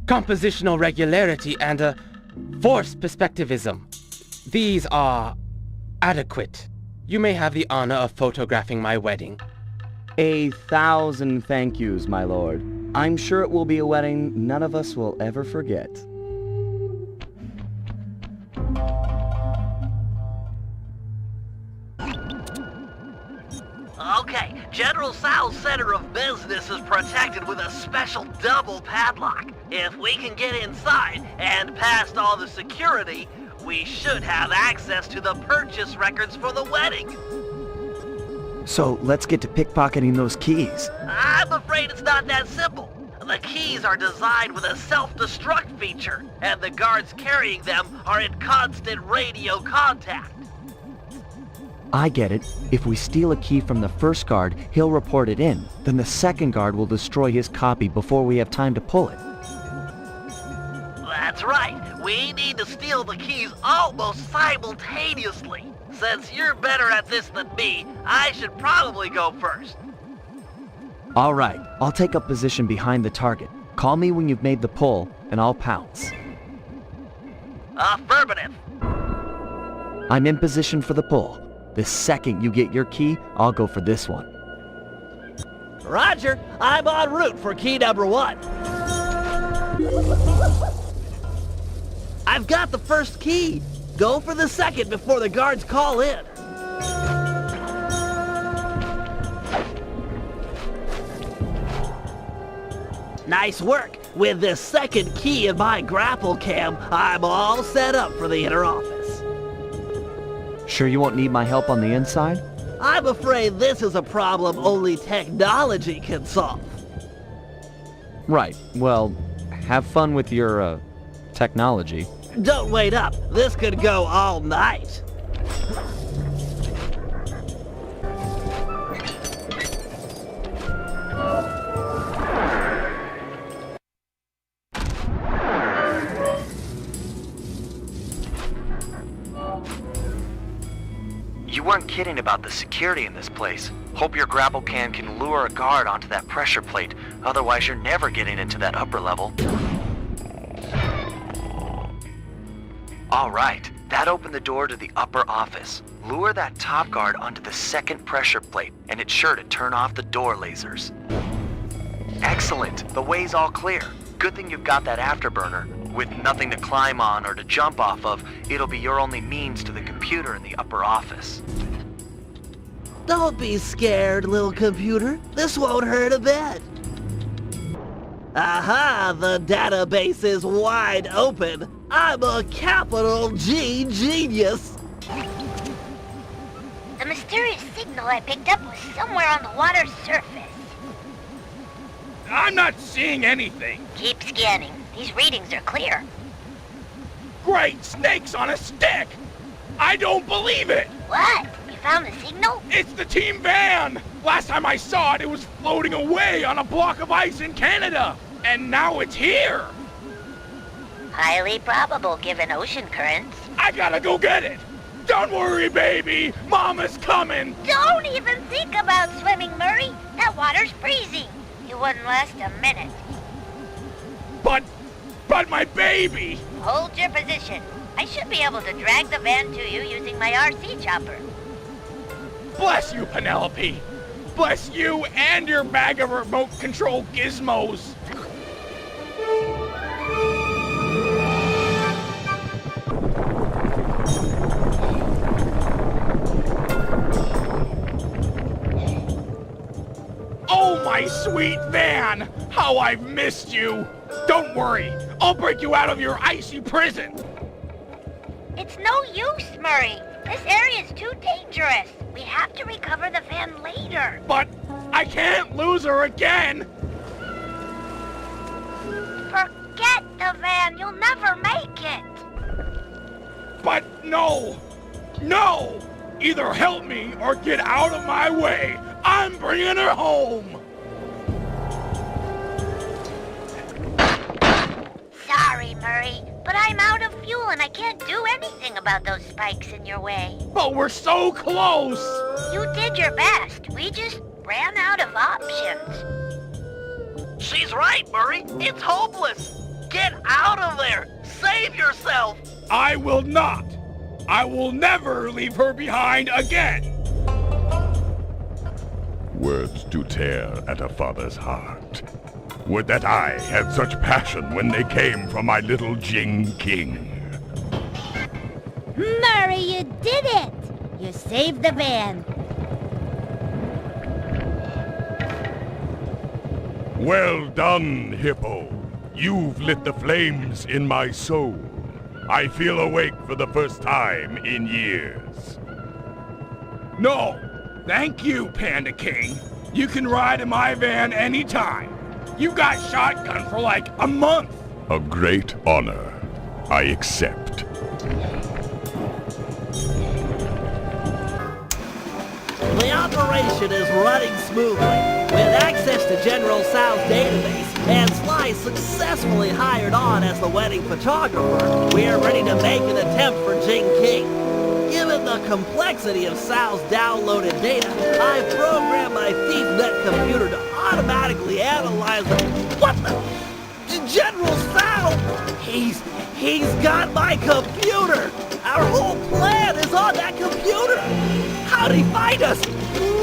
compositional regularity and, forced perspectivism. These are adequate. You may have the honor of photographing my wedding. 1,000 thank yous, my lord. I'm sure it will be a wedding none of us will ever forget. Okay, General Tsao's center of business is protected with a special double padlock. If we can get inside and past all the security, we should have access to the purchase records for the wedding. So let's get to pickpocketing those keys. I'm afraid it's not that simple. The keys are designed with a self-destruct feature, and the guards carrying them are in constant radio contact. I get it. If we steal a key from the first guard, he'll report it in. Then the second guard will destroy his copy before we have time to pull it. That's right. We need to steal the keys almost simultaneously. Since you're better at this than me, I should probably go first. All right, I'll take up position behind the target. Call me when you've made the pull, and I'll pounce. Affirmative. I'm in position for the pull. The second you get your key, I'll go for this one. Roger, I'm en route for key number 1. I've got the first key. Go for the second before the guards call in. Nice work. With this second key in my grapple cam, I'm all set up for the inner office. Sure you won't need my help on the inside? I'm afraid this is a problem only technology can solve. Right, well, have fun with your, technology. Don't wait up. This could go all night. You weren't kidding about the security in this place. Hope your grapple can lure a guard onto that pressure plate. Otherwise, you're never getting into that upper level. All right, that opened the door to the upper office. Lure that top guard onto the second pressure plate, and it's sure to turn off the door lasers. Excellent, the way's all clear. Good thing you've got that afterburner. With nothing to climb on or to jump off of, it'll be your only means to the computer in the upper office. Don't be scared, little computer. This won't hurt a bit. Aha, the database is wide open. I'm a capital G genius. The mysterious signal I picked up was somewhere on the water's surface. I'm not seeing anything. Keep scanning. These readings are clear. Great snakes on a stick! I don't believe it! What? You found the signal? It's the team van! Last time I saw it, it was floating away on a block of ice in Canada. And now it's here! Highly probable given ocean currents. I gotta go get it! Don't worry, baby! Mama's coming! Don't even think about swimming, Murray. That water's freezing. You wouldn't last a minute. But my baby! Hold your position. I should be able to drag the van to you using my RC chopper. Bless you, Penelope! Bless you and your bag of remote control gizmos! Oh, my sweet van! How I've missed you! Don't worry, I'll break you out of your icy prison! It's no use, Murray. This area's too dangerous. We have to recover the van later. But I can't lose her again! Forget the van. You'll never make it. But no! No! Either help me or get out of my way! I'm bringing her home! Sorry, Murray, but I'm out of fuel and I can't do anything about those spikes in your way. But we're so close! You did your best. We just ran out of options. She's right, Murray. It's hopeless. Get out of there. Save yourself. I will not. I will never leave her behind again. Words do tear at a father's heart. Would that I had such passion when they came from my little Jing King. Murray, you did it! You saved the van. Well done, Hippo. You've lit the flames in my soul. I feel awake for the first time in years. No, thank you, Panda King. You can ride in my van anytime. You got shotgun for like a month. A great honor. I accept. The operation is running smoothly. With access to General Sal's database and Sly successfully hired on as the wedding photographer, we are ready to make an attempt for Jing King. Given the complexity of Sal's downloaded data, I've programmed my ThiefNet computer to automatically He's got my computer! Our whole plan is on that computer! How'd he find us?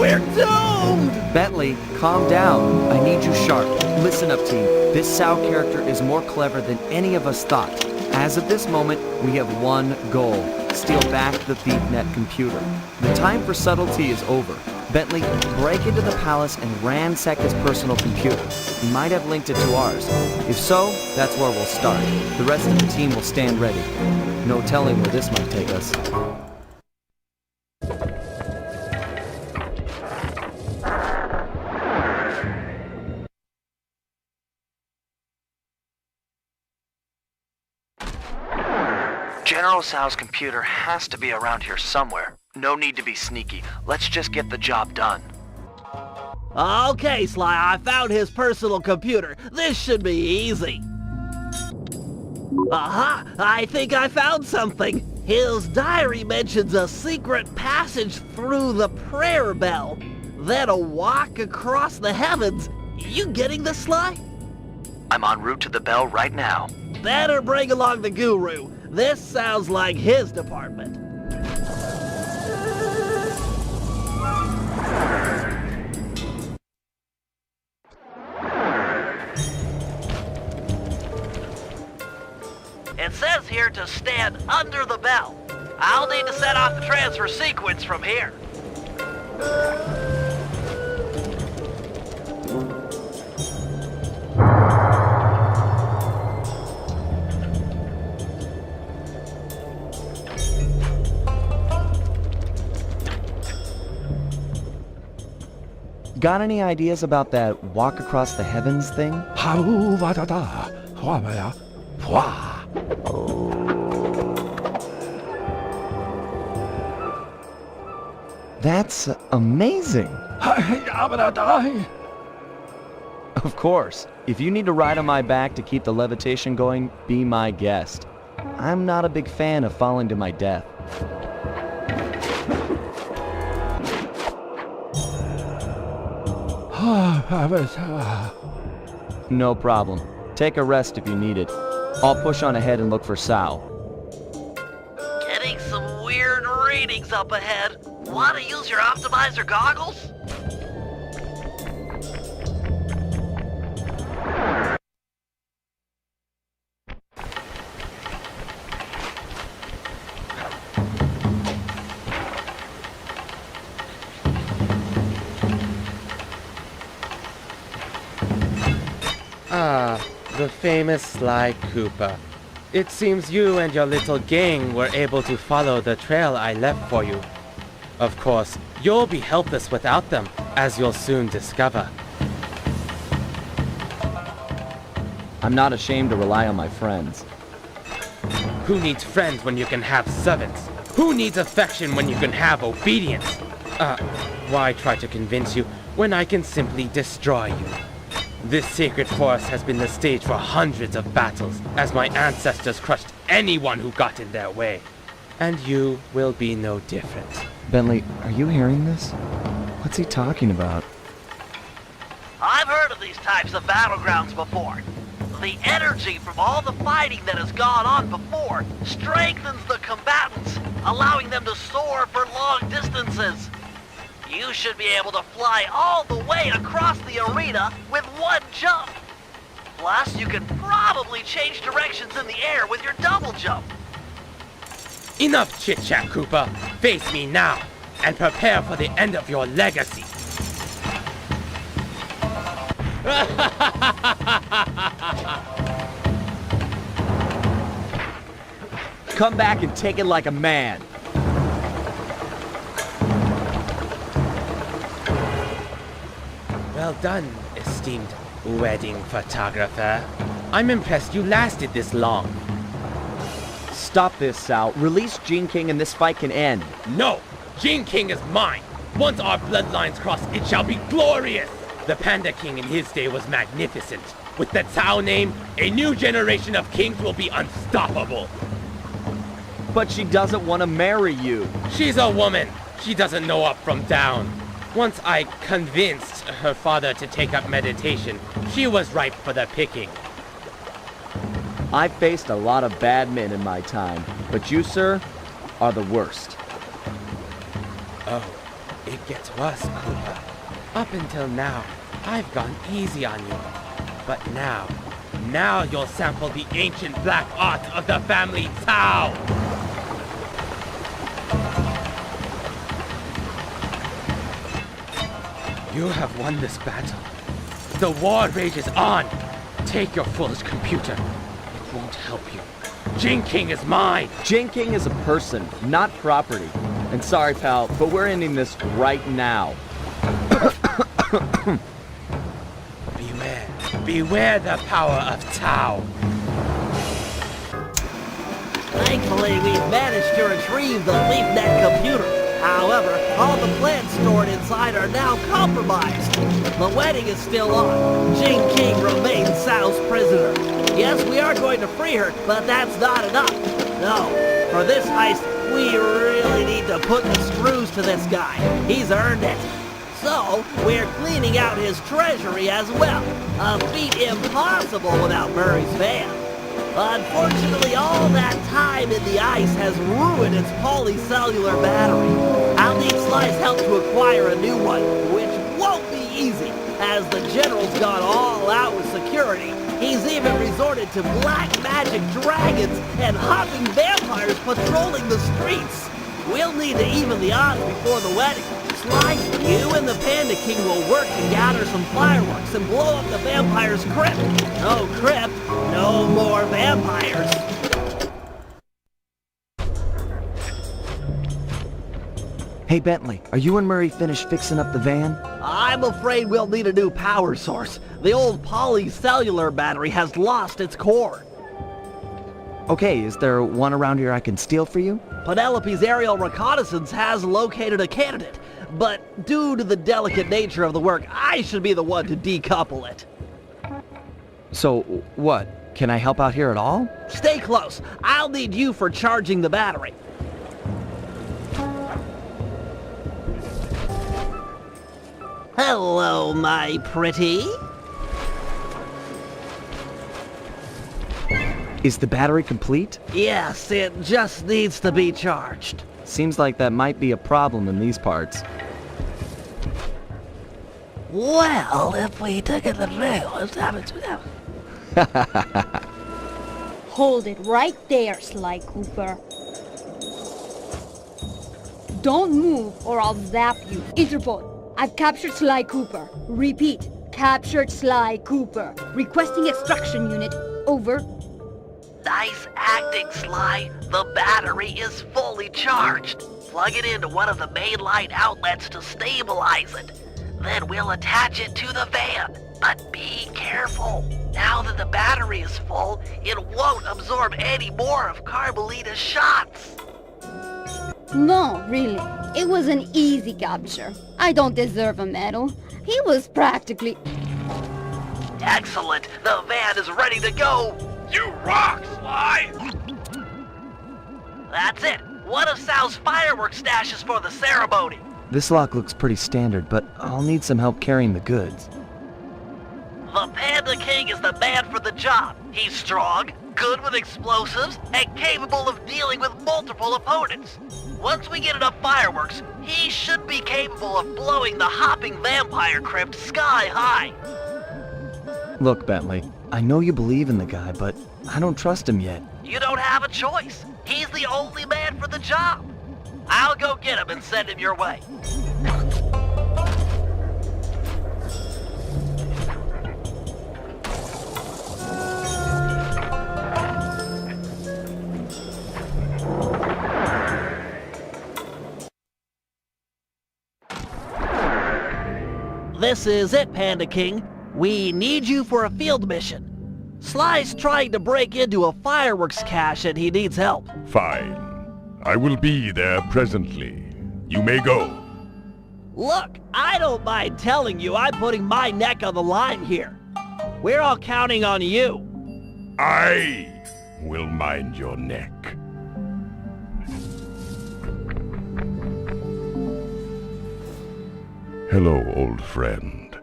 We're doomed! Bentley, calm down. I need you sharp. Listen up, team. This Sao character is more clever than any of us thought. As of this moment, we have one goal. Steal back the ThiefNet computer. The time for subtlety is over. Bentley, break into the palace and ransack his personal computer. He might have linked it to ours. If so, that's where we'll start. The rest of the team will stand ready. No telling where this might take us. General Sao's computer has to be around here somewhere. No need to be sneaky. Let's just get the job done. Okay, Sly, I found his personal computer. This should be easy. Aha! I think I found something. His diary mentions a secret passage through the prayer bell, then a walk across the heavens. You getting this, Sly? I'm en route to the bell right now. Better bring along the guru. This sounds like his department. It says here to stand under the bell. I'll need to set off the transfer sequence from here. Got any ideas about that walk across the heavens thing? That's amazing! Of course. If you need to ride on my back to keep the levitation going, be my guest. I'm not a big fan of falling to my death. No problem. Take a rest if you need it. I'll push on ahead and look for Sao. Getting some weird readings up ahead. Want to use your optimizer goggles? Ah, the famous Sly Cooper. It seems you and your little gang were able to follow the trail I left for you. Of course, you'll be helpless without them, as you'll soon discover. I'm not ashamed to rely on my friends. Who needs friends when you can have servants? Who needs affection when you can have obedience? Why try to convince you when I can simply destroy you? This sacred forest has been the stage for hundreds of battles, as my ancestors crushed anyone who got in their way. And you will be no different. Bentley, are you hearing this? What's he talking about? I've heard of these types of battlegrounds before. The energy from all the fighting that has gone on before strengthens the combatants, allowing them to soar for long distances. You should be able to fly all the way across the arena with one jump. Plus, you can probably change directions in the air with your double jump. Enough chit-chat, Cooper. Face me now, and prepare for the end of your legacy. Come back and take it like a man. Well done, esteemed wedding photographer. I'm impressed you lasted this long. Stop this, Sao. Release Gene King and this fight can end. No! Gene King is mine! Once our bloodlines cross, it shall be glorious! The Panda King in his day was magnificent. With the Cao name, a new generation of kings will be unstoppable. But she doesn't want to marry you. She's a woman. She doesn't know up from down. Once I convinced her father to take up meditation, she was ripe for the picking. I've faced a lot of bad men in my time, but you, sir, are the worst. Oh, it gets worse, Cooper. Up until now, I've gone easy on you. But now you'll sample the ancient black art of the family Tao! You have won this battle. The war rages on. Take your foolish computer. It won't help you. Jing King is mine! Jing King is a person, not property. And sorry, pal, but we're ending this right now. Beware the power of Tao. Thankfully, we've managed to retrieve the LeafNet computer. However, all the plans stored inside are now compromised. The wedding is still on. Jing King remains Sao's prisoner. Yes, we are going to free her, but that's not enough. No, for this heist, we really need to put the screws to this guy. He's earned it. So, we're cleaning out his treasury as well. A feat impossible without Murray's van. Unfortunately, all that time in the ice has ruined its polycellular battery. I'll need Sly's help to acquire a new one, which won't be easy, as the General's gone all out with security. He's even resorted to black magic dragons and hopping vampires patrolling the streets. We'll need to even the odds before the wedding. Sly, you and the Panda King will work to gather some fireworks and blow up the vampire's crypt. No crypt, no more vampires. Hey, Bentley, are you and Murray finished fixing up the van? I'm afraid we'll need a new power source. The old polycellular battery has lost its core. Okay, is there one around here I can steal for you? Penelope's aerial reconnaissance has located a candidate, but due to the delicate nature of the work, I should be the one to decouple it. So, what? Can I help out here at all? Stay close. I'll need you for charging the battery. Hello, my pretty. Is the battery complete? Yes, it just needs to be charged. Seems like that might be a problem in these parts. Well, if we took it the trail, Hold it right there, Sly Cooper. Don't move or I'll zap you. Interpol, I've captured Sly Cooper. Repeat, captured Sly Cooper. Requesting extraction unit. Over. Nice acting, Sly. The battery is fully charged. Plug it into one of the main light outlets to stabilize it. Then we'll attach it to the van. But be careful. Now that the battery is full, it won't absorb any more of Carmelita's shots. No, really. It was an easy capture. I don't deserve a medal. He was practically... Excellent. The van is ready to go. You rock, Sly! That's it. One of Sal's fireworks stashes for the ceremony. This lock looks pretty standard, but I'll need some help carrying the goods. The Panda King is the man for the job. He's strong, good with explosives, and capable of dealing with multiple opponents. Once we get enough fireworks, he should be capable of blowing the hopping vampire crypt sky high. Look, Bentley, I know you believe in the guy, but I don't trust him yet. You don't have a choice. He's the only man for the job. I'll go get him and send him your way. This is it, Panda King. We need you for a field mission. Sly's trying to break into a fireworks cache and he needs help. Fine. I will be there presently. You may go. Look, I don't mind telling you I'm putting my neck on the line here. We're all counting on you. I will mind your neck. Hello, old friend.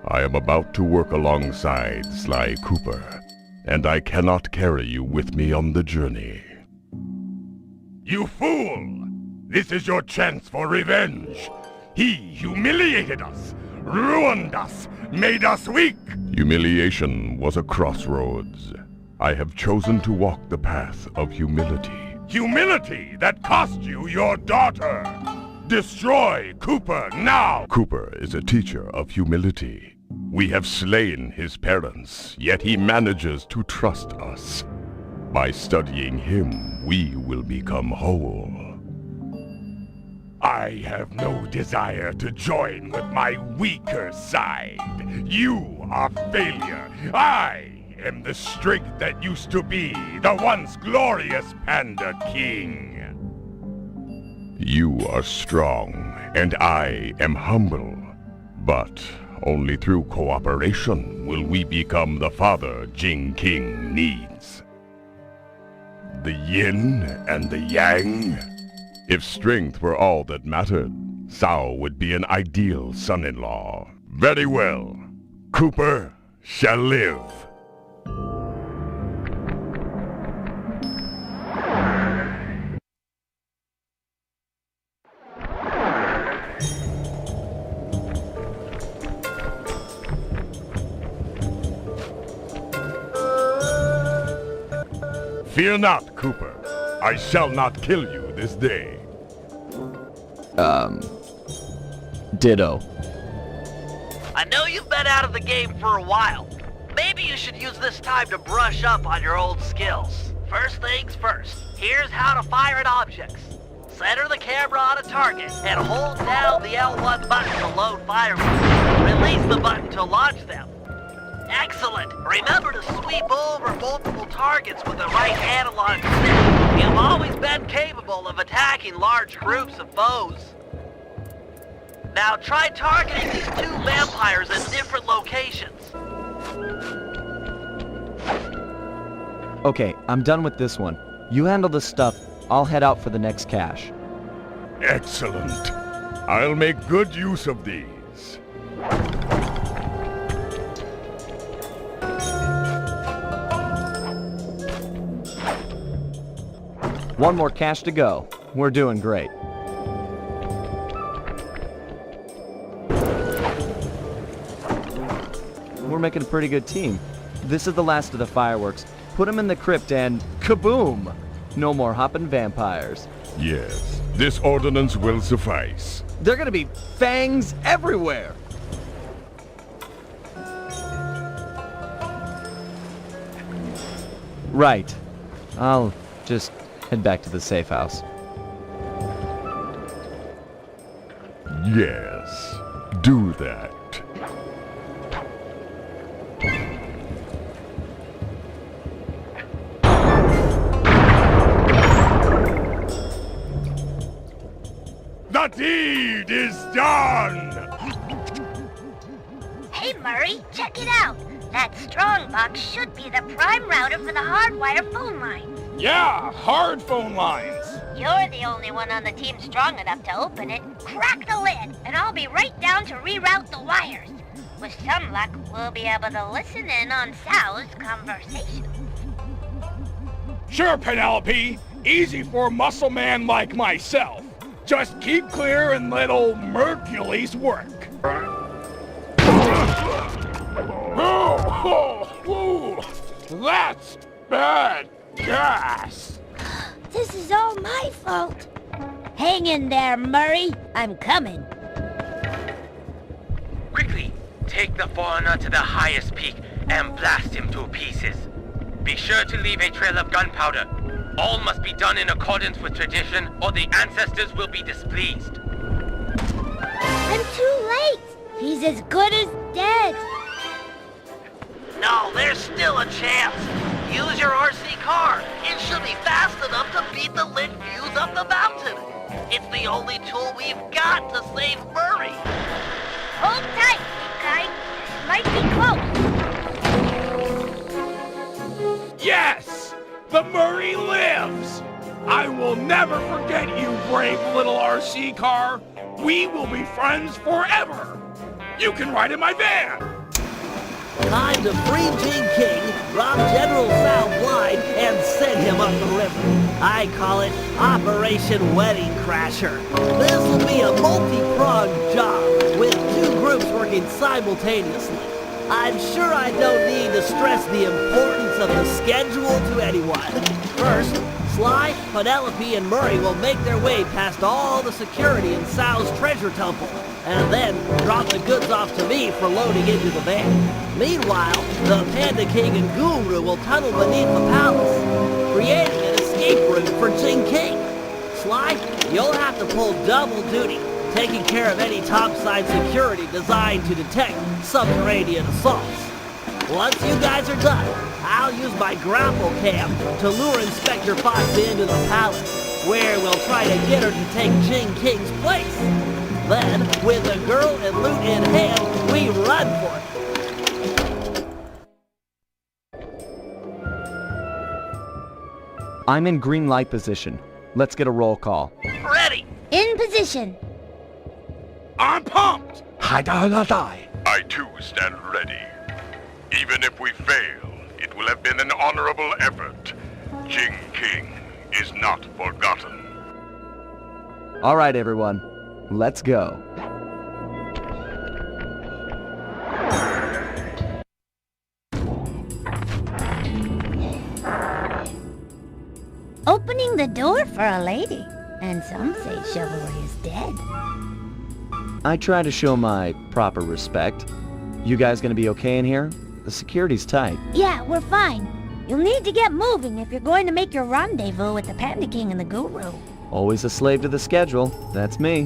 I am about to work alongside Sly Cooper. and I cannot carry you with me on the journey. You fool! This is your chance for revenge! He humiliated us, ruined us, made us weak! Humiliation was a crossroads. I have chosen to walk the path of humility. Humility that cost you your daughter! Destroy Cooper now! Cooper is a teacher of humility. We have slain his parents, yet he manages to trust us. By studying him, we will become whole. I have no desire to join with my weaker side. You are failure. I am the strength that used to be the once glorious Panda King. You are strong, and I am humble. But only through cooperation will we become the father Jing King needs. The yin and the yang? If strength were all that mattered, Sao would be an ideal son-in-law. Very well. Cooper shall live. Fear not, Cooper. I shall not kill you this day. Ditto. I know you've been out of the game for a while. Maybe you should use this time to brush up on your old skills. First things first, here's how to fire at objects. Center the camera on a target and hold down the L1 button to load fireworks. Release the button to launch them. Excellent! Remember to sweep over multiple targets with the right analog stick. You've always been capable of attacking large groups of foes. Now try targeting these two vampires at different locations. Okay, I'm done with this one. You handle the stuff. I'll head out for the next cache. Excellent. I'll make good use of these. One more cache to go. We're doing great. We're making a pretty good team. This is the last of the fireworks. Put them in the crypt and kaboom! No more hopping vampires. Yes, this ordinance will suffice. They're gonna be fangs everywhere! Right. I'll just head back to the safe house. Yes, do that. The deed is done! Hey, Murray, check it out. That strong box should be the prime router for the hardwire phone lines. Yeah, hard phone lines. You're the only one on the team strong enough to open it. Crack the lid, and I'll be right down to reroute the wires. With some luck, we'll be able to listen in on Sal's conversation. Sure, Penelope. Easy for a muscle man like myself. Just keep clear and let old Mercules work. That's bad gas. This is all my fault. Hang in there, Murray. I'm coming. Quickly, take the foreigner to the highest peak and blast him to pieces. Be sure to leave a trail of gunpowder. All must be done in accordance with tradition, or the ancestors will be displeased. I'm too late. He's as good as dead. No, there's still a chance. Use your RC car. It should be fast enough to beat the lit fuse up the mountain. It's the only tool we've got to save Murray. Hold tight, guy. This might be close. Yes! The Murray lives! I will never forget you, brave little RC car. We will be friends forever. You can ride in my van. Time to free Jing King, rob General Sal blind, and send him up the river. I call it Operation Wedding Crasher. This will be a multi-pronged job, with 2 groups working simultaneously. I'm sure I don't need to stress the importance of the schedule to anyone. First, Sly, Penelope, and Murray will make their way past all the security in Sal's treasure temple, and then drop the goods off to me for loading into the van. Meanwhile, the Panda King and Guru will tunnel beneath the palace, creating an escape route for Jing King. Sly, you'll have to pull double duty, taking care of any topside security designed to detect subterranean assaults. Once you guys are done, I'll use my grapple cam to lure Inspector Fox into the palace, where we'll try to get her to take Jing King's place. Then, with the girl and loot in hand, we run for it. I'm in green light position. Let's get a roll call. Ready! In position. I'm pumped! I too stand ready. Even if we fail, it will have been an honorable effort. Jing King is not forgotten. All right, everyone. Let's go. Opening the door for a lady. And some say chivalry is dead. I try to show my proper respect. You guys gonna be okay in here? The security's tight. Yeah, we're fine. You'll need to get moving if you're going to make your rendezvous with the Panda King and the Guru. Always a slave to the schedule. That's me.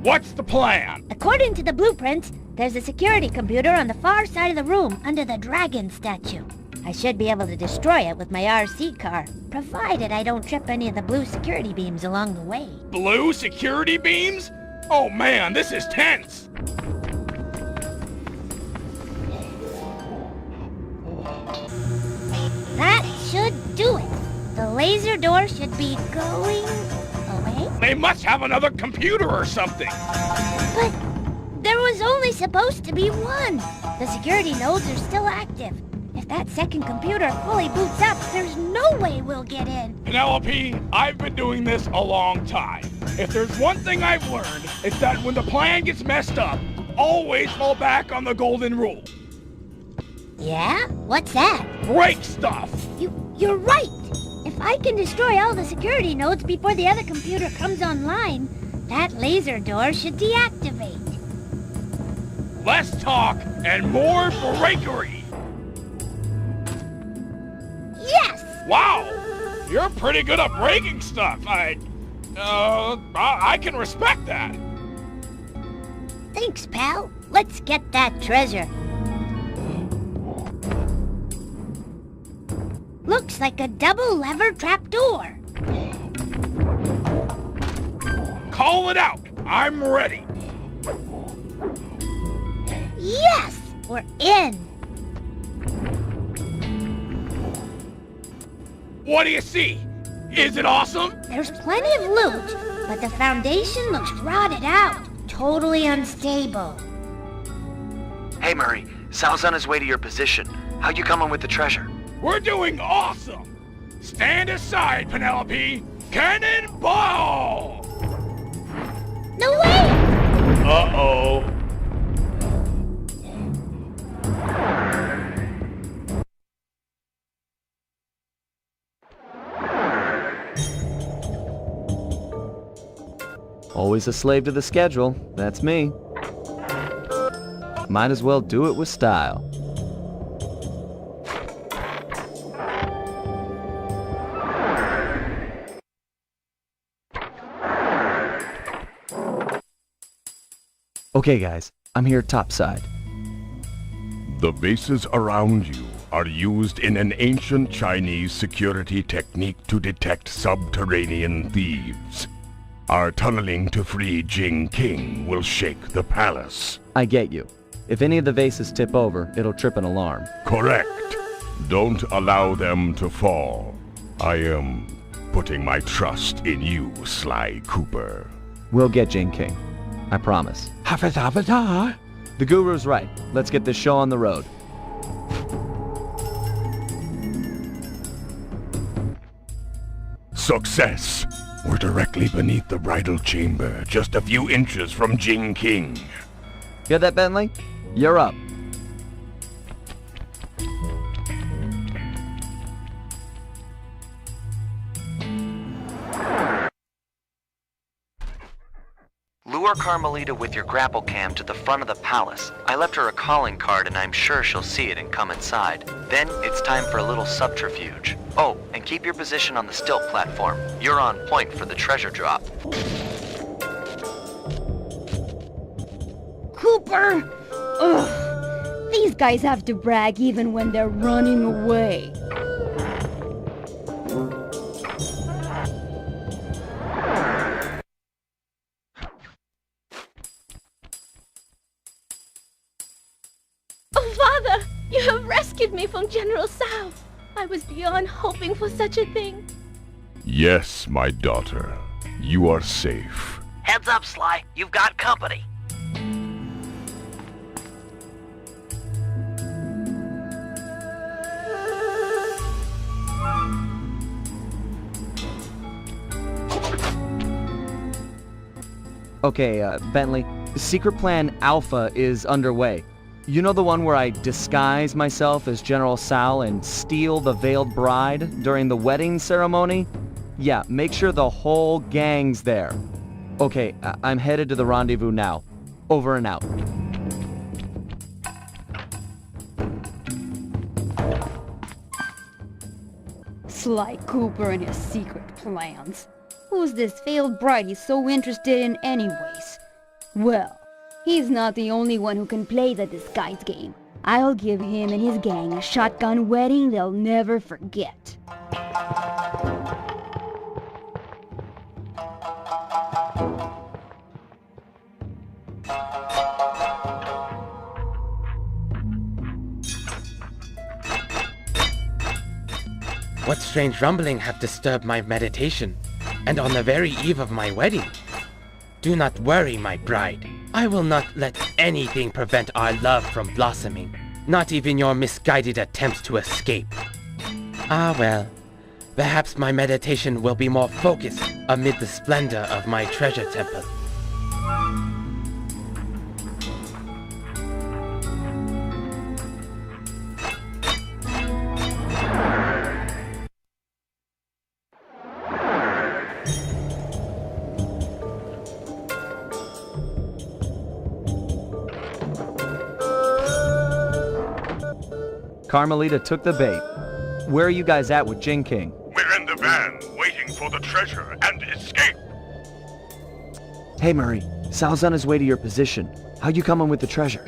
What's the plan? According to the blueprints, there's a security computer on the far side of the room under the dragon statue. I should be able to destroy it with my RC car, provided I don't trip any of the blue security beams along the way. Blue security beams? Oh man, this is tense! That should do it. The laser door should be going away. They must have another computer or something! But there was only supposed to be one. The security nodes are still active. If that second computer fully boots up, there's no way we'll get in. Penelope, I've been doing this a long time. If there's one thing I've learned, it's that when the plan gets messed up, always fall back on the golden rule. Yeah? What's that? Break stuff! You're right! If I can destroy all the security nodes before the other computer comes online, that laser door should deactivate. Less talk and more breakery! Yes! Wow! You're pretty good at breaking stuff. I can respect that. Thanks, pal. Let's get that treasure. Looks like a double lever trapdoor. Call it out. I'm ready. Yes! We're in. What do you see? Is it awesome? There's plenty of loot, but the foundation looks rotted out. Totally unstable. Hey, Murray. Sal's on his way to your position. How you coming with the treasure? We're doing awesome! Stand aside, Penelope! Cannonball! No way! Uh-oh. Always a slave to the schedule. That's me. Might as well do it with style. Okay, guys, I'm here topside. The bases around you are used in an ancient Chinese security technique to detect subterranean thieves. Our tunneling to free Jing King will shake the palace. I get you. If any of the vases tip over, it'll trip an alarm. Correct. Don't allow them to fall. I am putting my trust in you, Sly Cooper. We'll get Jing King. I promise. Avatar. The Guru's right. Let's get this show on the road. Success! We're directly beneath the bridal chamber, just a few inches from Jing King. Hear that, Bentley? You're up. Lure Carmelita with your grapple cam to the front of the palace. I left her a calling card and I'm sure she'll see it and come inside. Then it's time for a little subterfuge. Oh, and keep your position on the stilt platform. You're on point for the treasure drop. Cooper! Ugh. These guys have to brag even when they're running away. Oh, Father! You have rescued me from General Sao. I was beyond hoping for such a thing. Yes, my daughter. You are safe. Heads up, Sly. You've got company. Okay, Bentley, Secret Plan Alpha is underway. You know the one where I disguise myself as General Sal and steal the veiled bride during the wedding ceremony? Yeah, make sure the whole gang's there. Okay, I'm headed to the rendezvous now. Over and out. Sly Cooper and his secret plans. Who's this failed bride he's so interested in anyways? Well, he's not the only one who can play the disguise game. I'll give him and his gang a shotgun wedding they'll never forget. What strange rumbling have disturbed my meditation, and on the very eve of my wedding? Do not worry, my bride. I will not let anything prevent our love from blossoming, not even your misguided attempts to escape. Ah well, perhaps my meditation will be more focused amid the splendor of my treasure temple. Carmelita took the bait. Where are you guys at with Jing King? We're in the van, waiting for the treasure and escape. Hey Murray, Sal's on his way to your position. How you coming with the treasure?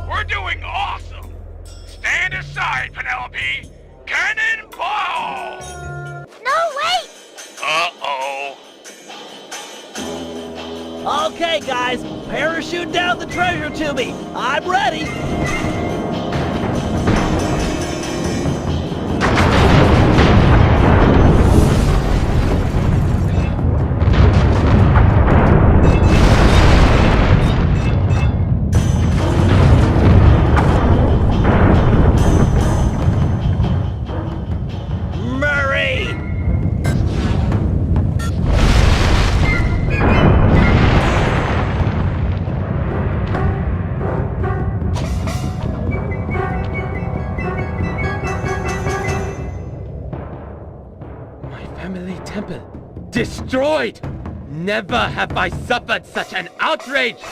We're doing awesome! Stand aside, Penelope! Cannonball! No, wait! Uh-oh. Okay, guys, parachute down the treasure to me. I'm ready. Destroyed! Never have I suffered such an outrage!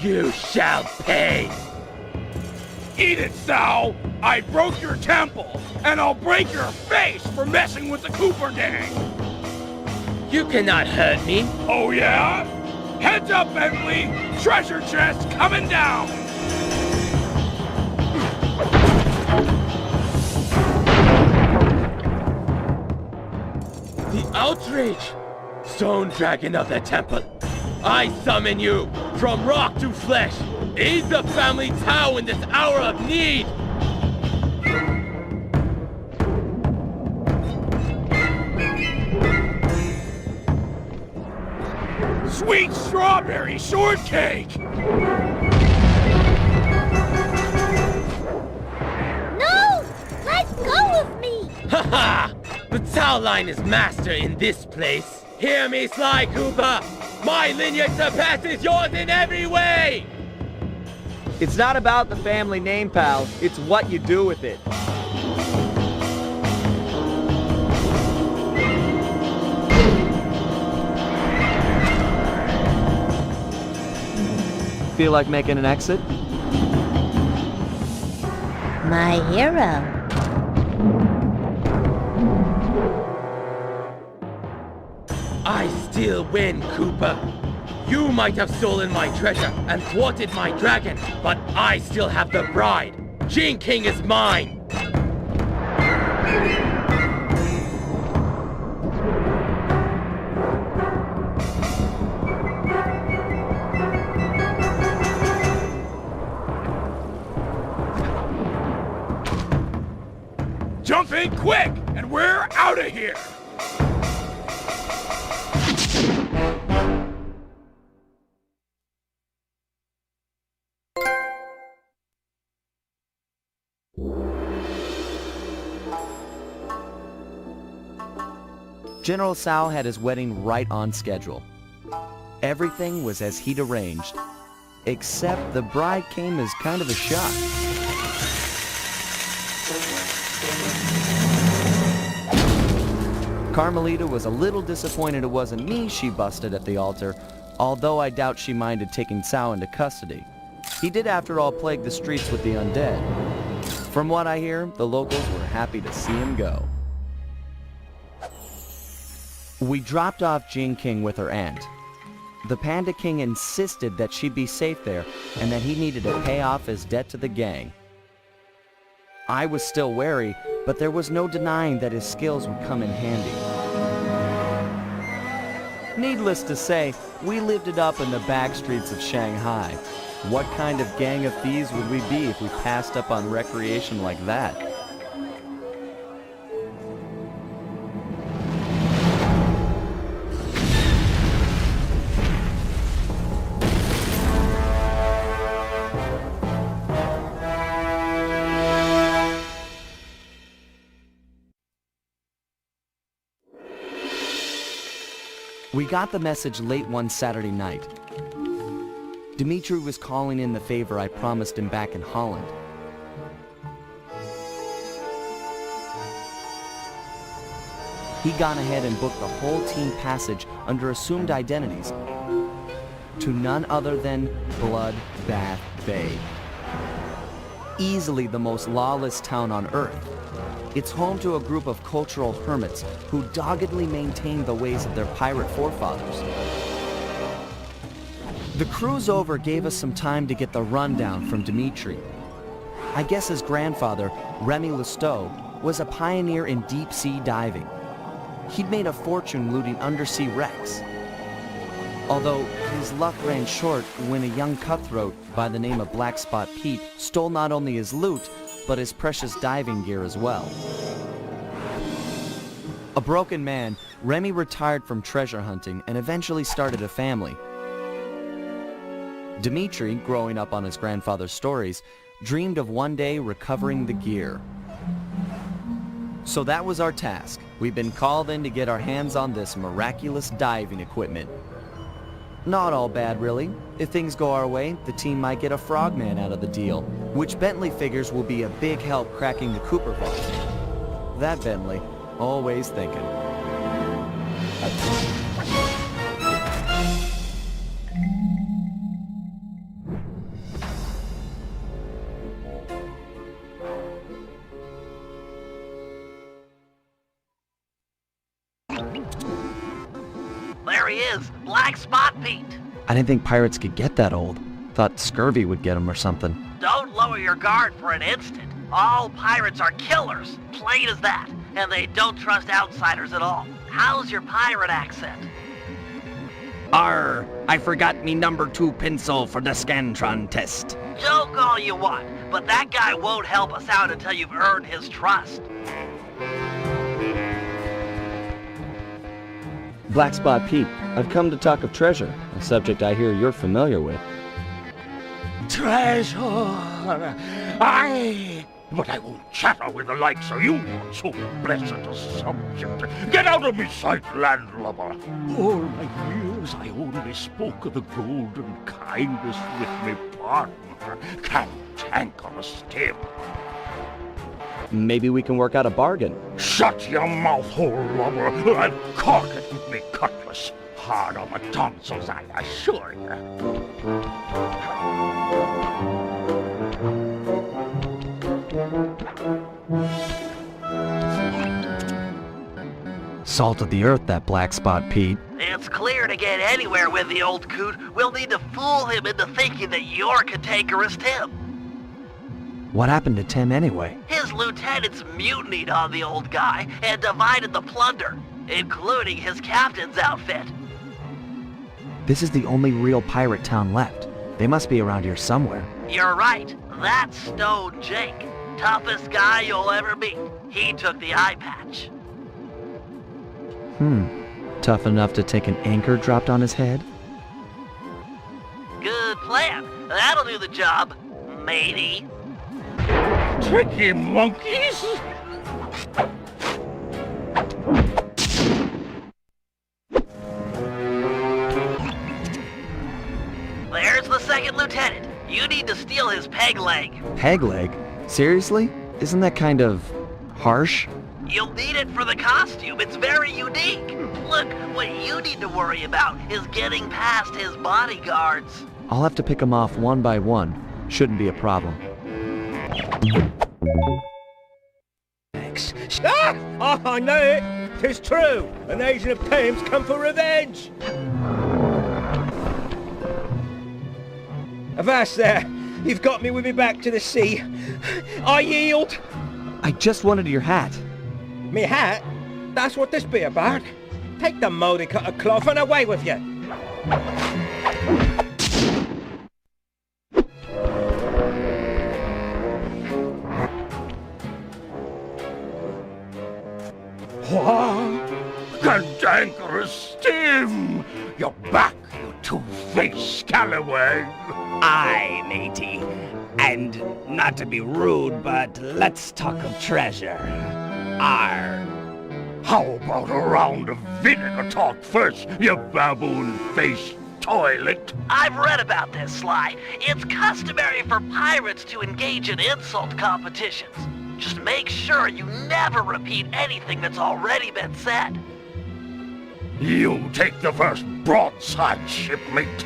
You shall pay! Eat it, Sal! I broke your temple, and I'll break your face for messing with the Cooper gang! You cannot hurt me! Oh yeah? Heads up, Bentley! Treasure chest coming down! The outrage! Stone Dragon of the Temple, I summon you from rock to flesh! Aid the family Tao in this hour of need! Sweet strawberry shortcake! No! Let go of me! Haha! The Tau line is master in this place. Hear me, Sly Cooper! My lineage surpasses yours in every way! It's not about the family name, pal. It's what you do with it. Feel like making an exit? My hero. I still win, Cooper. You might have stolen my treasure and thwarted my dragon, but I still have the bride. Jing King is mine! Jump in quick, and we're out of here! General Tsao had his wedding right on schedule. Everything was as he'd arranged, except the bride came as kind of a shock. Carmelita was a little disappointed it wasn't me she busted at the altar, although I doubt she minded taking Tsao into custody. He did after all plague the streets with the undead. From what I hear, the locals were happy to see him go. We dropped off Jing King with her aunt. The Panda King insisted that she'd be safe there and that he needed to pay off his debt to the gang. I was still wary, but there was no denying that his skills would come in handy. Needless to say, we lived it up in the back streets of Shanghai. What kind of gang of thieves would we be if we passed up on recreation like that? We got the message late one Saturday night. Dmitri was calling in the favor I promised him back in Holland. He'd gone ahead and booked the whole team passage under assumed identities to none other than Bloodbath Bay. Easily the most lawless town on Earth. It's home to a group of cultural hermits who doggedly maintain the ways of their pirate forefathers. The cruise over gave us some time to get the rundown from Dmitri. I guess his grandfather, Remy Lusteau, was a pioneer in deep-sea diving. He'd made a fortune looting undersea wrecks. Although his luck ran short when a young cutthroat by the name of Black Spot Pete stole not only his loot, but his precious diving gear as well. A broken man, Remy retired from treasure hunting and eventually started a family. Dmitri, growing up on his grandfather's stories, dreamed of one day recovering the gear. So that was our task. We've been called in to get our hands on this miraculous diving equipment. Not all bad, really. If things go our way, the team might get a frogman out of the deal, which Bentley figures will be a big help cracking the Cooper vault. That Bentley, always thinking. There he is, Black Spot Pete. I didn't think pirates could get that old. Thought scurvy would get them or something. Don't lower your guard for an instant. All pirates are killers, plain as that, and they don't trust outsiders at all. How's your pirate accent? Arr, I forgot me number 2 pencil for the Scantron test. Joke all you want, but that guy won't help us out until you've earned his trust. Black Spot Pete, I've come to talk of treasure, a subject I hear you're familiar with. Treasure! Aye! But I won't chatter with the likes of you on so blessed a subject. Get out of me sight, landlubber! All my years I only spoke of the golden kindness with me partner, cantankerous Tim. Maybe we can work out a bargain. Shut your mouth hole, lubber, or I'll cork it with me cutlass. Hard on my tonsils, I assure you. Salt of the earth, that Black Spot Pete. It's clear to get anywhere with the old coot, we'll need to fool him into thinking that you're cantankerous Tim. What happened to Tim anyway? His lieutenants mutinied on the old guy and divided the plunder, including his captain's outfit. This is the only real pirate town left. They must be around here somewhere. You're right. That's Stone Jake. Toughest guy you'll ever meet. He took the eye patch. Tough enough to take an anchor dropped on his head? Good plan. That'll do the job, matey. Tricky monkeys! There's the second lieutenant. You need to steal his peg leg. Peg leg? Seriously? Isn't that kind of harsh? You'll need it for the costume. It's very unique. Look, what you need to worry about is getting past his bodyguards. I'll have to pick them off one by one. Shouldn't be a problem. Thanks. Ah! I know it! 'Tis true! An Asian of Thames come for revenge! Avast there! You've got me with me back to the sea. I yield! I just wanted your hat. Me hat? That's what this be about. Take the mouldy cut of cloth and away with you! What? Cantankerous Tim! You're back, you two-faced scallywag! Aye, matey. And not to be rude, but let's talk of treasure. Arr. How about a round of vinegar talk first, you baboon-faced toilet? I've read about this, Sly. It's customary for pirates to engage in insult competitions. Just make sure you never repeat anything that's already been said. You take the first broadside, shipmate.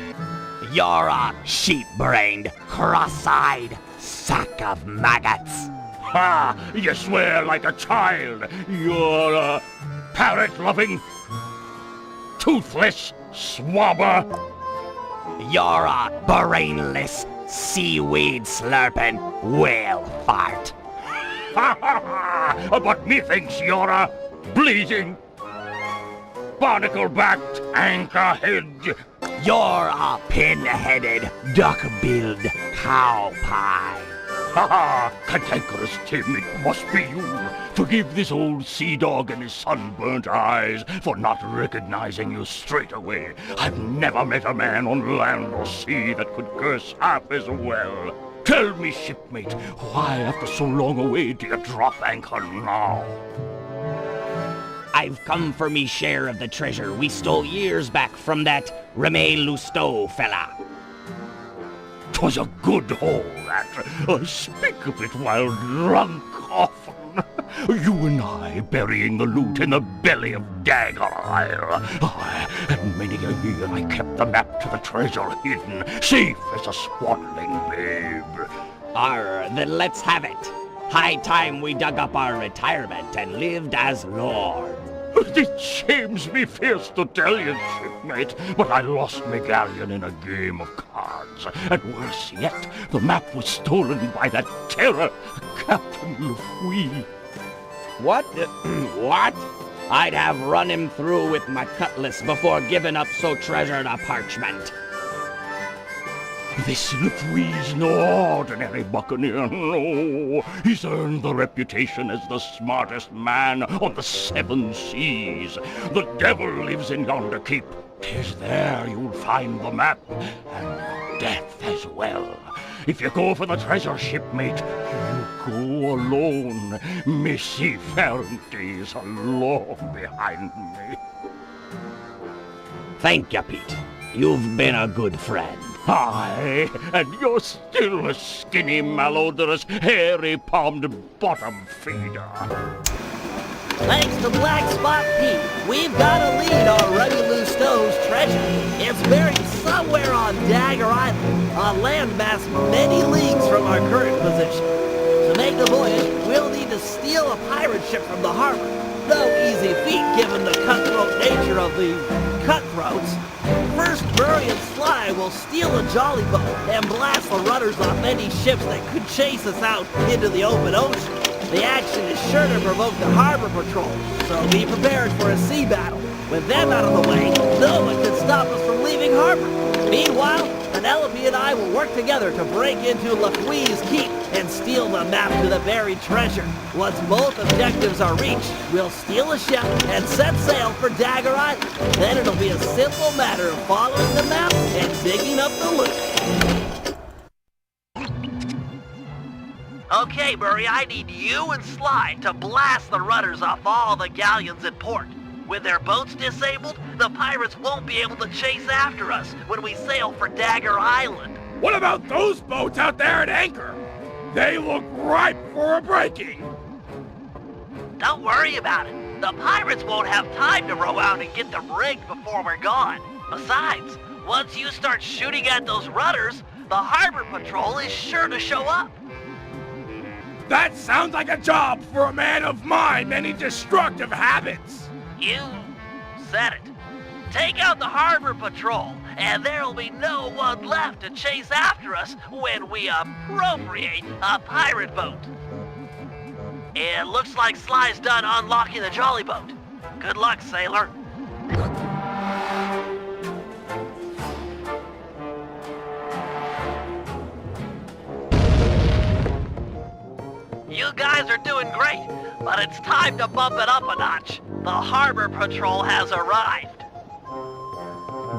You're a sheep-brained, cross-eyed sack of maggots. Ha! You swear like a child. You're a parrot-loving, toothless swabber. You're a brainless, seaweed-slurping whale fart. Ha ha ha! But methinks you're a bleeding, barnacle-backed anchor-head. You're a pin-headed, duck-billed cow pie. Ha ha! Cantankerous Tim, it must be you. Forgive this old sea dog and his sunburnt eyes for not recognizing you straight away. I've never met a man on land or sea that could curse half as well. Tell me, shipmate, why after so long away do you drop anchor now? I've come for me share of the treasure we stole years back from that Remy Lousteau fella. 'Twas a good haul, that. I speak of it while drunk often. You and I burying the loot in the belly of Dagger Isle. Aye, and many a year I kept the map to the treasure hidden, safe as a swaddling babe. Arr, then let's have it. High time we dug up our retirement and lived as lords. It shames me fierce to tell you, shipmate, but I lost my galleon in a game of cards. And worse yet, the map was stolen by that terror, Captain Lefouille. What? What? I'd have run him through with my cutlass before giving up so treasured a parchment. This Lefouille's no ordinary buccaneer, no. He's earned the reputation as the smartest man on the 7 seas. The devil lives in yonder keep. 'Tis there you'll find the map, and death as well. If you go for the treasure ship, mate, you go alone. Missy Ferrante's long behind me. Thank you, Pete. You've been a good friend. Aye, and you're still a skinny, malodorous, hairy-palmed bottom feeder. Thanks to Black Spot Pete, we've got a lead on Ruggy Lousteau's treasure. It's buried somewhere on Dagger Island, a landmass many leagues from our current position. To make the voyage, we'll need to steal a pirate ship from the harbor. No easy feat given the cutthroat nature of the cutthroats. First, Murray and Sly will steal a jolly boat and blast the rudders off any ships that could chase us out into the open ocean. The action is sure to provoke the harbor patrol, so be prepared for a sea battle. With them out of the way, no one can stop us from leaving harbor. Meanwhile, Penelope and I will work together to break into Lefouille's keep and steal the map to the buried treasure. Once both objectives are reached, we'll steal a ship and set sail for Dagger Island. Then it'll be a simple matter of following the map and digging up the loot. Okay, Murray, I need you and Sly to blast the rudders off all the galleons in port. With their boats disabled, the pirates won't be able to chase after us when we sail for Dagger Island. What about those boats out there at anchor? They look ripe for a breaking. Don't worry about it. The pirates won't have time to row out and get them rigged before we're gone. Besides, once you start shooting at those rudders, the harbor patrol is sure to show up. That sounds like a job for a man of my many destructive habits. You said it. Take out the harbor patrol, and there'll be no one left to chase after us when we appropriate a pirate boat. It looks like Sly's done unlocking the jolly boat. Good luck, sailor. You guys are doing great, but it's time to bump it up a notch. The harbor patrol has arrived.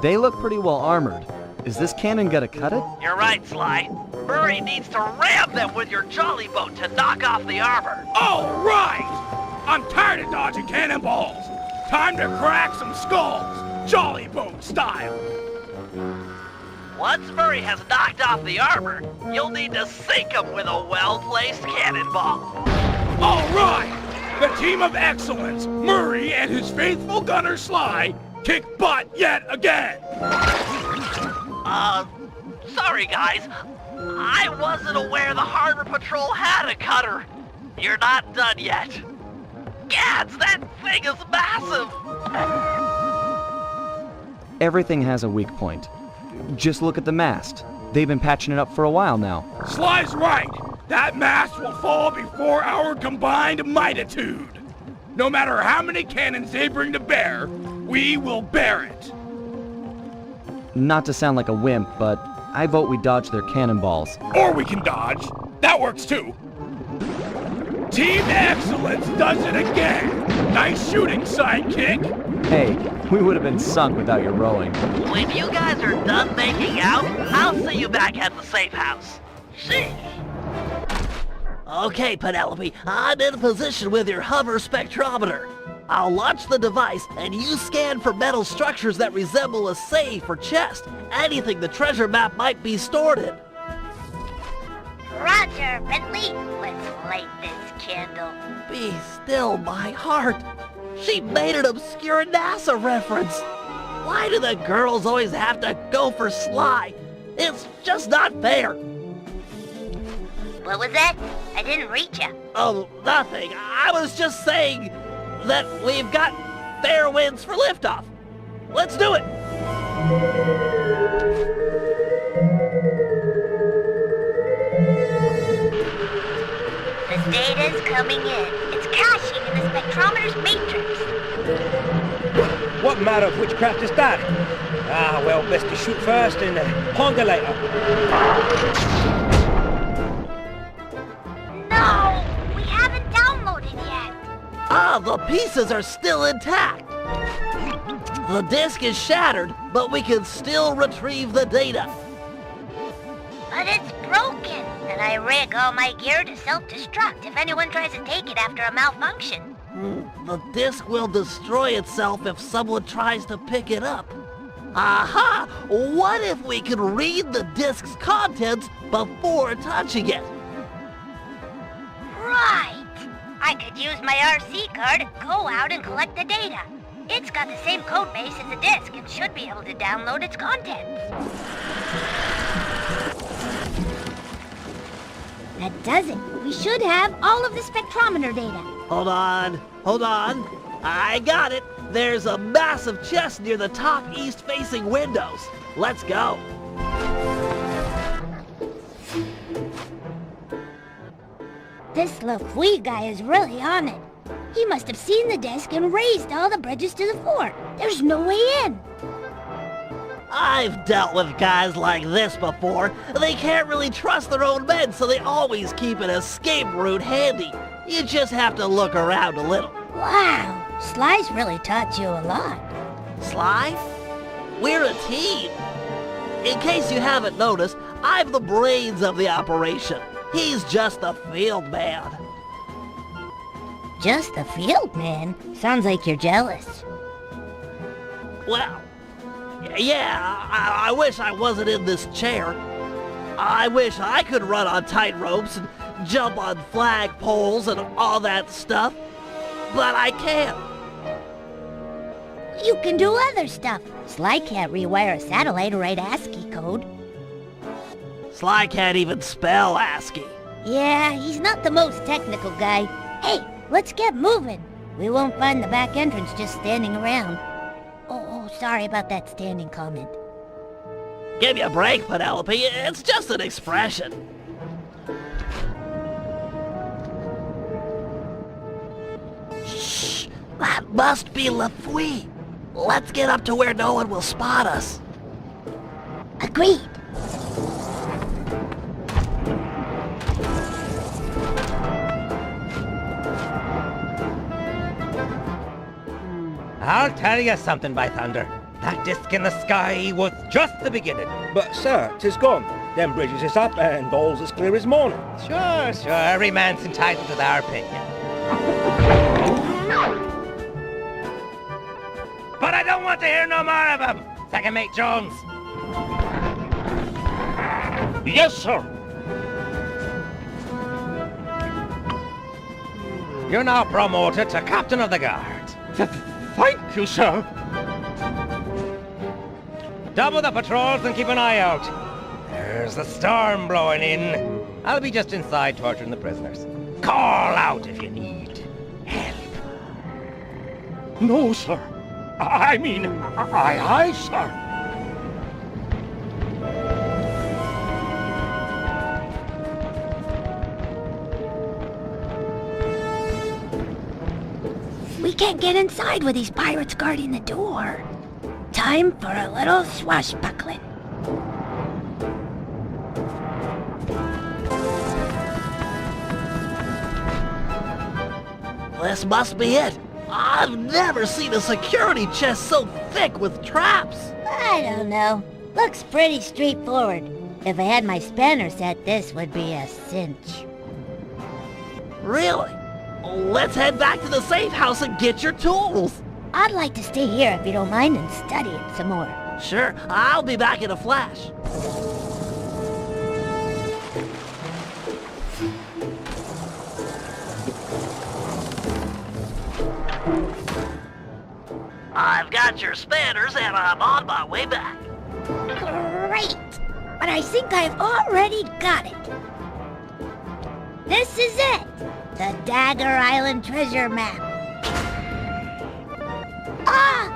They look pretty well armored. Is this cannon gonna cut it? You're right, Sly. Murray needs to ram them with your jolly boat to knock off the armor. All right! I'm tired of dodging cannonballs. Time to crack some skulls, jolly boat style. Once Murray has knocked off the armor, you'll need to sink him with a well-placed cannonball. All right! The team of excellence, Murray and his faithful gunner Sly, kick butt yet again! Sorry guys. I wasn't aware the harbor patrol had a cutter. You're not done yet. Gads, that thing is massive! Everything has a weak point. Just look at the mast. They've been patching it up for a while now. Sly's right! That mast will fall before our combined mightitude. No matter how many cannons they bring to bear, we will bear it. Not to sound like a wimp, but I vote we dodge their cannonballs. Or we can dodge. That works too. Team Excellence does it again. Nice shooting, sidekick. Hey, we would have been sunk without your rowing. When you guys are done making out, I'll see you back at the safe house. Sheesh. Okay, Penelope, I'm in position with your hover spectrometer. I'll launch the device, and you scan for metal structures that resemble a safe or chest, anything the treasure map might be stored in. Roger, Bentley. Let's light this candle. Be still, my heart. She made an obscure NASA reference. Why do the girls always have to go for Sly? It's just not fair. What was that? I didn't reach you. Oh, nothing. I was just saying that we've got fair winds for liftoff. Let's do it. The data's coming in. It's caching in the spectrometer's matrix. What matter of witchcraft is that? Ah, well, best to shoot first and ponder later. No! We haven't downloaded yet! Ah, the pieces are still intact. The disk is shattered, but we can still retrieve the data. But it's broken, and I rig all my gear to self-destruct if anyone tries to take it after a malfunction. The disk will destroy itself if someone tries to pick it up. Aha! What if we could read the disk's contents before touching it? Right! I could use my RC card and go out and collect the data. It's got the same code base as the disk and should be able to download its contents. That does it. We should have all of the spectrometer data. Hold on. I got it. There's a massive chest near the top east-facing windows. Let's go. This Lafouille guy is really on it. He must have seen the disk and raised all the bridges to the fort. There's no way in. I've dealt with guys like this before. They can't really trust their own men, so they always keep an escape route handy. You just have to look around a little. Wow, Sly's really taught you a lot. Sly? We're a team. In case you haven't noticed, I'm the brains of the operation. He's just the field man. Just the field man? Sounds like you're jealous. Well, yeah, I wish I wasn't in this chair. I wish I could run on tight ropes and jump on flagpoles and all that stuff. But I can't. You can do other stuff. Sly can't rewire a satellite or write ASCII code. Sly can't even spell ASCII. Yeah, he's not the most technical guy. Hey, let's get moving. We won't find the back entrance just standing around. Oh, sorry about that standing comment. Give me a break, Penelope. It's just an expression. Shh! That must be Lafouille. Let's get up to where no one will spot us. Agreed. I'll tell you something, by thunder. That disk in the sky was just the beginning. But, sir, 'tis gone. Them bridges is up and all's as clear as morning. Sure, every man's entitled to their opinion. But I don't want to hear no more of them. Second Mate Jones. Yes, sir. You're now promoted to Captain of the Guard. Thank you, sir. Double the patrols and keep an eye out. There's the storm blowing in. I'll be just inside torturing the prisoners. Call out if you need help. No, sir. I mean, aye, sir. We can't get inside with these pirates guarding the door. Time for a little swashbuckling. This must be it. I've never seen a security chest so thick with traps. I don't know. Looks pretty straightforward. If I had my spanner set, this would be a cinch. Really? Let's head back to the safe house and get your tools. I'd like to stay here if you don't mind and study it some more. Sure, I'll be back in a flash. I've got your spanners and I'm on my way back. Great! But I think I've already got it. This is it! The Dagger Island treasure map. Ah!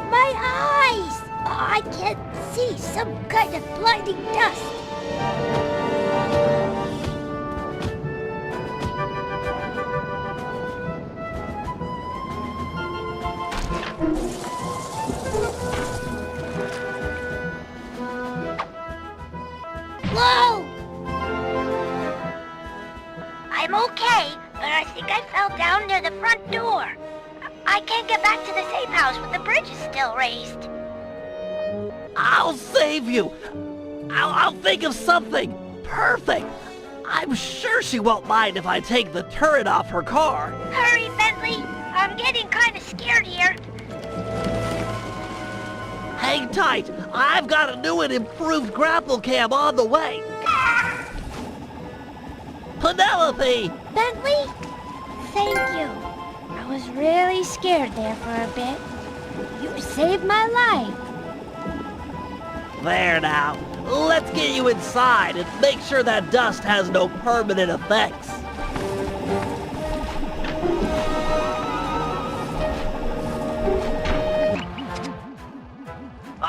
My eyes! I can't see. Some kind of blinding dust. I'm okay, but I think I fell down near the front door. I can't get back to the safe house when the bridge is still raised. I'll save you. I'll think of something. Perfect. I'm sure she won't mind if I take the turret off her car. Hurry, Bentley. I'm getting kind of scared here. Hang tight. I've got a new and improved grapple cam on the way. Penelope! Bentley? Thank you. I was really scared there for a bit. You saved my life. There now. Let's get you inside and make sure that dust has no permanent effects.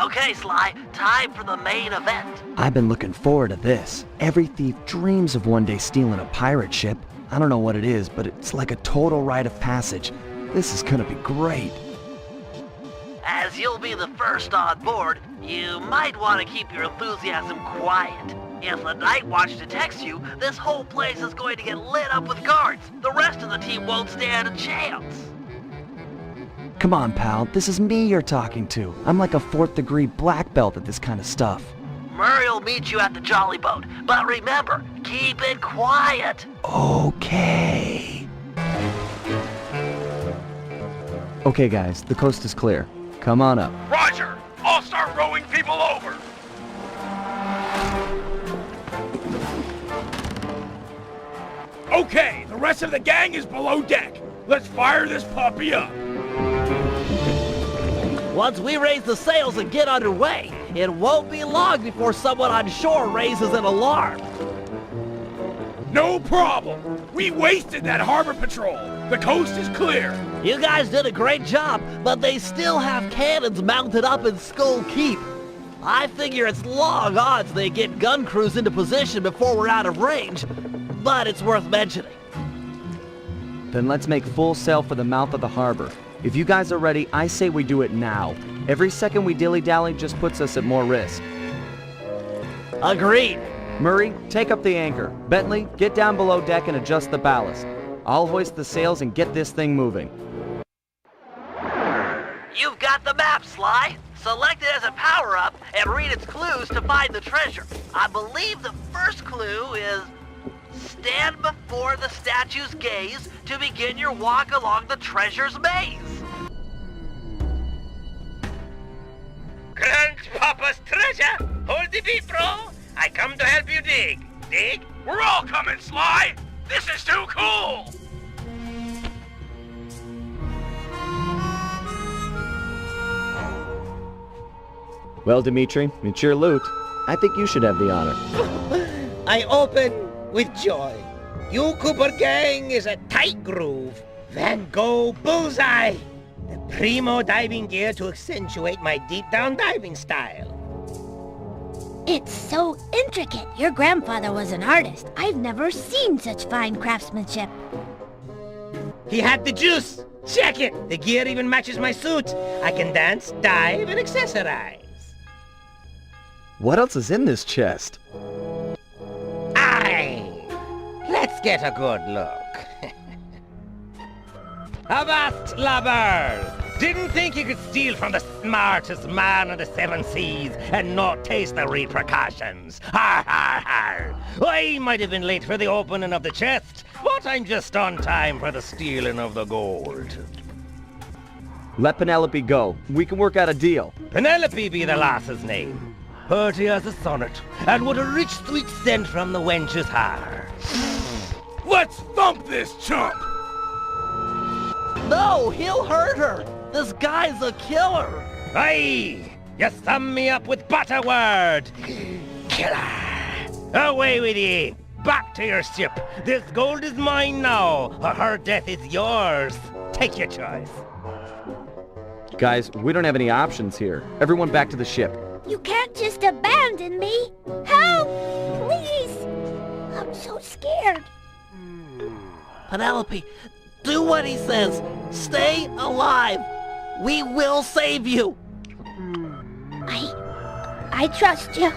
Okay, Sly, time for the main event. I've been looking forward to this. Every thief dreams of one day stealing a pirate ship. I don't know what it is, but it's like a total rite of passage. This is gonna be great. As you'll be the first on board, you might want to keep your enthusiasm quiet. If the Night Watch detects you, this whole place is going to get lit up with guards. The rest of the team won't stand a chance. Come on, pal. This is me you're talking to. I'm like a 4th degree black belt at this kind of stuff. Murray will meet you at the Jolly Boat, but remember, keep it quiet. Okay. Okay, guys. The coast is clear. Come on up. Roger! I'll start rowing people over! Okay, the rest of the gang is below deck. Let's fire this puppy up. Once we raise the sails and get underway, it won't be long before someone on shore raises an alarm. No problem. We wasted that harbor patrol. The coast is clear. You guys did a great job, but they still have cannons mounted up in Skull Keep. I figure it's long odds they get gun crews into position before we're out of range, but it's worth mentioning. Then let's make full sail for the mouth of the harbor. If you guys are ready, I say we do it now. Every second we dilly-dally just puts us at more risk. Agreed. Murray, take up the anchor. Bentley, get down below deck and adjust the ballast. I'll hoist the sails and get this thing moving. You've got the map, Sly. Select it as a power-up and read its clues to find the treasure. I believe the first clue is stand before the statue's gaze to begin your walk along the treasure's maze. Grandpapa's treasure? Hold the beat, bro. I come to help you dig. Dig? We're all coming, Sly. This is too cool. Well, Dimitri, it's your loot. I think you should have the honor. I open with joy. You Cooper gang is a tight groove. Van Gogh bullseye. The primo diving gear to accentuate my deep down diving style. It's so intricate. Your grandfather was an artist. I've never seen such fine craftsmanship. He had the juice. Check it. The gear even matches my suit. I can dance, dive, and accessorize. What else is in this chest? Aye. Let's get a good look. Avast, lubber! Didn't think you could steal from the smartest man on the 7 seas and not taste the repercussions. Har, har, har! I might have been late for the opening of the chest, but I'm just on time for the stealing of the gold. Let Penelope go. We can work out a deal. Penelope be the lass's name. Pretty as a sonnet, and what a rich sweet scent from the wench's hair. Let's thump this chump! No, he'll hurt her. This guy's a killer. Aye! You sum me up with but a word. Killer! Away with ye! Back to your ship! This gold is mine now, or her death is yours. Take your choice. Guys, we don't have any options here. Everyone back to the ship. You can't just abandon me. Help! Please! I'm so scared. Penelope, do what he says. Stay alive. We will save you. I trust you.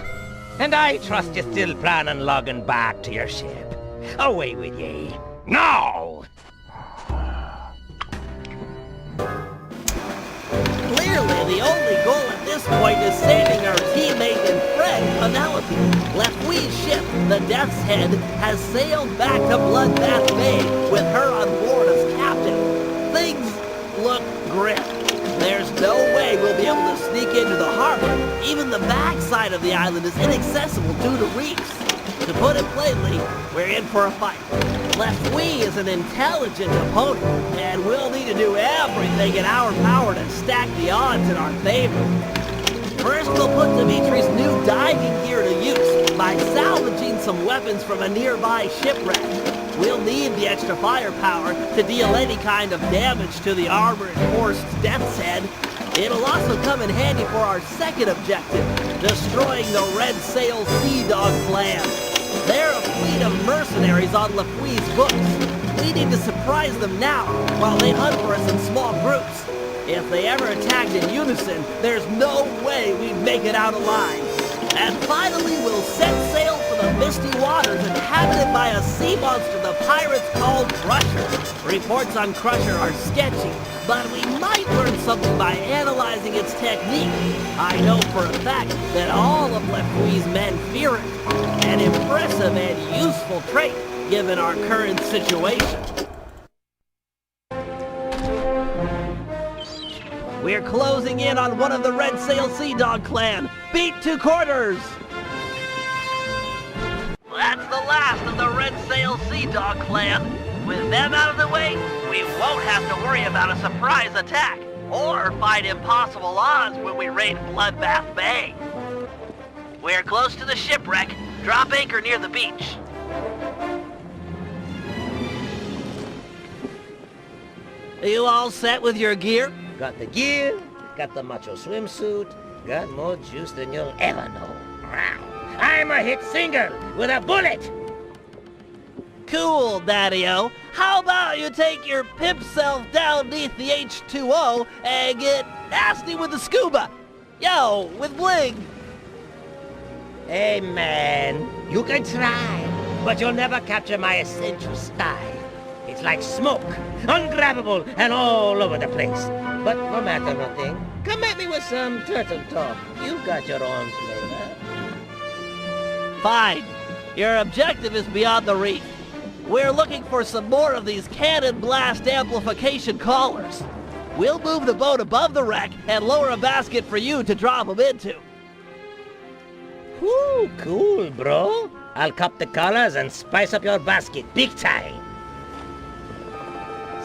And I trust you still plan on logging back to your ship. Away with ye. Now! Clearly, the only goal at this point is saving our teammate and friend, Penelope. Lefui's ship, the Death's Head, has sailed back to Bloodbath Bay with her on board as captain. Things look grim. There's no way we'll be able to sneak into the harbor. Even the backside of the island is inaccessible due to reefs. To put it plainly, we're in for a fight. Lefui is an intelligent opponent, and we'll need to do everything in our power to stack the odds in our favor. First, we'll put Dimitri's new diving gear to use by salvaging some weapons from a nearby shipwreck. We'll need the extra firepower to deal any kind of damage to the armor-enforced Death's Head. It'll also come in handy for our second objective, destroying the Red Sail Sea Dog clan. They're a fleet of mercenaries on Lefui's books. We need to surprise them now while they hunt for us in small groups. If they ever attacked in unison, there's no way we'd make it out alive. And finally, we'll set sail for the misty waters inhabited by a sea monster the pirates call Crusher. Reports on Crusher are sketchy, but we might learn something by analyzing its technique. I know for a fact that all of Lefui's men fear it. An impressive and useful trait, given our current situation. We're closing in on one of the Red Sail Sea Dog clan. Beat to quarters! That's the last of the Red Sail Sea Dog clan. With them out of the way, we won't have to worry about a surprise attack or fight impossible odds when we raid Bloodbath Bay. We're close to the shipwreck. Drop anchor near the beach. Are you all set with your gear? Got the gear, got the macho swimsuit, got more juice than you'll ever know. I'm a hit singer with a bullet! Cool, Daddy-O. How about you take your pimp self down beneath the H2O and get nasty with the scuba? Yo, with bling. Hey, man, you can try, but you'll never capture my essential style. It's like smoke, ungrabbable and all over the place. But no matter nothing, come at me with some turtle talk. You got your own flavor. Fine. Your objective is beyond the reef. We're looking for some more of these cannon blast amplification collars. We'll move the boat above the wreck and lower a basket for you to drop them into. Whew, cool, bro. I'll cop the collars and spice up your basket big time.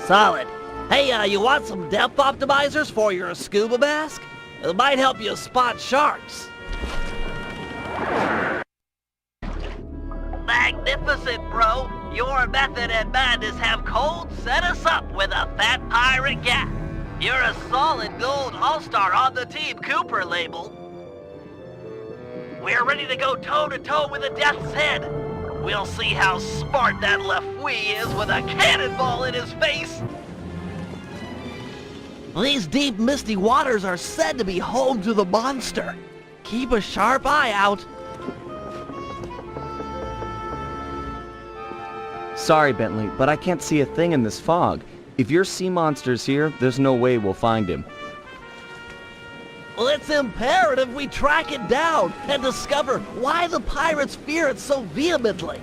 Solid. Hey, you want some depth optimizers for your scuba mask? It might help you spot sharks. Magnificent, bro. Your method and madness have cold set us up with a fat pirate gap. You're a solid gold all-star on the Team Cooper label. We're ready to go toe-to-toe with the Death's Head. We'll see how smart that Lefui is with a cannonball in his face. These deep, misty waters are said to be home to the monster. Keep a sharp eye out. Sorry, Bentley, but I can't see a thing in this fog. If your sea monster's here, there's no way we'll find him. Well, it's imperative we track it down and discover why the pirates fear it so vehemently.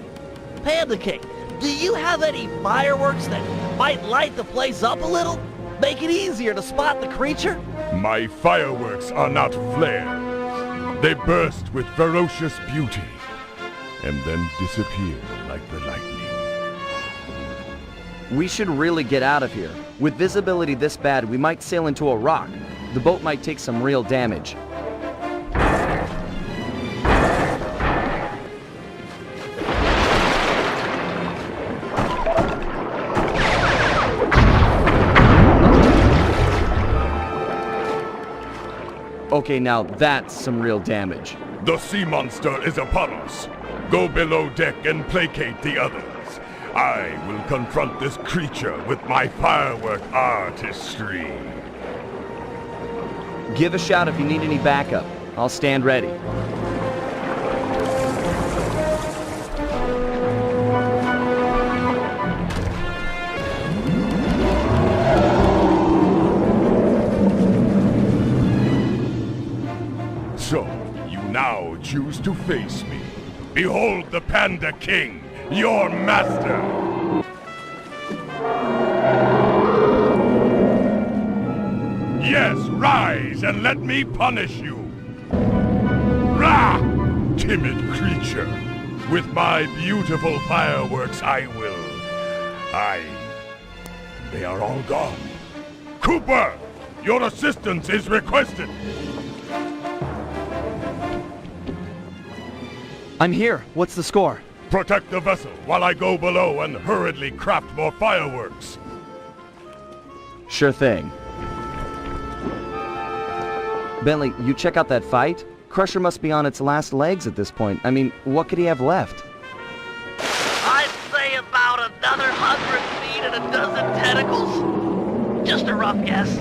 Panda King, do you have any fireworks that might light the place up a little? Make it easier to spot the creature? My fireworks are not flares. They burst with ferocious beauty and then disappear like the lightning. We should really get out of here. With visibility this bad, we might sail into a rock. The boat might take some real damage. Okay, now that's some real damage. The sea monster is upon us. Go below deck and placate the others. I will confront this creature with my firework artistry. Give a shout if you need any backup. I'll stand ready. Now choose to face me. Behold the Panda King, your master! Yes, rise and let me punish you! Rah! Timid creature! With my beautiful fireworks They are all gone. Cooper! Your assistance is requested! I'm here. What's the score? Protect the vessel while I go below and hurriedly craft more fireworks. Sure thing. Bentley, you check out that fight? Crusher must be on its last legs at this point. I mean, what could he have left? I'd say about another 100 feet and a dozen tentacles. Just a rough guess.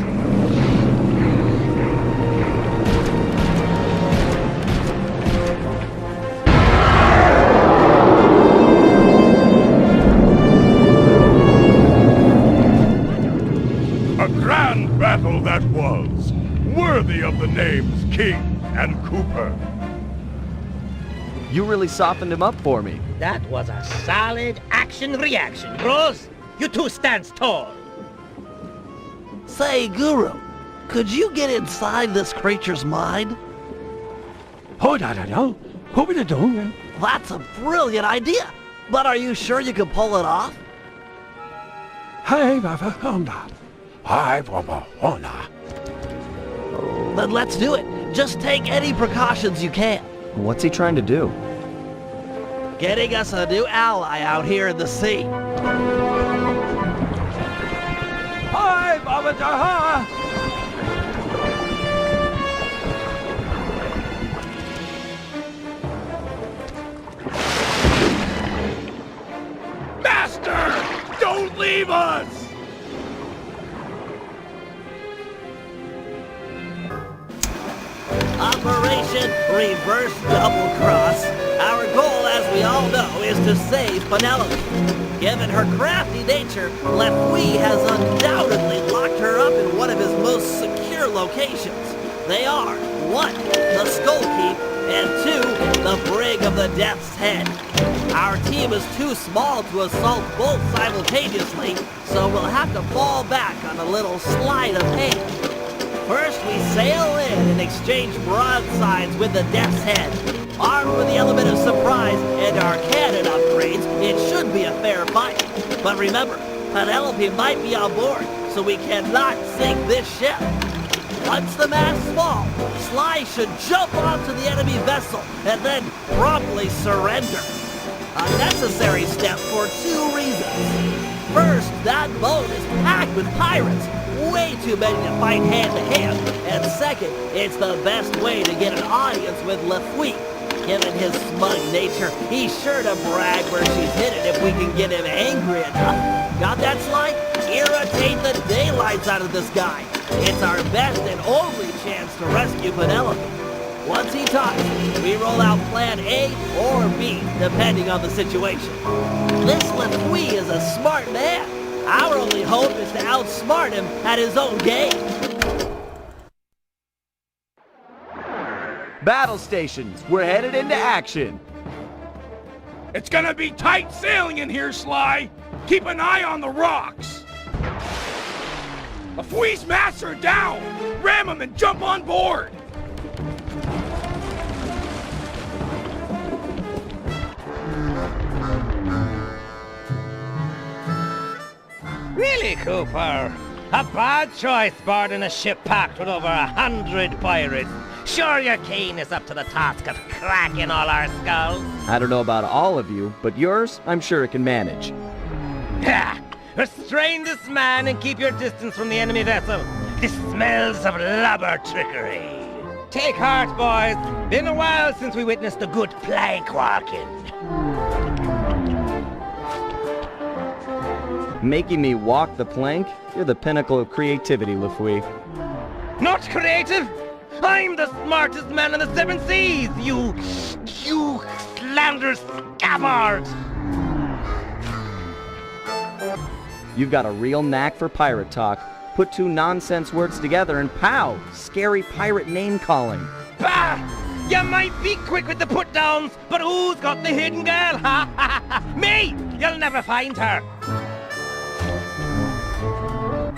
A grand battle that was, worthy of the names King and Cooper. You really softened him up for me. That was a solid action-reaction, bros. You two stands tall. Say, Guru, could you get inside this creature's mind? That's a brilliant idea. But are you sure you can pull it off? Then let's do it. Just take any precautions you can. What's he trying to do? Getting us a new ally out here in the sea. Master! Don't leave us! Operation Reverse Double Cross. Our goal, as we all know, is to save Penelope. Given her crafty nature, Lefouille has undoubtedly locked her up in one of his most secure locations. They are 1. The Skull Keep, and 2. The Brig of the Death's Head. Our team is too small to assault both simultaneously, so we'll have to fall back on a little sleight of hand. First, we sail in and exchange broadsides with the Death's Head. Armed with the element of surprise and our cannon upgrades, it should be a fair fight. But remember, Penelope might be on board, so we cannot sink this ship. Once the masts fall, Sly should jump onto the enemy vessel and then promptly surrender. A necessary step for 2 reasons. First, that boat is packed with pirates. Way too many to fight hand-to-hand. And second, it's the best way to get an audience with Lefouille. Given his smug nature, he's sure to brag where she's hidden if we can get him angry enough. Got that, Sly? Irritate the daylights out of this guy. It's our best and only chance to rescue Penelope. Once he talks, we roll out plan A or B, depending on the situation. This Lefouille is a smart man. Our only hope is to outsmart him at his own game. Battle stations, we're headed into action. It's gonna be tight sailing in here, Sly. Keep an eye on the rocks. Lefouille's masts are down. Ram them and jump on board. Really, Cooper? A bad choice boarding a ship packed with over 100 pirates. Sure your cane is up to the task of cracking all our skulls? I don't know about all of you, but yours, I'm sure it can manage. Ha! Restrain this man and keep your distance from the enemy vessel. This smells of lubber trickery. Take heart, boys. Been a while since we witnessed a good plank walking. Making me walk the plank? You're the pinnacle of creativity, Lefouille. Not creative? I'm the smartest man in the 7 seas, you slanderous scabbard! You've got a real knack for pirate talk. Put 2 nonsense words together and pow! Scary pirate name-calling. Bah! You might be quick with the put-downs, but who's got the hidden girl? Ha ha ha! Me! You'll never find her.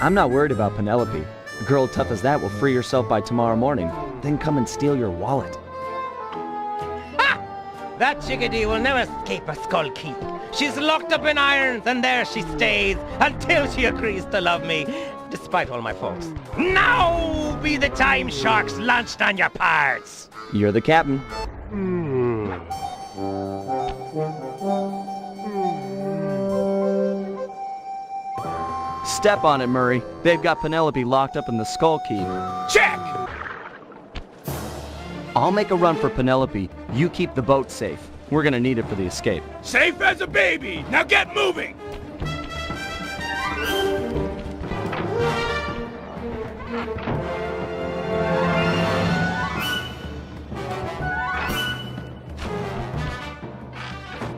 I'm not worried about Penelope. A girl tough as that will free herself by tomorrow morning, then come and steal your wallet. Ha! That chickadee will never escape a skull keep. She's locked up in irons, and there she stays until she agrees to love me, despite all my faults. Now be the time sharks launched on your parts. You're the captain. Step on it, Murray. They've got Penelope locked up in the Skull Keep. Check! I'll make a run for Penelope. You keep the boat safe. We're gonna need it for the escape. Safe as a baby. Now get moving.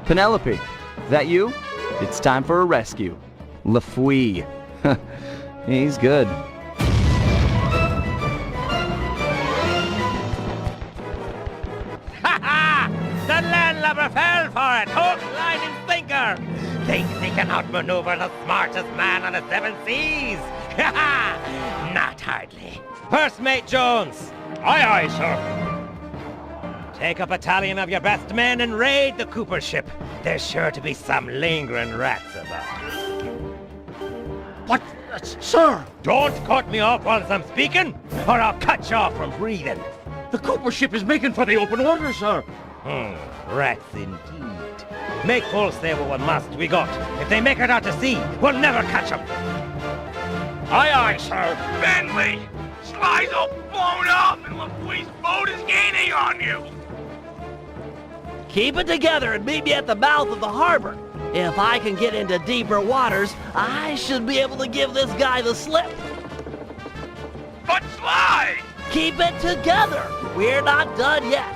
Penelope, that you? It's time for a rescue. LaFouille. He's good. Ha ha! The landlubber fell for it, hook, line, and sinker! Thinks he can outmaneuver the smartest man on the seven seas! Ha ha! Not hardly. First Mate Jones! Aye, aye, sir. Take a battalion of your best men and raid the Cooper ship. There's sure to be some lingering rats about. What? Sir! Don't cut me off whilst I'm speaking, or I'll cut you off from breathing. The Cooper ship is making for the open water, sir. Rats indeed. Make full sail with what must we got. If they make it out to sea, we'll never catch them. Aye, aye, sir. Bentley! Sly's all blown up and LaFouille's boat is gaining on you! Keep it together and meet me at the mouth of the harbor. If I can get into deeper waters, I should be able to give this guy the slip. But Sly! Keep it together. We're not done yet.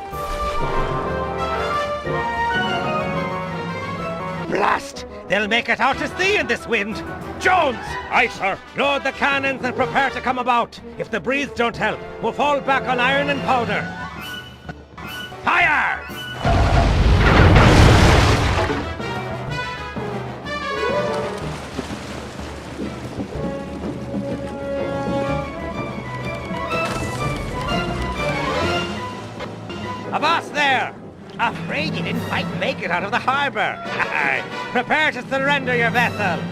Blast! They'll make it out to sea in this wind. Jones! Aye, sir. Load the cannons and prepare to come about. If the breeze don't help, we'll fall back on iron and powder. Fire! Avast there! Afraid you didn't quite make it out of the harbor. Prepare to surrender your vessel.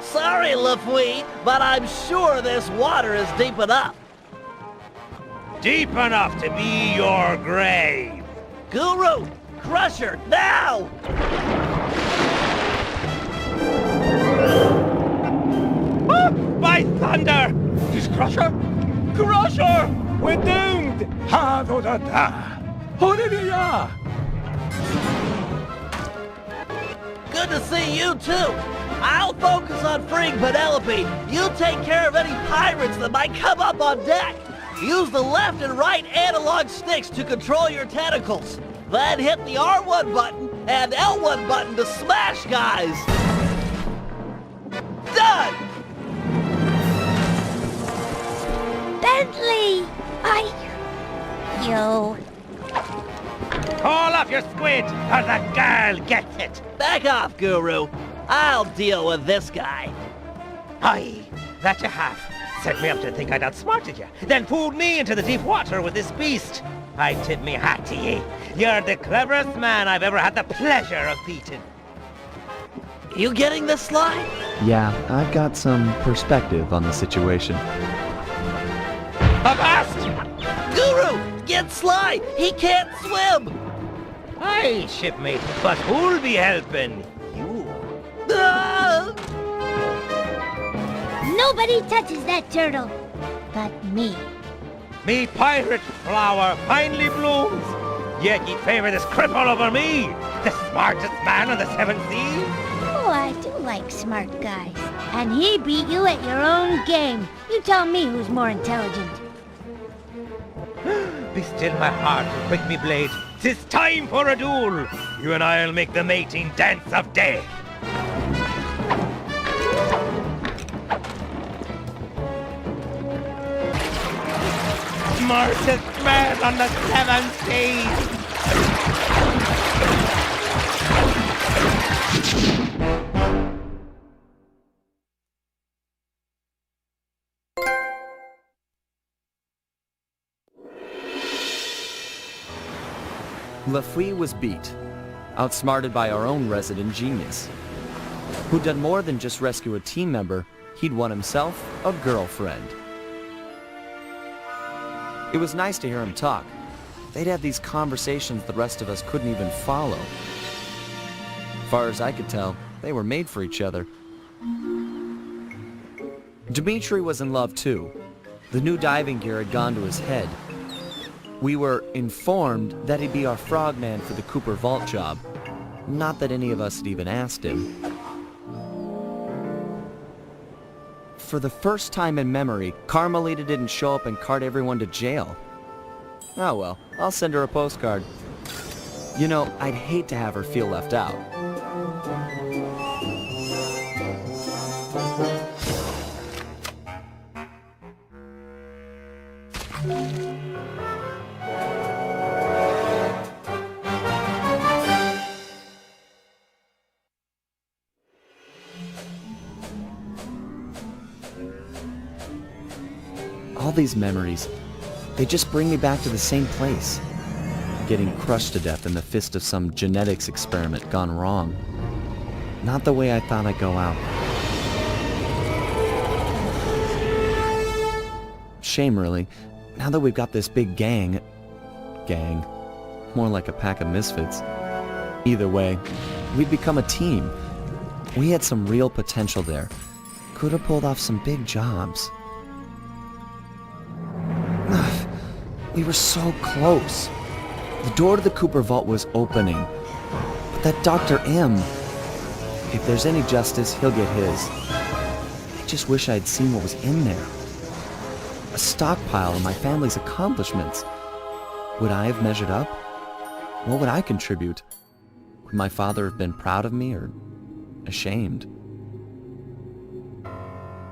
Sorry, LaFouille, but I'm sure this water is deep enough. Deep enough to be your grave. Guru, Crusher, now! By thunder! This Crusher? Crusher! We're doomed! Ha, do da da. Hallelujah! Good to see you, too. I'll focus on freeing Penelope. You take care of any pirates that might come up on deck. Use the left and right analog sticks to control your tentacles. Then hit the R1 button and L1 button to smash guys. Done! Bentley! You... Call off your squid, or the girl gets it! Back off, Guru. I'll deal with this guy. Aye, that you have. Set me up to think I'd outsmarted you, then pulled me into the deep water with this beast. I tip me hat to ye. You're the cleverest man I've ever had the pleasure of beating. You getting this, Sly? Yeah, I've got some perspective on the situation. Avast! Guru, get Sly! He can't swim! Aye, shipmate, but who'll be helping? You. Ah! Nobody touches that turtle but me. Me pirate flower finally blooms. Yet ye favor this cripple over me, the smartest man on the seven seas? Oh, I do like smart guys. And he beat you at your own game. You tell me who's more intelligent. Be still my heart, quick me blade. 'Tis time for a duel. You and I'll make the mating dance of death. smartest man on the 7 seas! Lafouille was beat, outsmarted by our own resident genius, who'd done more than just rescue a team member. He'd won himself a girlfriend. It was nice to hear him talk. They'd have these conversations the rest of us couldn't even follow. Far as I could tell, they were made for each other. Dmitri was in love too. The new diving gear had gone to his head. We were informed that he'd be our frogman for the Cooper Vault job. Not that any of us had even asked him. For the first time in memory, Carmelita didn't show up and cart everyone to jail. Oh well, I'll send her a postcard. You know, I'd hate to have her feel left out. All these memories, they just bring me back to the same place. Getting crushed to death in the fist of some genetics experiment gone wrong. Not the way I thought I'd go out. Shame, really. Now that we've got this big gang, more like a pack of misfits. Either way, we've become a team. We had some real potential there. Could have pulled off some big jobs. We were so close. The door to the Cooper Vault was opening. But that Dr. M, if there's any justice, he'll get his. I just wish I had seen what was in there. A stockpile of my family's accomplishments. Would I have measured up? What would I contribute? Would my father have been proud of me or ashamed?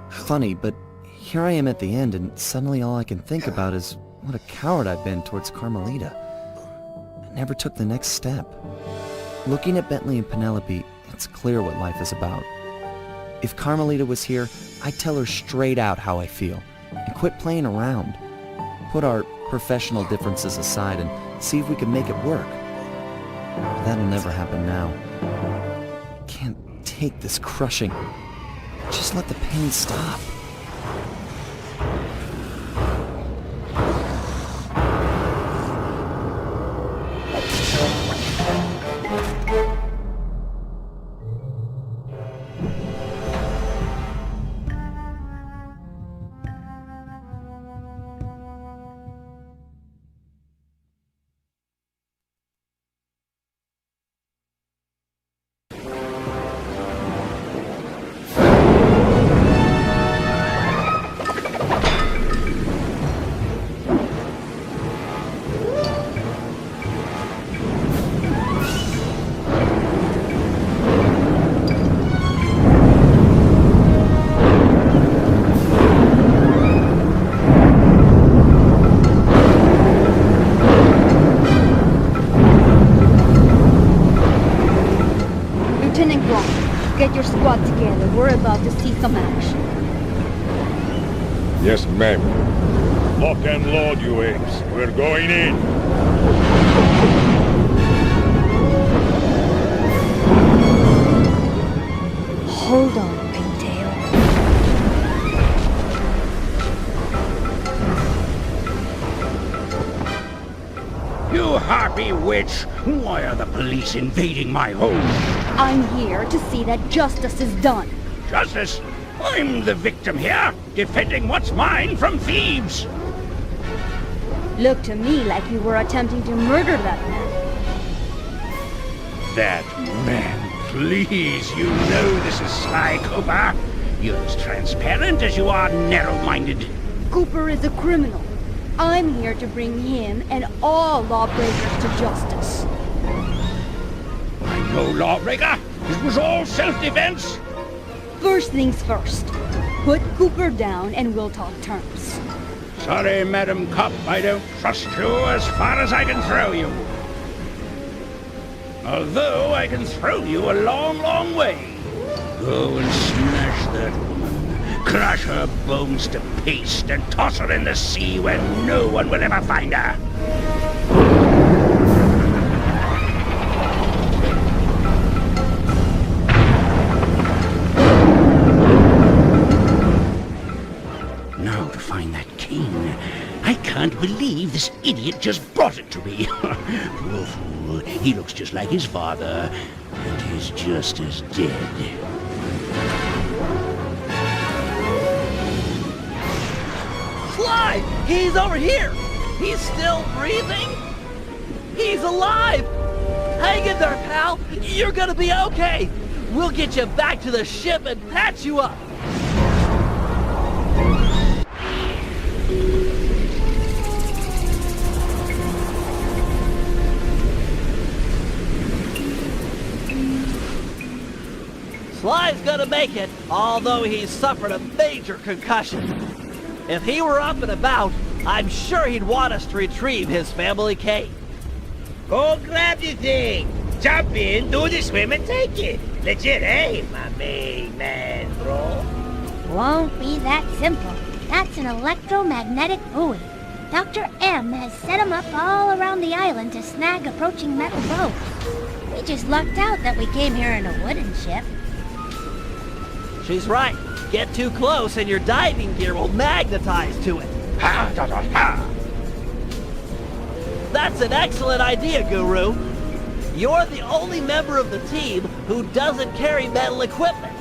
Funny, but here I am at the end, and suddenly all I can think about is what a coward I've been towards Carmelita. I never took the next step. Looking at Bentley and Penelope, it's clear what life is about. If Carmelita was here, I'd tell her straight out how I feel, and quit playing around. Put our professional differences aside and see if we can make it work. But that'll never happen now. Can't take this crushing. Just let the pain stop. Get your squad together. We're about to see some action. Yes, ma'am. Lock and load, you apes. We're going in. Hold on, Pigtail. You harpy witch! Why are the police invading my home? I'm here to see that justice is done. Justice? I'm the victim here, defending what's mine from thieves! Looked to me like you were attempting to murder that man. That man, please, you know this is Sly Cooper. You're as transparent as you are narrow-minded. Cooper is a criminal. I'm here to bring him and all lawbreakers to justice. I'm no lawbreaker. It was all self-defense. First things first. Put Cooper down and we'll talk terms. Sorry, Madam Cop, I don't trust you as far as I can throw you. Although I can throw you a long, long way. Go and smash that woman, crush her bones to paste, and toss her in the sea where no one will ever find her. Now to find that cane. I can't believe this idiot just brought it to me. Poor fool. He looks just like his father, and he's just as dead. Sly! He's over here! He's still breathing? He's alive! Hang in there, pal! You're gonna be okay! We'll get you back to the ship and patch you up! Sly's gonna make it, although he's suffered a major concussion. If he were up and about, I'm sure he'd want us to retrieve his family cane. Go grab the thing. Jump in, do the swim, and take it. Legit, eh, my main man, bro? Won't be that simple. That's an electromagnetic buoy. Dr. M has set them up all around the island to snag approaching metal boats. We just lucked out that we came here in a wooden ship. She's right. Get too close and your diving gear will magnetize to it. Ha, da, da, ha. That's an excellent idea, Guru. You're the only member of the team who doesn't carry metal equipment.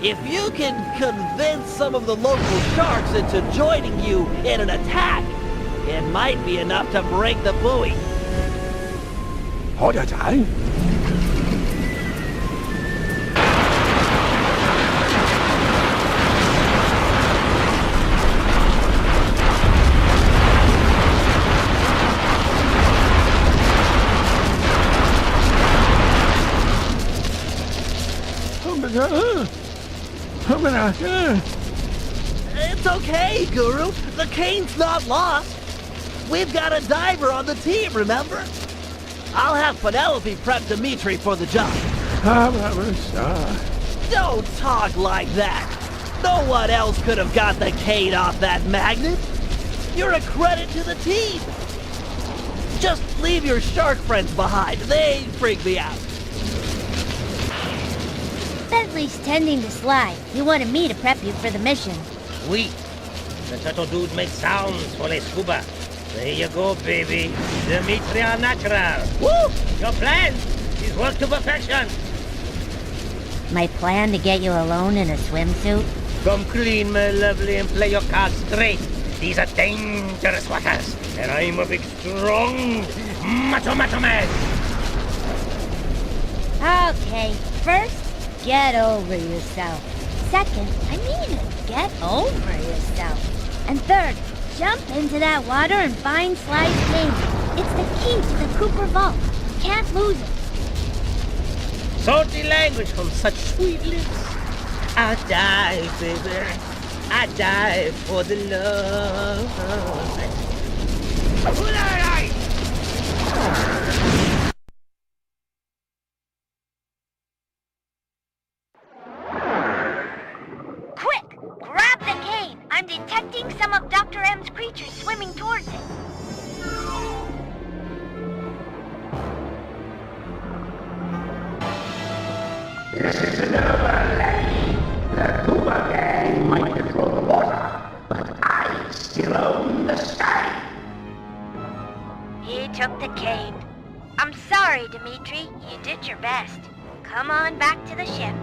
If you can convince some of the local sharks into joining you in an attack, it might be enough to break the buoy. Hold it, eh? It's okay, Guru. The cane's not lost. We've got a diver on the team, remember? I'll have Penelope prep Dimitri for the job. Don't talk like that. No one else could have got the cane off that magnet. You're a credit to the team. Just leave your shark friends behind. They freak me out. Bentley's tending to Sly. He wanted me to prep you for the mission. Oui. The turtle dude makes sounds for les scuba. There you go, baby. Dimitri are natural. Woo! Your plan is work to perfection. My plan to get you alone in a swimsuit? Come clean, my lovely, and play your cards straight. These are dangerous waters, and I'm a big, strong, macho man. Okay, first, get over yourself. Second, I mean it, get over yourself. And third, jump into that water and find Sly's cane. It's the key to the Cooper Vault. Can't lose it. Salty language from such sweet lips. I'll die, baby. I die for the love. Quick! Grab the cane! I'm detecting some of Dr. M's creatures swimming towards it. This is an overlay. The Puma gang might control the water, but I still own the sky. He took the cane. I'm sorry, Dimitri. You did your best. Come on back to the ship.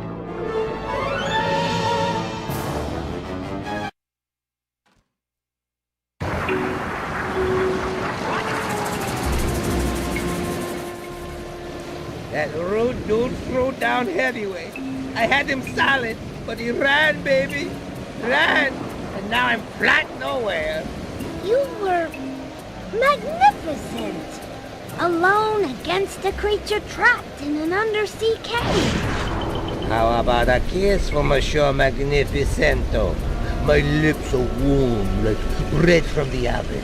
That rude dude threw down heavyweight. I had him solid, but he ran, baby. Ran. And now I'm flat nowhere. You were magnificent. Alone against a creature trapped in an undersea cave. How about a kiss for Monsieur Magnificento? My lips are warm, like bread from the oven.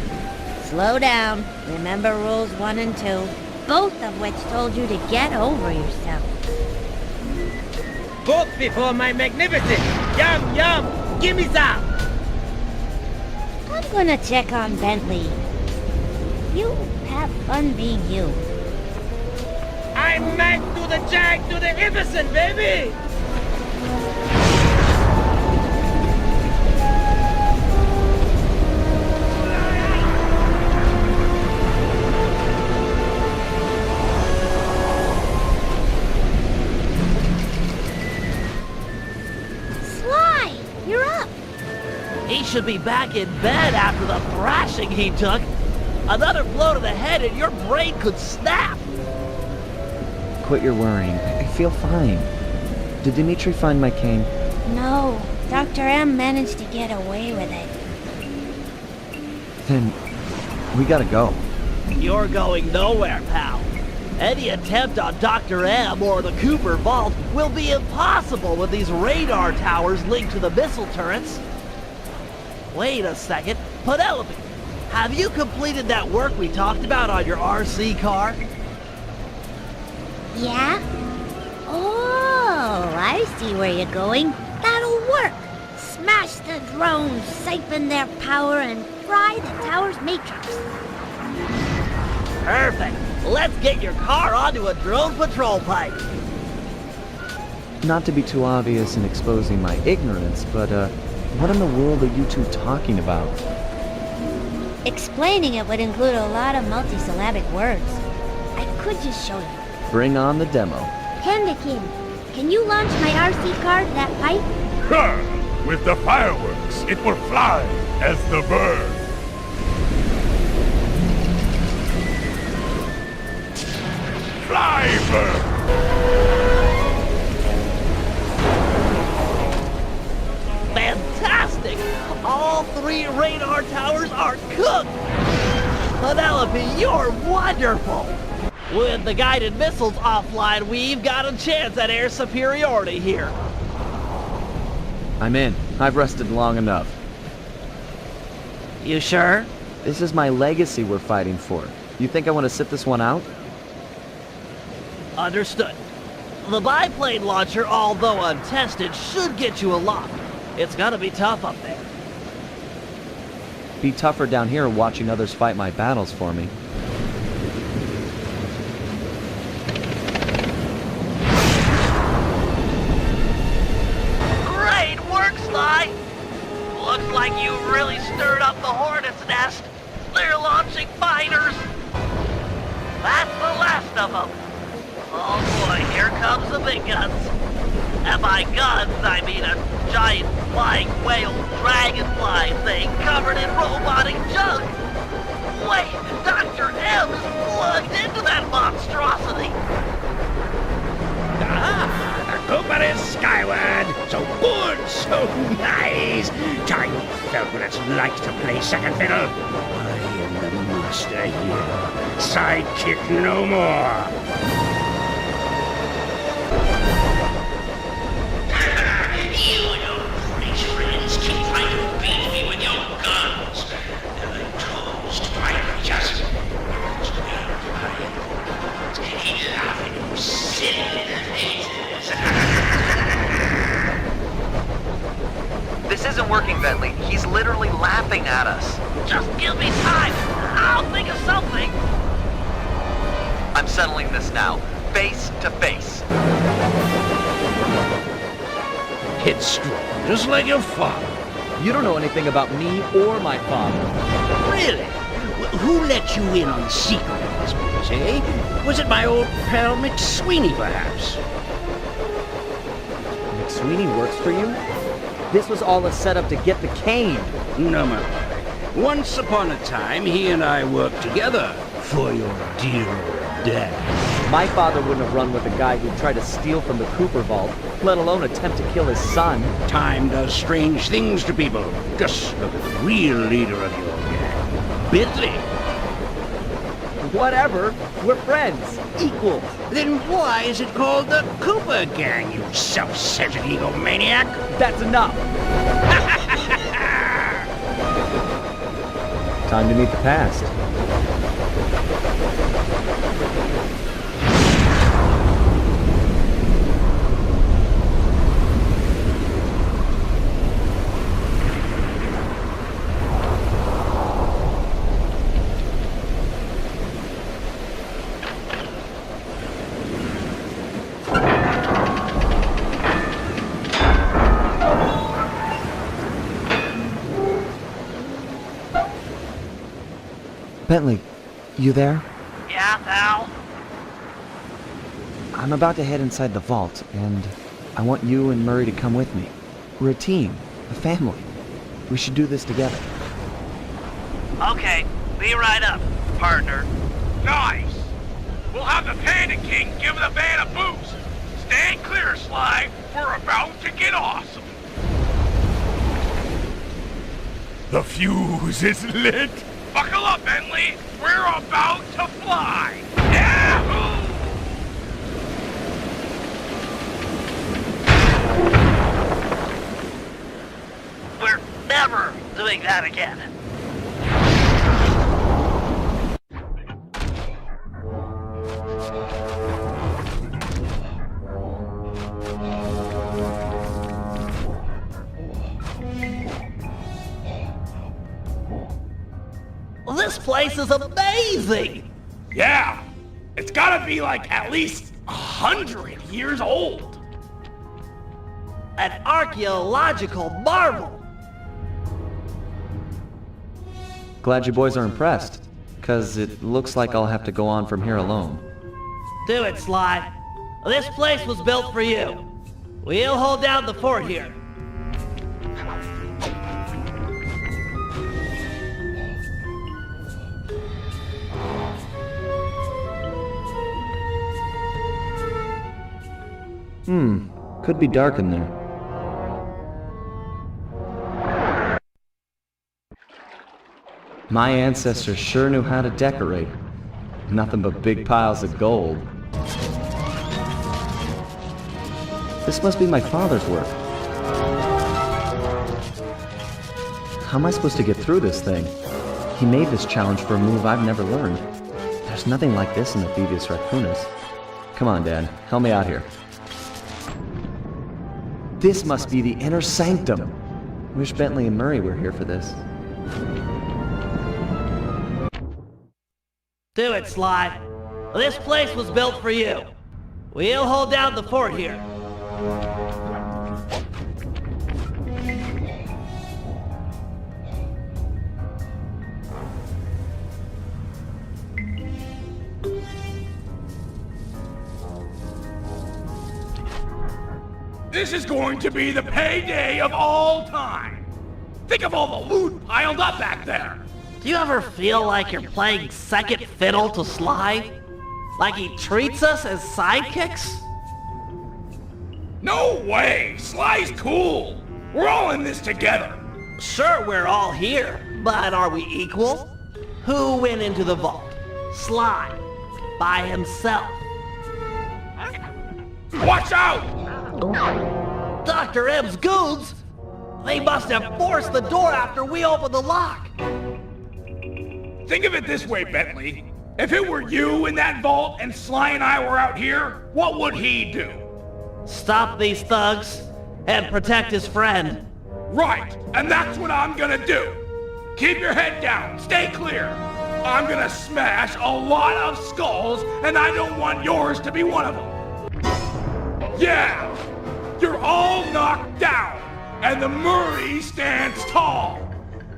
Slow down. Remember rules 1 and 2, both of which told you to get over yourself. Both before my magnificent! Yum, yum! Give me some! I'm gonna check on Bentley. You have fun being you. I'm Mac to the Jack to the Iverson, baby! Sly, you're up. He should be back in bed after the thrashing he took. Another blow to the head and your brain could snap. Quit your worrying. I feel fine. Did Dimitri find my cane? No, Dr. M managed to get away with it. Then we gotta go. You're going nowhere, pal. Any attempt on Dr. M or the Cooper Vault will be impossible with these radar towers linked to the missile turrets. Wait a second. Penelope, have you completed that work we talked about on your RC car? Yeah? Oh, I see where you're going. That'll work. Smash the drones, siphon their power, and fry the tower's matrix. Perfect. Let's get your car onto a drone patrol pipe. Not to be too obvious in exposing my ignorance, but what in the world are you two talking about? Explaining it would include a lot of multisyllabic words. I could just show you. Bring on the demo. Kendekin, can you launch my RC car to that pipe? Sure. With the fireworks, it will fly as the bird. Fly, bird! Fantastic! All 3 radar towers are cooked! Penelope, you're wonderful! With the guided missiles offline, we've got a chance at air superiority here. I'm in. I've rested long enough. You sure? This is my legacy we're fighting for. You think I want to sit this one out? Understood. The biplane launcher, although untested, should get you aloft. It's gonna be tough up there. Be tougher down here watching others fight my battles for me. Great work, Sly! Looks like you really stirred up the hornet's nest. They're launching fighters. That's the last of them. Oh boy, here comes the big guns. And by guns, I mean a giant flying whale dragonfly thing covered in robotic junk. Wait, Dr. M is plugged into that monstrosity. Ah, the Cooper is skyward. So good, so nice. Tiny felt what it's like to play second fiddle. I am the master here. Sidekick no more. You and your British friends keep trying to beat me with your guns. And I toast my just he laughing you silly faces. This isn't working, Bentley. He's literally laughing at us. Just give me time. I'll think of something. I'm settling this now. Face to face. It's strong, just like your father. You don't know anything about me or my father. Really? Who let you in on the secret of this place, eh? Was it my old pal McSweeney, perhaps? McSweeney works for you? This was all a setup to get the cane. No, my boy. Once upon a time, he and I worked together for your dear old dad. My father wouldn't have run with a guy who tried to steal from the Cooper Vault, let alone attempt to kill his son. Time does strange things to people. Just look at the real leader of your gang, Bentley. Whatever. We're friends. Equals. Then why is it called the Cooper Gang, you self-centered egomaniac? That's enough. Time to meet the past. Bentley, you there? Yeah, pal? I'm about to head inside the vault, and I want you and Murray to come with me. We're a team, a family. We should do this together. Okay, be right up, partner. Nice! We'll have the Panda King give the van a boost. Stand clear, Sly. We're about to get awesome. The fuse is lit. Buckle up, Bentley. We're about to fly. Yahoo! We're never doing that again. This place is amazing! Yeah, it's gotta be like at least 100 years old. An archaeological marvel! Glad you boys are impressed, because it looks like I'll have to go on from here alone. Do it, Sly. This place was built for you. We'll hold down the fort here. Could be dark in there. My ancestors sure knew how to decorate. Nothing but big piles of gold. This must be my father's work. How am I supposed to get through this thing? He made this challenge for a move I've never learned. There's nothing like this in the Thievius Raccoonus. Come on, Dad. Help me out here. This must be the inner sanctum. Wish Bentley and Murray were here for this. Do it, Sly. This place was built for you. We'll hold down the fort here. This is going to be the payday of all time. Think of all the loot piled up back there. Do you ever feel like you're playing second fiddle to Sly? Like he treats us as sidekicks? No way! Sly's cool! We're all in this together. Sure, we're all here, but are we equal? Who went into the vault? Sly. By himself. Watch out! Dr. M's goons? They must have forced the door after we opened the lock. Think of it this way, Bentley. If it were you in that vault and Sly and I were out here, what would he do? Stop these thugs and protect his friend. Right, and that's what I'm gonna do. Keep your head down, stay clear. I'm gonna smash a lot of skulls, and I don't want yours to be one of them. Yeah! You're all knocked down, and the Murray stands tall,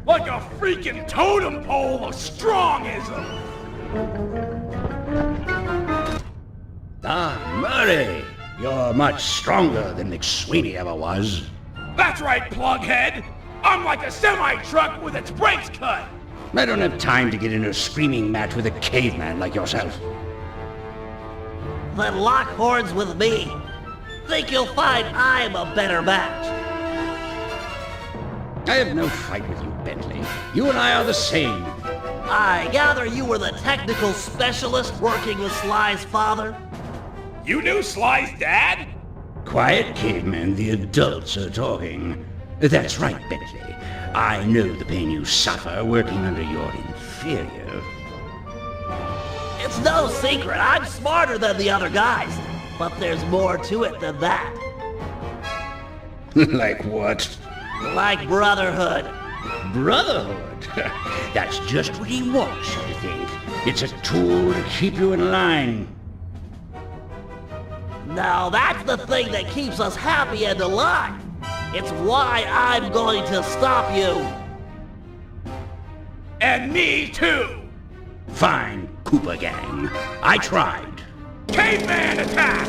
like a freaking totem pole of strongism. Murray, you're much stronger than McSweeney ever was. That's right, plughead. I'm like a semi-truck with its brakes cut. I don't have time to get into a screaming match with a caveman like yourself. Then lock horns with me. Think you'll find I'm a better match. I have no fight with you, Bentley. You and I are the same. I gather you were the technical specialist working with Sly's father? You knew Sly's dad? Quiet, caveman. The adults are talking. That's right, Bentley. I know the pain you suffer working under your inferior. It's no secret, I'm smarter than the other guys. But there's more to it than that. Like what? Like brotherhood. Brotherhood? That's just what he wants you to think. It's a tool to keep you in line. No, that's the thing that keeps us happy and alive. It's why I'm going to stop you. And me too! Fine, Cooper Gang. I tried. Caveman attack!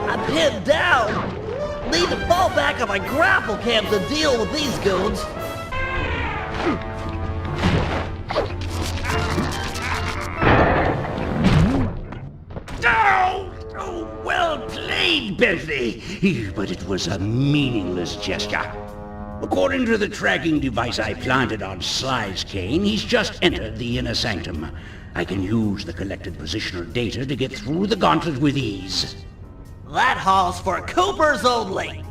I'm pinned down. Need to fall back on my grapple cam to deal with these goons. Oh, well played, Bentley. But it was a meaningless gesture. According to the tracking device I planted on Sly's cane, he's just entered the inner sanctum. I can use the collected positional data to get through the gauntlet with ease. That hall's for Coopers only.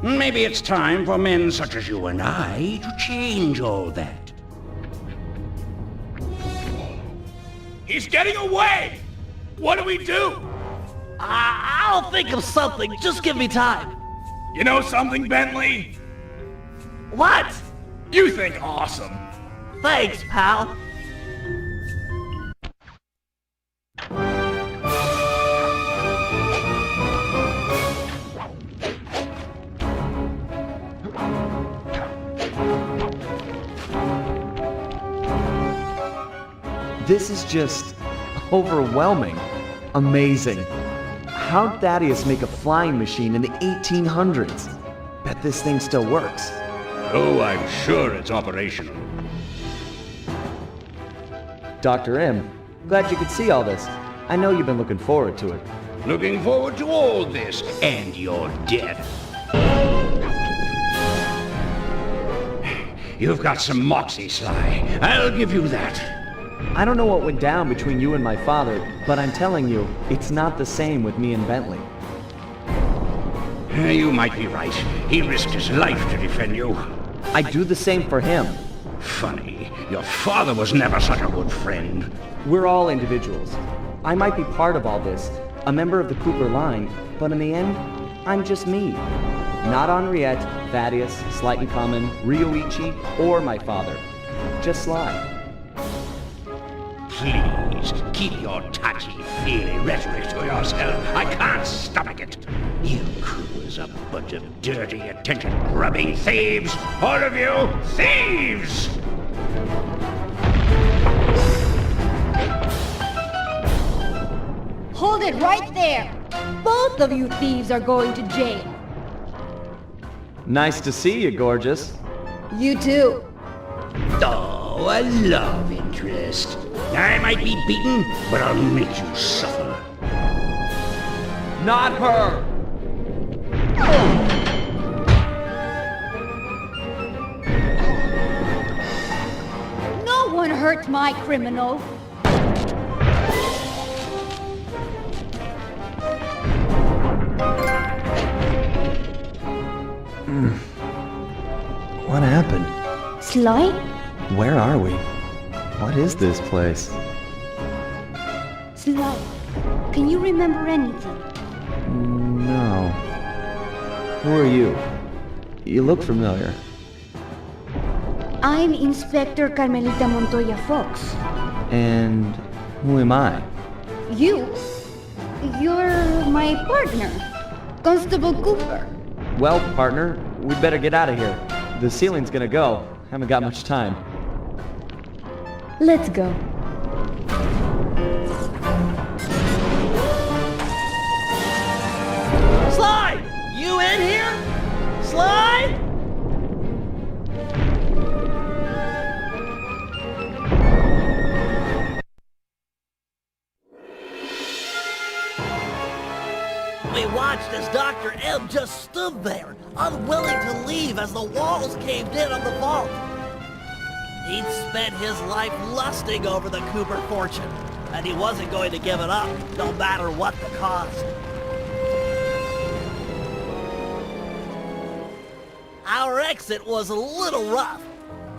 Maybe it's time for men such as you and I to change all that. He's getting away! What do we do? I'll think of something. Just give me time. You know something, Bentley? What? You think awesome. Thanks, pal. This is just overwhelming. Amazing. How'd Thaddeus make a flying machine in the 1800s? Bet this thing still works. Oh, I'm sure it's operational. Dr. M, glad you could see all this. I know you've been looking forward to it. Looking forward to all this, and your death. You've got some moxie, Sly. I'll give you that. I don't know what went down between you and my father, but I'm telling you, it's not the same with me and Bentley. You might be right. He risked his life to defend you. I'd do the same for him. Funny. Your father was never such a good friend. We're all individuals. I might be part of all this, a member of the Cooper line, but in the end, I'm just me. Not Henriette, Thaddeus, Slighton Common, Ryoichi, or my father. Just Sly. Please, keep your touchy-feely rhetoric to yourself. I can't stomach it. You Coopers, a bunch of dirty, attention-grubbing thieves! All of you, thieves! Hold it right there! Both of you thieves are going to jail. Nice to see you, gorgeous. You too. Oh, a love interest. I might be beaten, but I'll make you suffer. Not her! No one hurt my criminal. What happened? Sly? Where are we? What is this place? Sly, can you remember anything? No. Who are you? You look familiar. I'm Inspector Carmelita Montoya Fox. And who am I? You're my partner, Constable Cooper. Well, partner, we'd better get out of here. The ceiling's gonna go. Haven't got much time. Let's go. Sly! You in here? Sly? We watched as Dr. M just stood there, unwilling to leave as the walls caved in on the vault. He'd spent his life lusting over the Cooper fortune, and he wasn't going to give it up, no matter what the cost. Our exit was a little rough,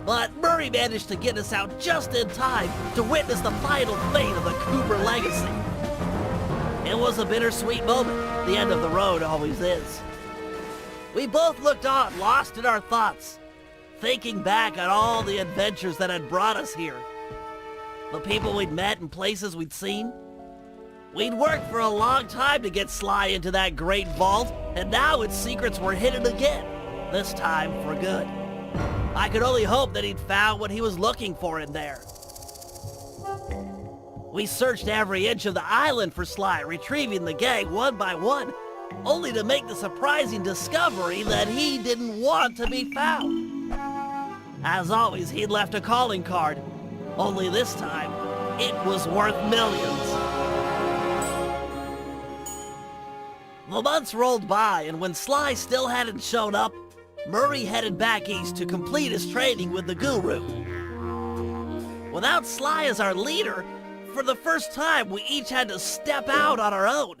but Murray managed to get us out just in time to witness the final fate of the Cooper legacy. It was a bittersweet moment. The end of the road always is. We both looked on, lost in our thoughts, thinking back on all the adventures that had brought us here. The people we'd met and places we'd seen. We'd worked for a long time to get Sly into that great vault, and now its secrets were hidden again, this time for good. I could only hope that he'd found what he was looking for in there. We searched every inch of the island for Sly, retrieving the gang one by one, only to make the surprising discovery that he didn't want to be found. As always, he'd left a calling card, only this time, it was worth millions. The months rolled by, and when Sly still hadn't shown up, Murray headed back east to complete his training with the Guru. Without Sly as our leader, for the first time we each had to step out on our own.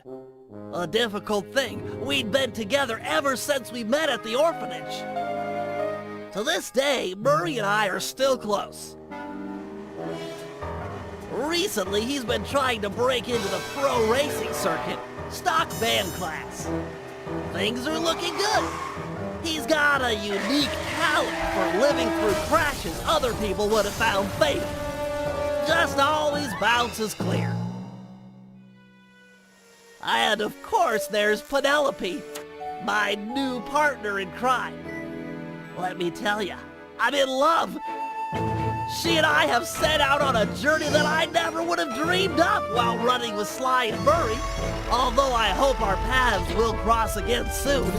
A difficult thing. We'd been together ever since we met at the orphanage. To this day, Murray and I are still close. Recently, he's been trying to break into the pro racing circuit, stock van class. Things are looking good. He's got a unique talent for living through crashes other people would have found fatal. Just always bounces clear. And of course, there's Penelope, my new partner in crime. Let me tell you, I'm in love. She and I have set out on a journey that I never would have dreamed of while running with Sly and Murray, although I hope our paths will cross again soon.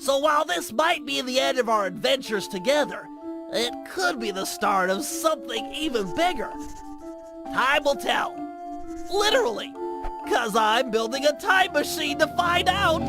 So while this might be the end of our adventures together, it could be the start of something even bigger. Time will tell. Literally, 'cause I'm building a time machine to find out.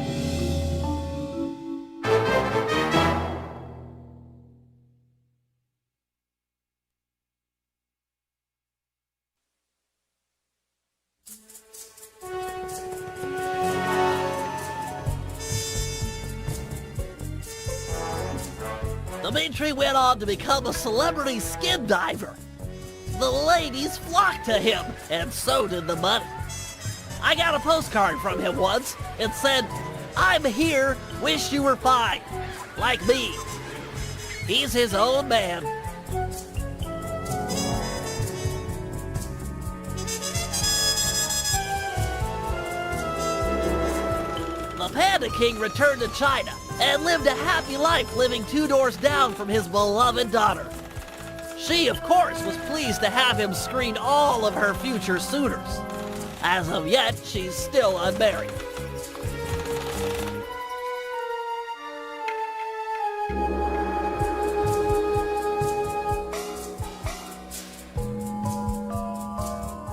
Dimitri went on to become a celebrity skin diver. The ladies flocked to him, and so did the money. I got a postcard from him once. It said, "I'm here, wish you were fine." Like me. He's his own man. The Panda King returned to China and lived a happy life living 2 doors down from his beloved daughter. She, of course, was pleased to have him screen all of her future suitors. As of yet, she's still unmarried.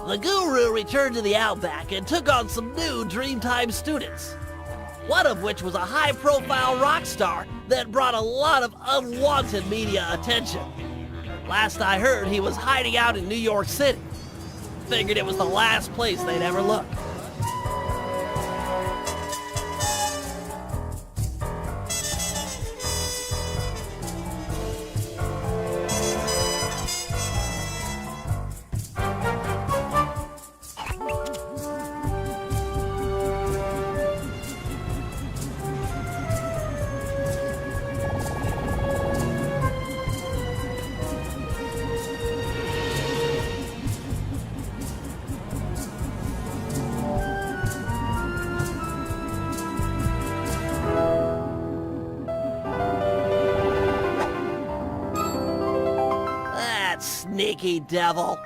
The Guru returned to the Outback and took on some new Dreamtime students. One of which was a high-profile rock star that brought a lot of unwanted media attention. Last I heard, he was hiding out in New York City. Figured it was the last place they'd ever look. Sneaky devil.